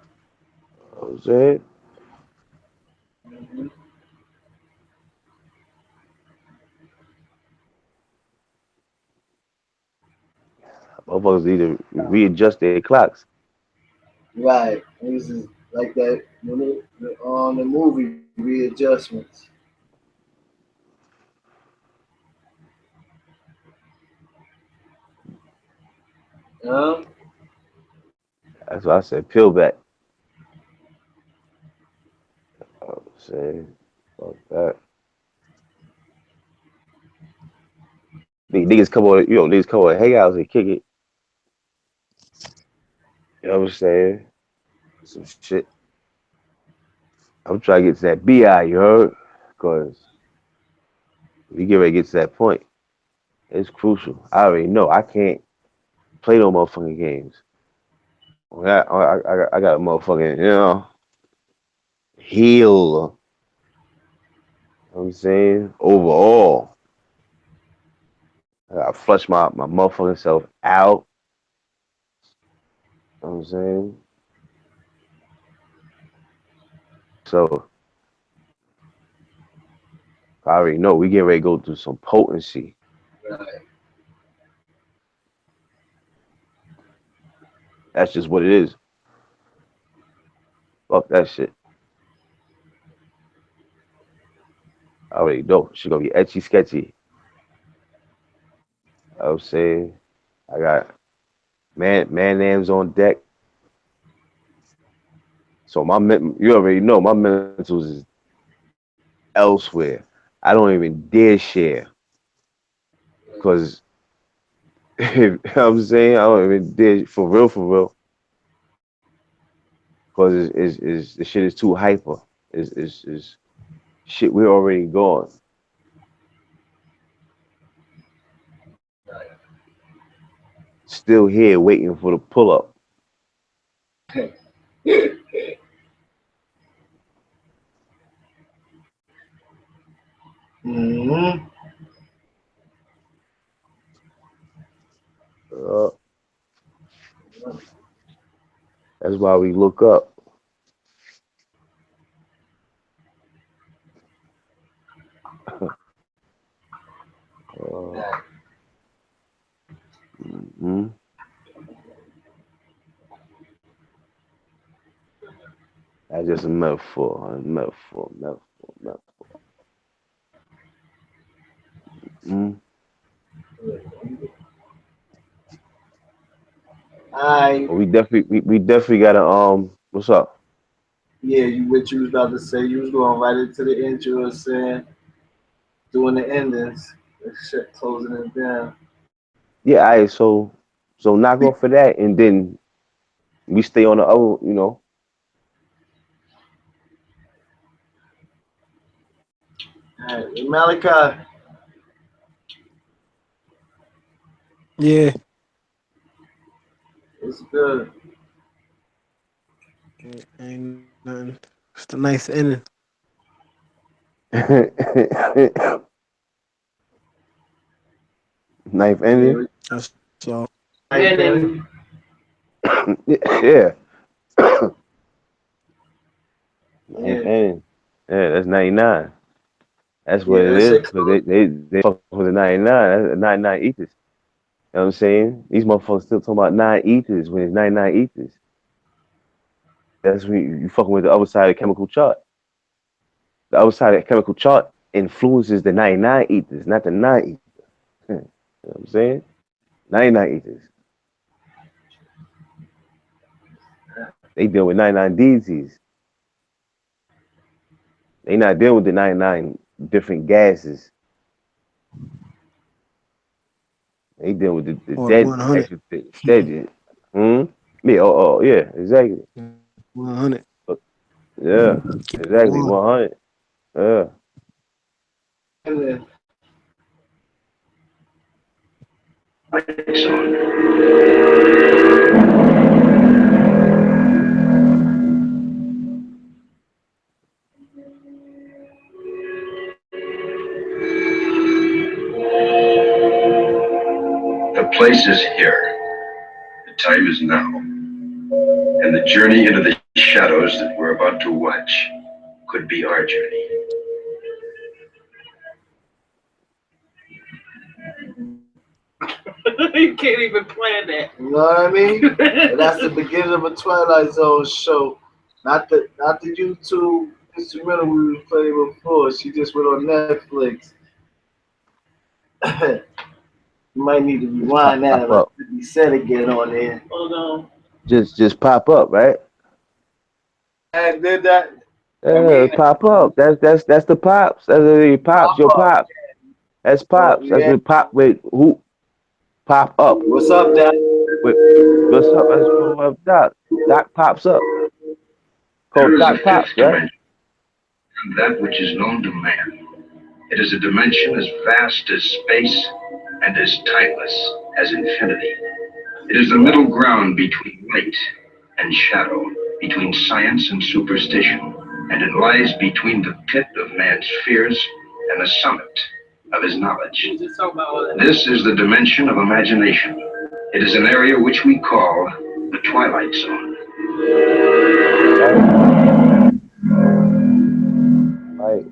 what I'm saying? Motherfuckers need to readjust their clocks. Right. This is like that on the movie readjustments. That's why I said peel back. I'm saying, fuck that. Niggas come on, niggas come on hangouts and kick it. You know what I'm saying? Some shit. I'm trying to get to that BI, you heard? Because we get ready to get to that point. It's crucial. I already know I can't play no motherfucking games. I got a motherfucking, heal. You know what I'm saying? Overall. I gotta flush my motherfucking self out. You know what I'm saying? So I already know we get ready to go through some potency. Right. That's just what it is. Fuck that shit. I already know. She gonna be etchy sketchy. You know what I'm saying? I got man-nams on deck. So you already know my mentals is elsewhere. I don't even dare share. Because, you know what I'm saying? I don't even dare, for real. Because the shit is too hyper. It's shit, we're already gone. Still here waiting for the pull up. Mm-hmm. That's why we look up. Mm-hmm. That's just a metaphor. Metaphor. Mm-hmm. We definitely gotta what's up? Yeah, what you was about to say, you was going right into the intro saying doing the endings. Shit, closing it down. Yeah, alright, so knock off for that and then we stay on the other, All right, Malachi. Yeah. It's good. Ain't nothing. It's a nice ending. Knife ending? That's all. And then Yeah. Knife ending. Yeah, that's 99. That's what it is. Because they fuck with the 99. That's 99 ethers. You know what I'm saying? These motherfuckers still talking about 9 ethers when it's 99 ethers. That's when you fucking with the other side of the chemical chart. The other side of the chemical chart influences the 99 ethers, not the 9 ethers. You know what I'm saying? 99 ethers. They deal with 99 deities. They not dealing with the 99 different gases. They deal with the Or dead 100. extra dead. Yeah, yeah, exactly. 100. Yeah, Keep it exactly. 1. 100. Yeah. And then, The place is here. The time is now. And the journey into the shadows that we're about to watch could be our journey. you can't even plan that. you know what I mean? And that's the beginning of a Twilight Zone show. Not the YouTube instrumental we was playing before. She just went on Netflix. You might need to rewind that. Pop Let up. it be said again on there. Hold on. Just pop up, right? I did that. I Yeah, mean, pop up. That's the pops. That's the pops. Your pop up. pops. That's Oh, pops. That's yeah. what pop with who pop up. What's up, Dad? With what's up? That's from Doc. Doc pops up. There Called is a Doc fifth pops, right? dimension, that which is known to man. It is a dimension as vast as space and as timeless as infinity. It is the middle ground between light and shadow, between science and superstition, and it lies between the pit of man's fears and the summit of his knowledge. We just talk about all that. This is the dimension of imagination. It is an area which we call the Twilight Zone. Right.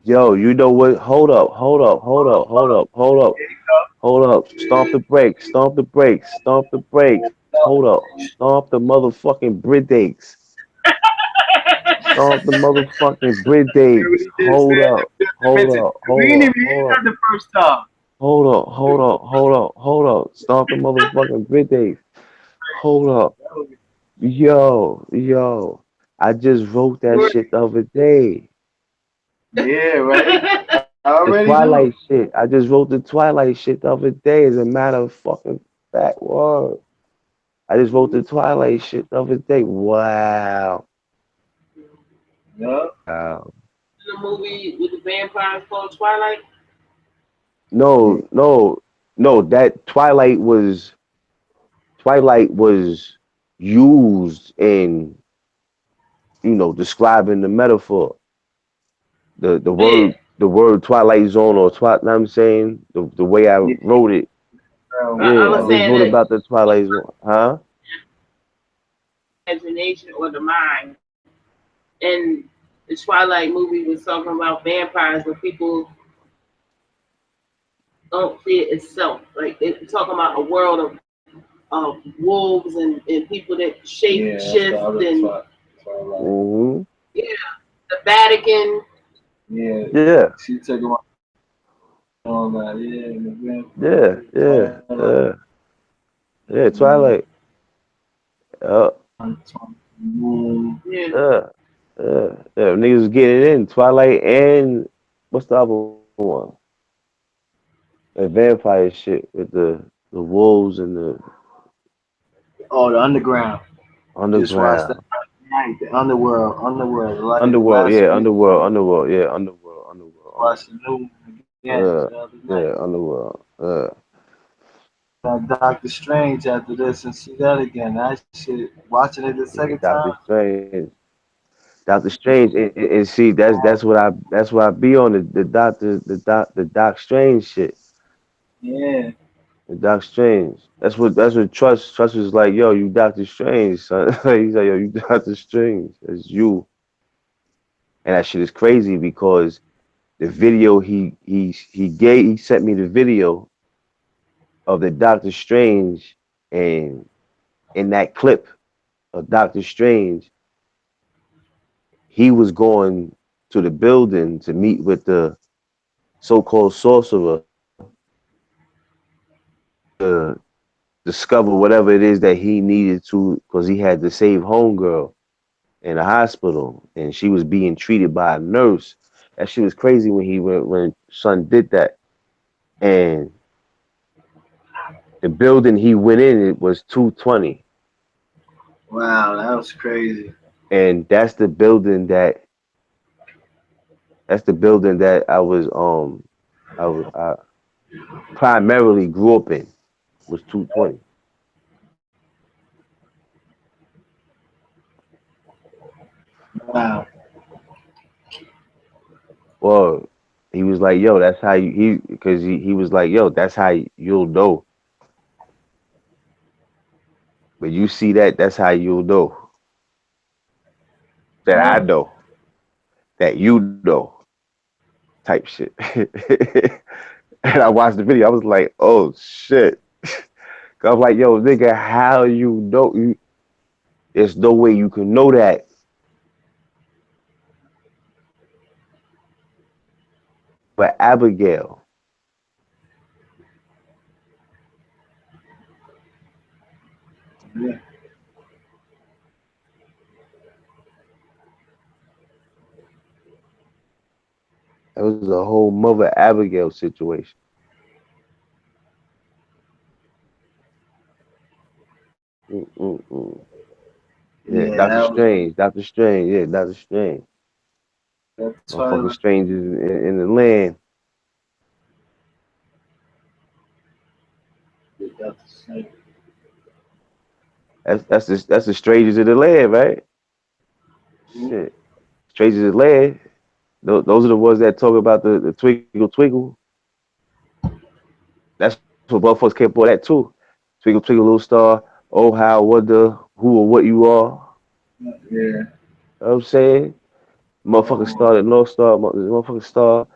Yo, you know what? Hold up. Hold up. Stomp the brakes. Stomp the brakes. Stomp the brakes. Hold up. Stomp the motherfucking bridakes. Stomp the motherfucking bridakes. Hold up. Hold up. We Hold didn't up. even hear Hold that up. the first time. Hold up. Stomp the motherfucking bridakes. Hold up. Yo. I just wrote that shit the other day. Yeah, right. I The already Twilight know. shit. I just wrote the Twilight shit the other day. As a matter of fucking fact, word. I just wrote the Twilight shit the other day. Wow. Yeah. Wow. The movie with the vampires called Twilight. No. That Twilight was used in describing the metaphor. The Yeah. word Twilight Zone or Twilight. I'm saying the way I Yeah. wrote it. I Yeah, I was just saying wrote that about the Twilight Zone. Huh? imagination or the mind. And the Twilight movie was talking about vampires, but people don't see it itself. Like they're talking about a world of wolves and people that shape shift and Mm-hmm. yeah, the Vatican. Yeah. Yeah. She took him all that. Yeah. Yeah. Twilight. Uh, Mm. Yeah. yeah. Niggas was getting it in Twilight and what's the other one? The vampire shit with the wolves and the Oh, the underground. Just watched that underground. night. The underworld. Like Underworld, last yeah, week. underworld. Watched the new one again Yeah, the other night. underworld. Doctor Strange after this and see that again. That shit. Watching it the Yeah, second time. Doctor Strange, and see that's what I be on the Doc Strange shit. Yeah. The Doc Strange. That's what Trust was like. Yo, you Doctor Strange, son. He's like, yo, you Doctor Strange. That's you. And that shit is crazy because the video he sent me the video of the Doctor Strange, and in that clip of Doctor Strange, he was going to the building to meet with the so-called sorcerer to discover whatever it is that he needed to, because he had to save homegirl in the hospital, and she was being treated by a nurse. That shit was crazy when son did that, and the building he went in it was 220, Wow, that was crazy. and that's the building that I primarily grew up in, was 220. Wow. Well, he was like, yo, that's how because he was like, yo, that's how you'll know. But you see that's how you'll know that I know that you know type shit. And I watched the video. I was like, oh shit. I was like, yo, nigga, how you know you? There's no way you can know that. But Abigail, That was a whole Mother Abigail situation. Mm-mm-mm. Yeah, Yeah, Doctor that was Strange. Doctor Strange. Yeah, Doctor Strange. that's Motherfucking why strangers in the land. that's the same. That's the strangers of the land, right? Shit, strangers of the land. Those are the ones that talk about the twinkle twinkle. That's what motherfuckers can't pull that too. Twinkle twinkle little star. Oh how wonder who or what you are. Yeah. You know what I'm saying? Motherfucking Um, star, the North Star, motherfucking star.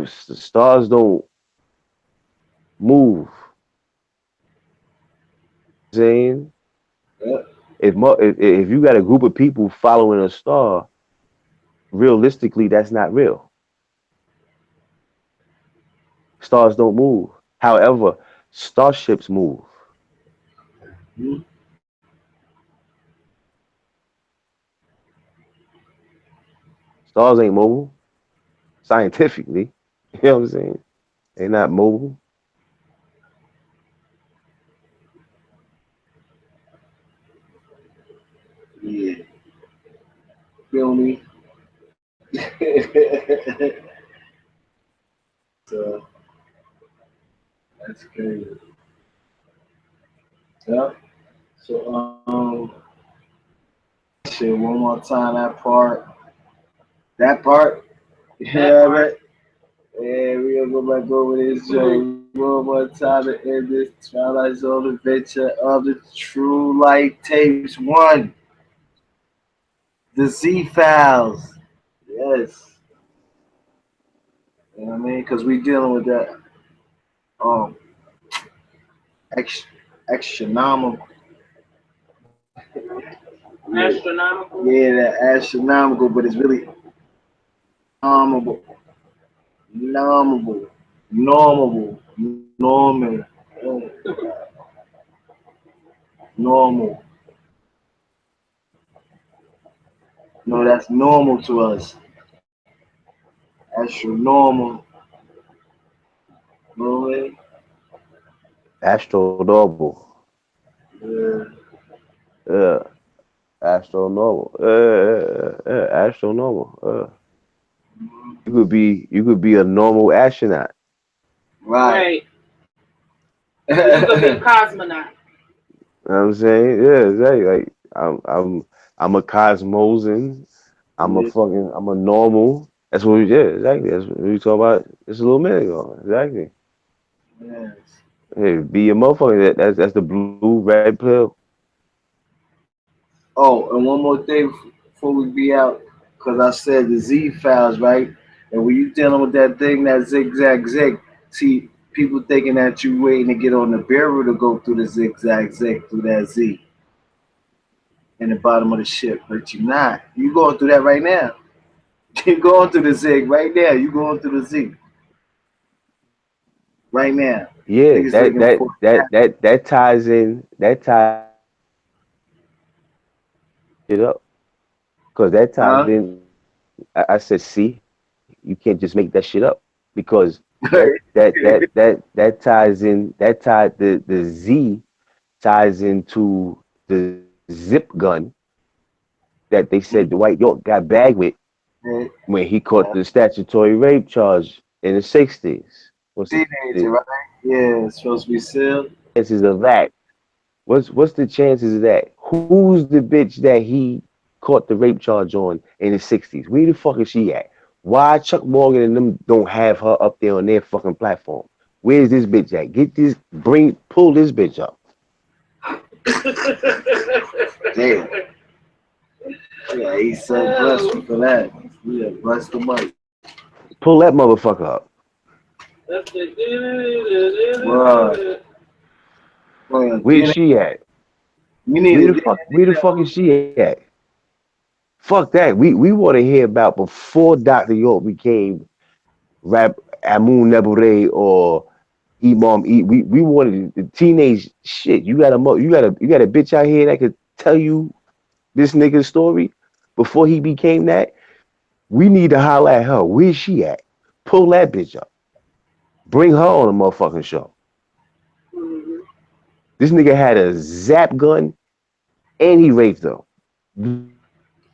Stars don't move. Saying yeah. if you got a group of people following a star, realistically, that's not real. Stars don't move. However, starships move. Mhm. Stars ain't mobile scientifically. You know what I'm saying? They're not mobile. Yeah. Feel me? So that's crazy. Yeah. So shit, one more time that part. That part. Yeah, right. Yeah, we gonna go back over this joint one more time to end this Twilight Zone adventure of the True Light Tapes 1. The Z Files. Yes. You know what I mean? Because we dealing with that um ex- astronomical. Yeah, Astronomical. yeah, that astronomical, but it's really normable. Normable. Normable. Normal. Oh, normal. No, that's normal to us. Astronormal. You know what I mean? Astronormal. Yeah. Yeah. Astronormal. Astronormal. You could be a normal astronaut. Right. You could be a cosmonaut. You know what I'm saying? Yeah, exactly. Like I'm a cosmosan. Yeah. I'm a normal. That's what we did. Exactly. That's what we talked about just a little minute ago. Exactly. Yes. Hey, be a motherfucker. That's the blue red pill. Oh, and one more thing before we be out, because I said the Z files, right? And when you dealing with that thing, that zigzag zig, see, people thinking that you waiting to get on the barrel to go through the zigzag zig through that Z in the bottom of the ship, but you're not. You going through that right now. You going through the zig right now. You going through the Z right now. Yeah, Niggas that looking that for that that that ties in. That ties it up because that ties huh? in. I said, see, you can't just make that shit up because that ties in. That tied the Z ties into the zip gun that they said Dwight York got bagged with when he caught the statutory rape charge in the 60s. What's Teenager, the right? Yeah, it's supposed to be sealed. chances of that? What's the chances of that? Who's the bitch that he caught the rape charge on in the 60s? Where the fuck is she at? Why Chuck Morgan and them don't have her up there on their fucking platform? Where's this bitch at? Pull this bitch up. Damn. Yeah, he's so blessed for that. Yeah, bless the money. Pull that motherfucker up. Bro, Where's she at? we need Where to the fuck is she at? Fuck that. We want to hear about before Dr. York became Rap Amun Nebure or Imam E. We wanted the teenage shit. You got a bitch out here that could tell you this nigga's story before he became that. We need to holler at her. Where's she at? Pull that bitch up. Bring her on a motherfucking show. This nigga had a zap gun and he raped her.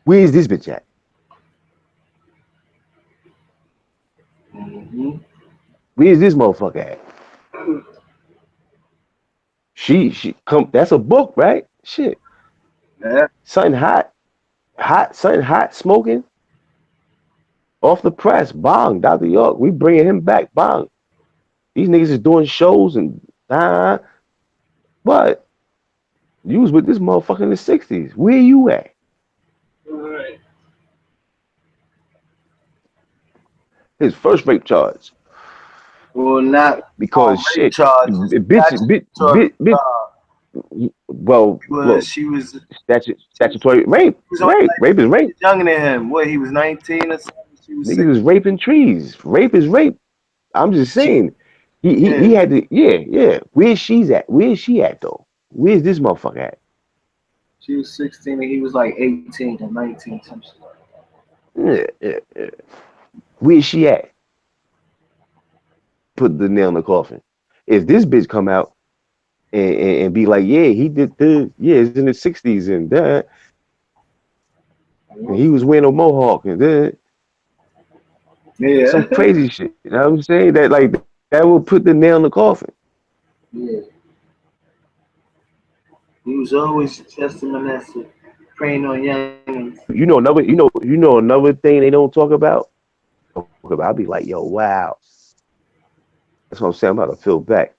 Where's this bitch at? Where's this motherfucker at? She come. That's a book, right? Shit. Yeah. Something hot, something hot, smoking. Off the press, bang, Dr. York. We bringing him back, bang. These niggas is doing shows and but you was with this motherfucker in the 60s. Where you at? Right. His first rape charge. Well, not Because rape shit, charges. well, look, She was statutory rape. was only Rape is rape. younger than him. What, he was 19 or something? She was Niggas is raping trees. Rape is rape. I'm just saying. He had to, yeah. Where's she at? Where's she at though? Where's this motherfucker at? She was 16 and he was like 18 or 19, something. Yeah. Where's she at? Put the nail in the coffin. If this bitch come out and be like, yeah, he did it's in the 60s and that. And he was wearing a mohawk and that. Yeah. Some crazy shit. You know what I'm saying? That will put the nail in the coffin. Yeah. He was always just a Manasseh, preying on youngins. You know another thing they don't talk about? I'll be like, yo, wow. That's what I'm saying. I'm about to feel back.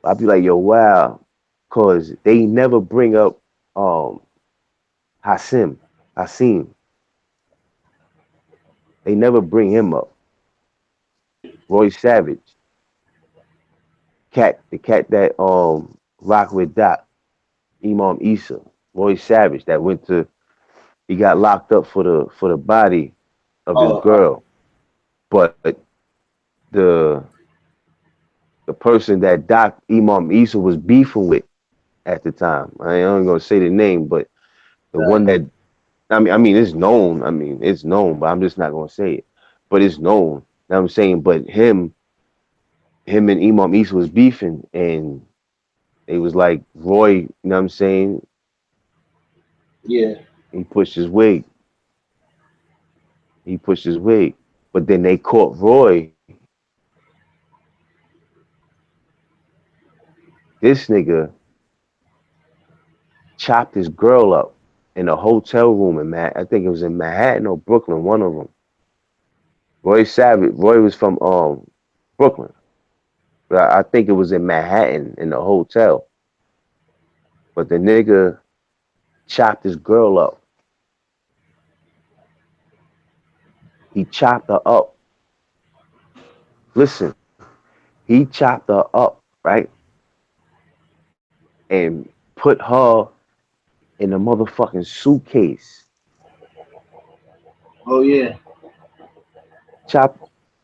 I'll be like, yo, wow. Cause they never bring up Hassim. They never bring him up. Roy Savage. The cat that rock with Doc. Imam Isa. Roy Savage that he got locked up for the body of his girl. But the person that Doc Imam Isa was beefing with at the time, I ain't gonna say the name, but the one that I mean it's known. It's known, but I'm just not gonna say it. But it's known. You know what I'm saying? But him and Imam Isa was beefing, and it was like Roy, you know what I'm saying? Yeah. He pushed his weight. But then they caught Roy. This nigga chopped his girl up in a hotel room I think it was in Manhattan or Brooklyn, one of them. Roy was from Brooklyn. But I think it was in Manhattan in the hotel. But the nigga chopped his girl up. He chopped her up. Listen, he chopped her up, right? And put her in a motherfucking suitcase. Oh, yeah.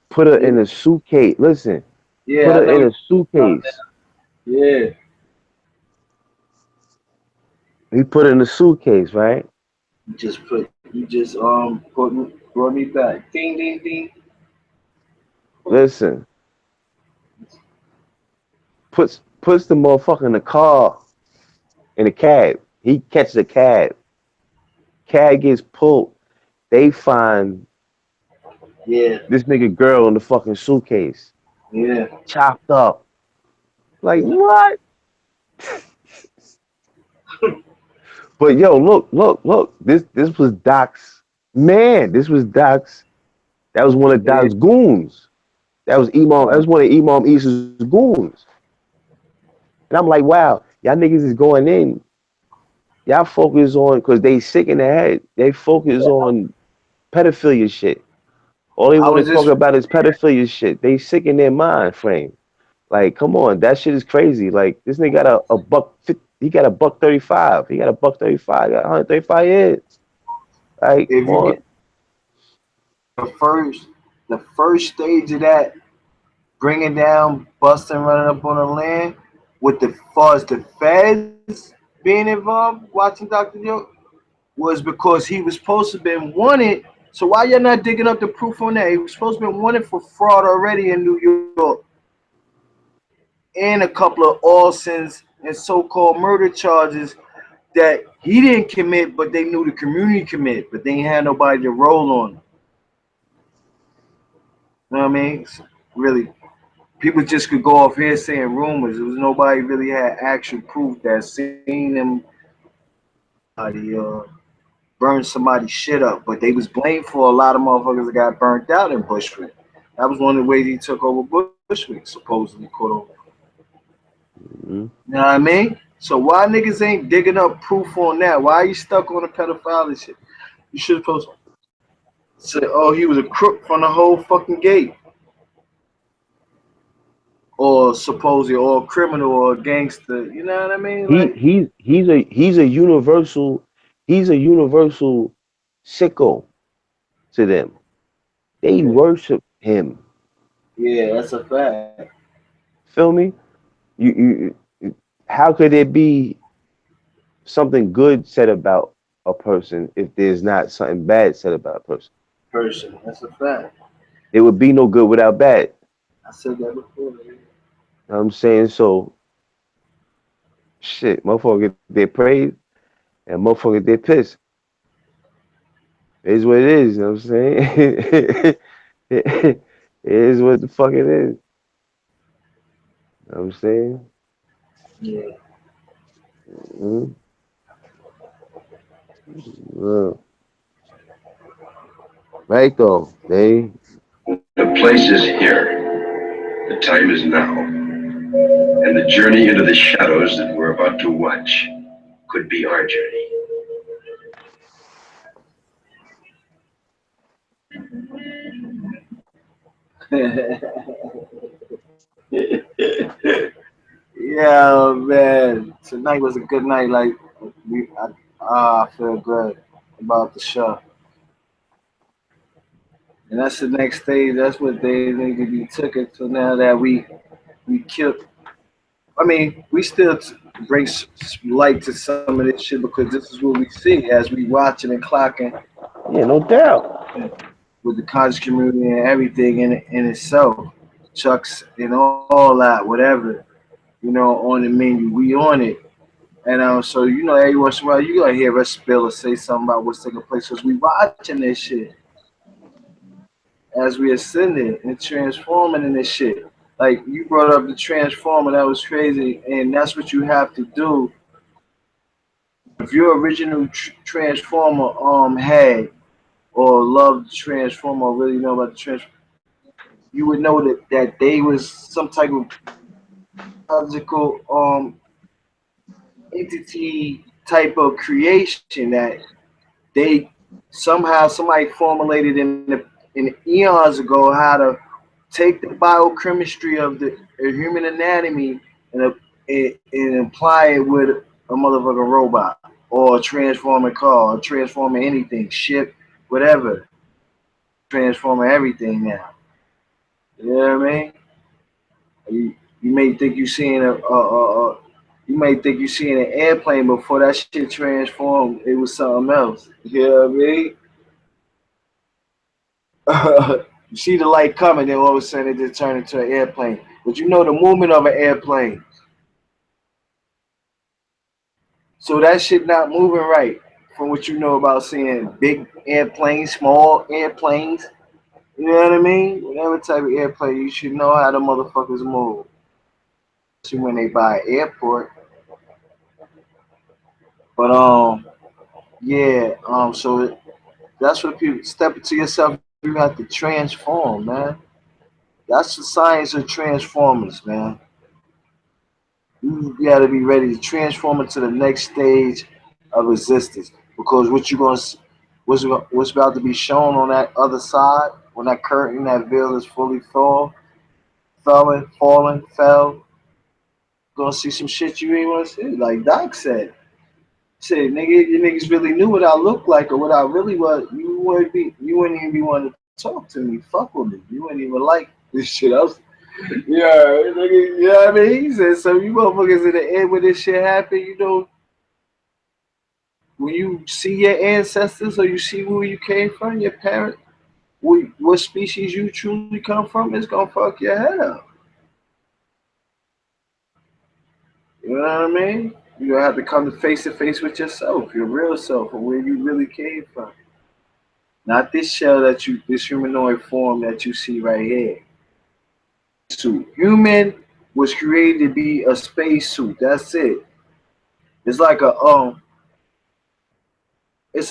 Put her in a suitcase. Listen. Yeah. Put her in a suitcase. Yeah. He put her in a suitcase, right? You just brought me back. Ding, ding, ding. Listen. Puts the motherfucker in the car, in a cab. He catches a cab. Cab gets pulled. They find this nigga girl in the fucking suitcase. Yeah. Chopped up. Like, what? But yo, look. This was Doc's man. This was Doc's. That was one of Doc's goons. That was one of Imam Isa's goons. And I'm like, wow, y'all niggas is going in. Y'all focus on, because they sick in the head. They focus on pedophilia shit. All they want to talk about is pedophilia shit. They sick in their mind frame. Like, come on, that shit is crazy. Like, this nigga got a buck. He got a $135. He got a $135. He got 135 years. Like, come on. The first stage of that, bringing down, busting, running up on the land, with far as the feds being involved, watching Dr. York, was because he was supposed to have been wanted So why y'all not digging up the proof on that? He was supposed to be wanted for fraud already in New York, and a couple of arsons and so-called murder charges that he didn't commit, but they knew the community commit, but they ain't had nobody to roll on. You know what I mean? So really, people just could go off here saying rumors. There was nobody really had actual proof that seen them burn somebody's shit up. But they was blamed for a lot of motherfuckers that got burnt out in Bushwick. That was one of the ways he took over Bushwick, supposedly, quote unquote. You know what I mean? So why niggas ain't digging up proof on that? Why are you stuck on the pedophilia shit? You should supposed to say, oh, he was a crook from the whole fucking gate. Or supposedly or criminal or gangster. You know what I mean? Like, He's a universal sicko to them. They worship him. yeah, that's a fact. Feel me? You how could there be something good said about a person if there's not something bad said about a person? That's a fact. There would be no good without bad. I said that before. Man. You know what I'm saying? So shit, motherfucker get their praise and motherfucker get their piss. It is what it is, you know what I'm saying? It is what the fuck it is. You know what I'm saying? Yeah. Mm-hmm. Yeah. Right though, they. The place is here. The time is now. And the journey into the shadows that we're about to watch could be our journey. Yeah, man. Tonight was a good night. Like, I feel good about the show. And that's the next stage. That's what they need to be taken to now that we killed. I mean, we still bring light to some of this shit because this is what we see as we watching and clocking Yeah, no doubt. with the conscious community and everything in itself. Chucks and all that, whatever, on the menu. We on it. And so, every once in a while, you going to hear us spill or say something about what's taking place because we watching this shit as we ascending and transforming in this shit. Like, you brought up the transformer, that was crazy, and that's what you have to do. If your original transformer had or loved the transformer or really know about the transformer, you would know that they was some type of logical entity type of creation that they somehow somebody formulated in eons ago how to take the biochemistry of the human anatomy and apply it with a motherfucking robot or a transforming car or transforming anything, ship, whatever. Transforming everything now. You know what I mean? You may think you're seeing you may think you're seeing an airplane before that shit transformed. It was something else. You know what I mean? You see the light coming, then all of a sudden it just turned into an airplane. But you know the movement of an airplane. So that shit not moving right from what you know about seeing big airplanes, small airplanes. You know what I mean? Whatever type of airplane, you should know how the motherfuckers move. Especially when they buy an airport. But yeah, so that's what people step into yourself. You have to transform, man. That's the science of transformers, man. You got to be ready to transform into the next stage of existence because what's about to be shown on that other side when that curtain, that veil is fully fell, gonna see some shit you ain't want to see. Like Doc said, nigga, you niggas really knew what I looked like or what I really was. You wouldn't even be wanting to talk to me, fuck with me. You wouldn't even like this shit. Yeah, nigga, you know what I mean? He said, so you motherfuckers in the end when this shit happened, when you see your ancestors or you see where you came from, your parents, what species you truly come from, it's gonna fuck your head up. You know what I mean? You're gonna have to come to face with yourself, your real self, or where you really came from. Not this shell this humanoid form that you see right here. Suit. Human was created to be a space suit. That's it. It's like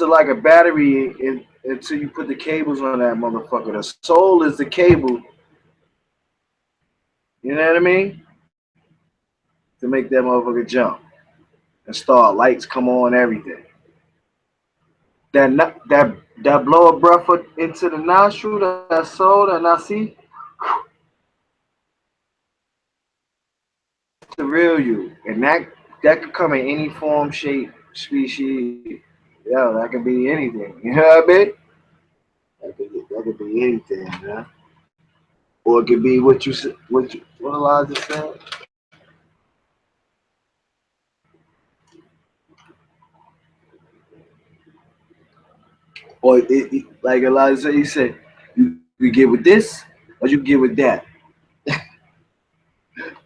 like a battery until you put the cables on that motherfucker. The soul is the cable. You know what I mean? To make that motherfucker jump and start lights come on, everything. That blow a breath into the nostril, that soul, that nasi, the real you, and that could come in any form, shape, species. Yeah, that could be anything. You know what I mean? That could be anything, man. Or it could be what Elijah said. Or like Elijah said, he said, you can get with this, or you can get with that. If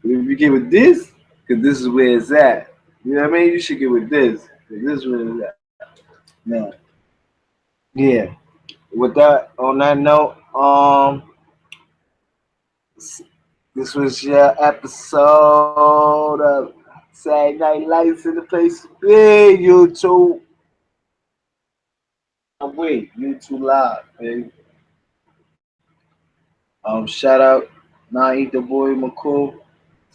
you get with this, because this is where it's at. You know what I mean? You should get with this, because this is where it's at. Man. Yeah. With that, on that note, this was your episode of Saturday Night Lights in the place. Hey, YouTube. Wait, YouTube Live, baby. Shout out Naeem the Boy McCool,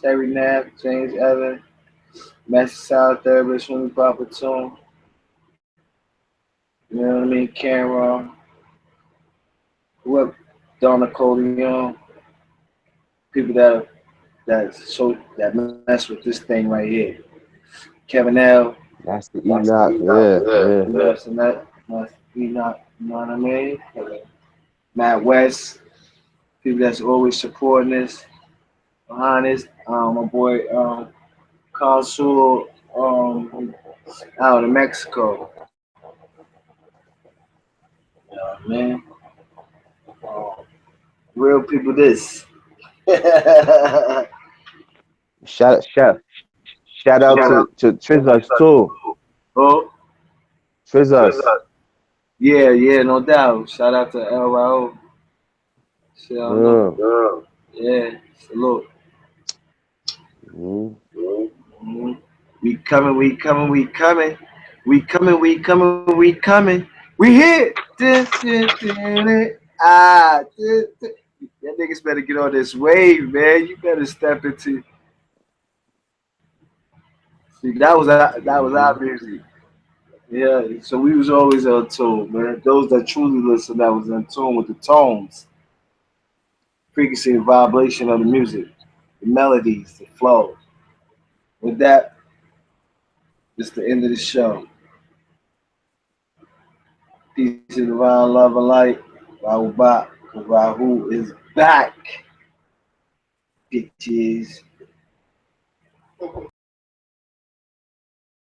Terry Knapp, James Evans, Master Sound Therapist, Sweeney Papa Tune. You know what I mean? Cameron. Whoever, Donna Corleone. People that mess with this thing right here. Kevin L. That's the Enoch. Yeah. That's Enoch. You know what I mean? Matt West. People that's always supporting this, behind this. My boy Consul out in Mexico. You know what I mean? Real people this. Shout out to Trizus too. Oh, Trizus. Yeah, no doubt. Shout out to El Raul. Yeah, salute. Mm-hmm. We coming. We here. That niggas better get on this wave, man. You better step into. See, that was our music. Yeah, so we was always on tune, man. Those that truly listen, that was in tune with the tones, frequency and vibration of the music, the melodies, the flow. With that, it's the end of the show. Peace and divine love and light. Rahu Bak, Rahu is back. Bitches.